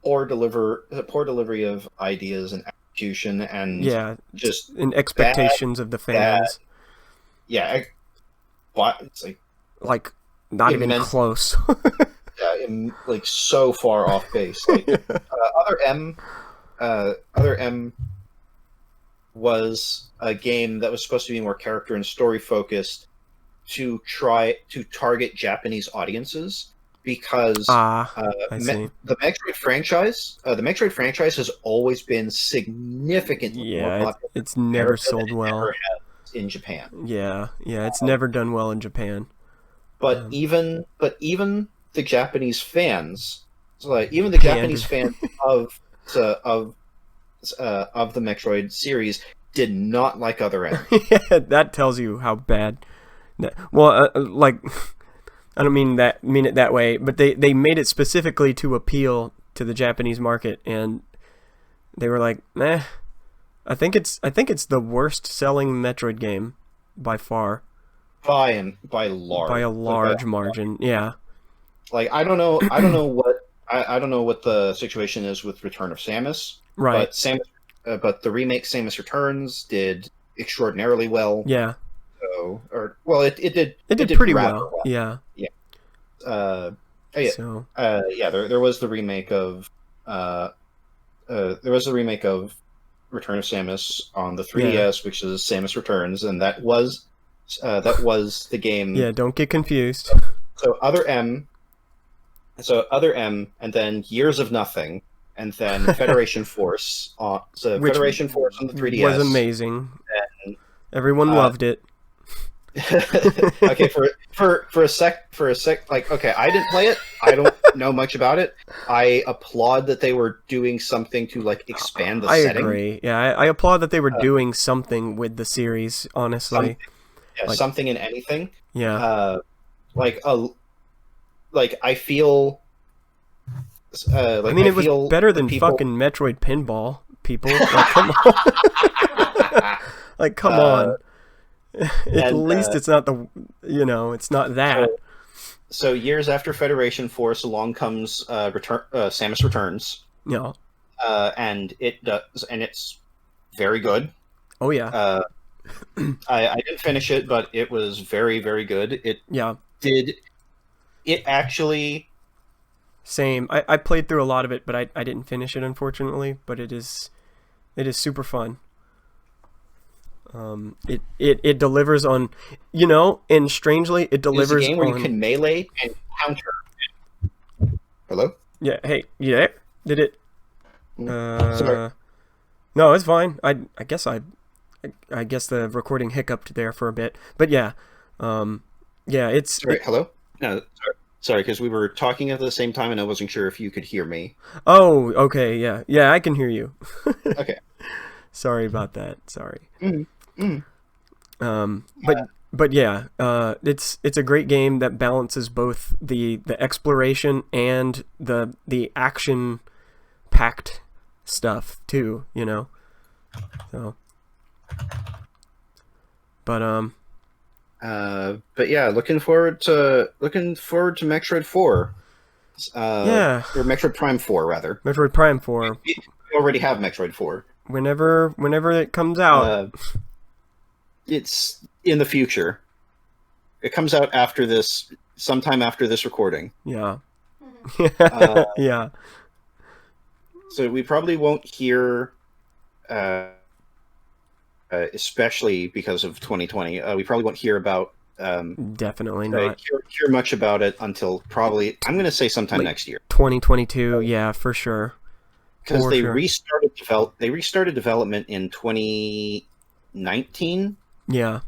Poor delivery of ideas and execution, and yeah, just and expectations of the fans, yeah, it's like not even immense- close. like so far off base. Like Other M was a game that was supposed to be more character and story focused to try to target Japanese audiences, because I see. the Metroid franchise has always been significantly more Yeah, popular it's in never America sold than it well. ever has in Japan. Yeah, it's never done well in Japan. But even the Japanese fans, so like even the Panned. Japanese fans of the Metroid series did not like Other M. Yeah, that tells you how bad. Well, like I don't mean it that way, but they made it specifically to appeal to the Japanese market, and they were like, "Nah, I think it's the worst selling Metroid game by far, by a large margin." Yeah, Like I don't know what the situation is with Return of Samus, right. but the remake Samus Returns did extraordinarily well. Yeah, So, it did pretty rather well. Yeah. So There was the remake of Return of Samus on the 3DS, which is Samus Returns, and that was the game. Yeah, don't get confused. So Other M, and then Years of Nothing, and then Federation Force. Federation Force on the 3DS was amazing. And, everyone loved it. Okay, for a sec, like, okay, I didn't play it. I don't know much about it. I applaud that they were doing something to like expand the setting. I agree. Yeah, I applaud that they were doing something with the series. Honestly, something in anything. Yeah. I feel. It was better than fucking Metroid Pinball. People, like, come on. Like, come on. At least it's not it's not that. So years after Federation Force, along comes Samus Returns. Yeah. And it's very good. Oh yeah. I didn't finish it, but it was very, very good. It actually. Same. I played through a lot of it, but I didn't finish it, unfortunately. But it is super fun. It delivers on, and strangely, it delivers it's a game where on... you can melee and counter. Hello? Yeah, hey, you there? Did it... Sorry. No, it's fine. I guess the recording hiccuped there for a bit. But yeah. It's... Sorry, hello? No, sorry, because we were talking at the same time and I wasn't sure if you could hear me. Oh, okay, yeah. Yeah, I can hear you. Okay. Sorry about that. Sorry. Mm-hmm. But yeah, it's a great game that balances both the exploration and the action packed stuff too, So but yeah, looking forward to Metroid 4. Yeah. Or Metroid Prime 4 rather. Metroid Prime 4. We already have Metroid 4. whenever it comes out. It's in the future. It comes out after this, sometime after this recording. Yeah. Uh, Yeah. So we probably won't hear, especially because of 2020. We probably won't hear about. Definitely not. Hear much about it until probably, I'm going to say sometime Like next year. 2022, yeah, for sure. Because For they sure. restarted development in 2019. Yeah.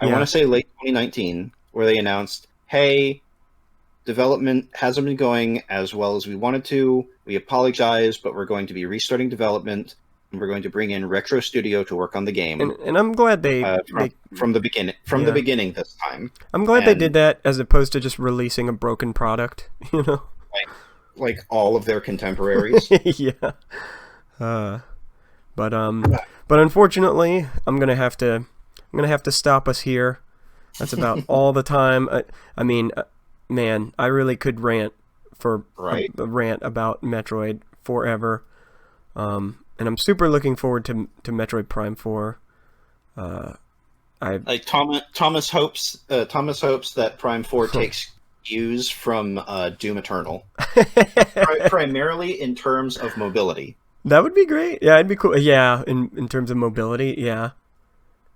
I want to say late 2019, where they announced, "Hey, development hasn't been going as well as we wanted to. We apologize, but we're going to be restarting development, and we're going to bring in Retro Studio to work on the game." And I'm glad From the beginning, the beginning this time. I'm glad they did that as opposed to just releasing a broken product, you know. Like all of their contemporaries. Yeah. But unfortunately, I'm gonna have to stop us here. That's about all the time. I mean, man, I really could rant for a rant about Metroid forever. And I'm super looking forward to Metroid Prime 4. Thomas hopes that Prime 4 takes cues from Doom Eternal, primarily in terms of mobility. That would be great. Yeah, it'd be cool. Yeah, in terms of mobility, yeah,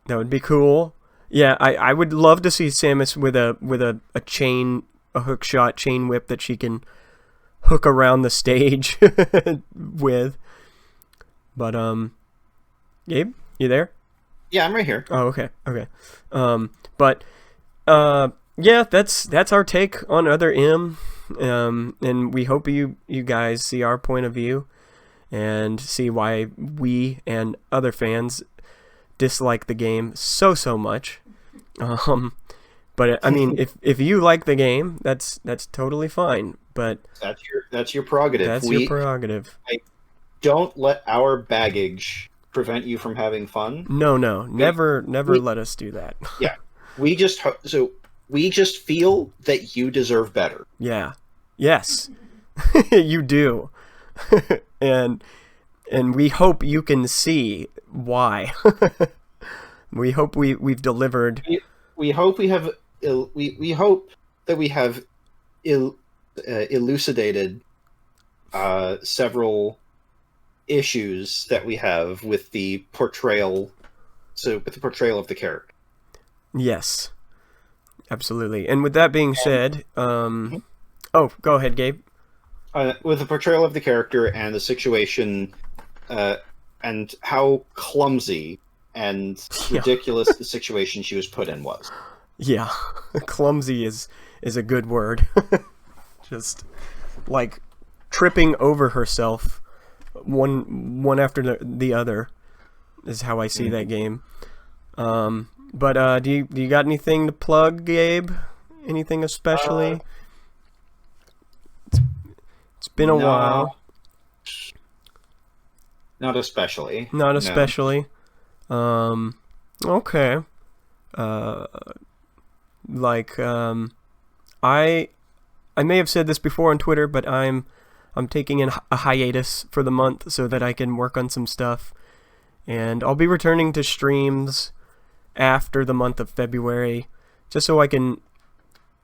that would be cool. Yeah, I would love to see Samus with a hook shot chain whip that she can hook around the stage with. But Gabe, you there? Yeah, I'm right here. Oh, okay. Yeah, that's our take on Other M, and we hope you guys see our point of view and see why we and other fans dislike the game so much. But I mean, if you like the game, that's totally fine. But that's your prerogative. That's your prerogative. Don't let our baggage prevent you from having fun. No, never let us do that. Yeah, we just feel that you deserve better. Yeah. Yes. You do. and we hope you can see why. We hope we've delivered. We hope we have we hope that we have elucidated several issues that we have with the portrayal. So with the portrayal of the character. Yes. Absolutely. And with that being said, oh, go ahead, Gabe. With the portrayal of the character and the situation, and how clumsy and ridiculous the situation she was put in was. Yeah, clumsy is a good word. Just like tripping over herself, one after the other, is how I see that game. But do you got anything to plug, Gabe? Anything especially? It's been a while. Not especially. Not especially. No. Okay. I may have said this before on Twitter, but I'm taking a hiatus for the month so that I can work on some stuff, and I'll be returning to streams after the month of February, just so I can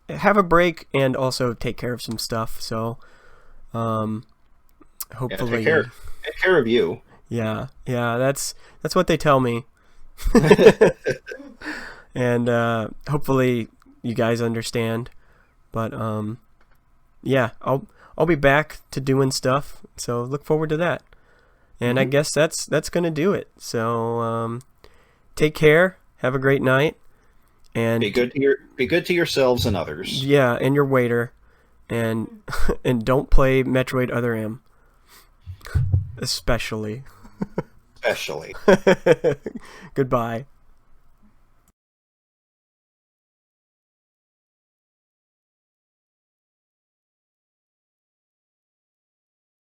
have a break and also take care of some stuff. So, hopefully, take care of you. Yeah, that's what they tell me. And hopefully you guys understand. But yeah, I'll be back to doing stuff. So look forward to that. And I guess that's gonna do it. So take care. Have a great night. And be good to yourselves and others. Yeah, and your waiter. And and don't play Metroid Other M. Especially. Especially. Goodbye.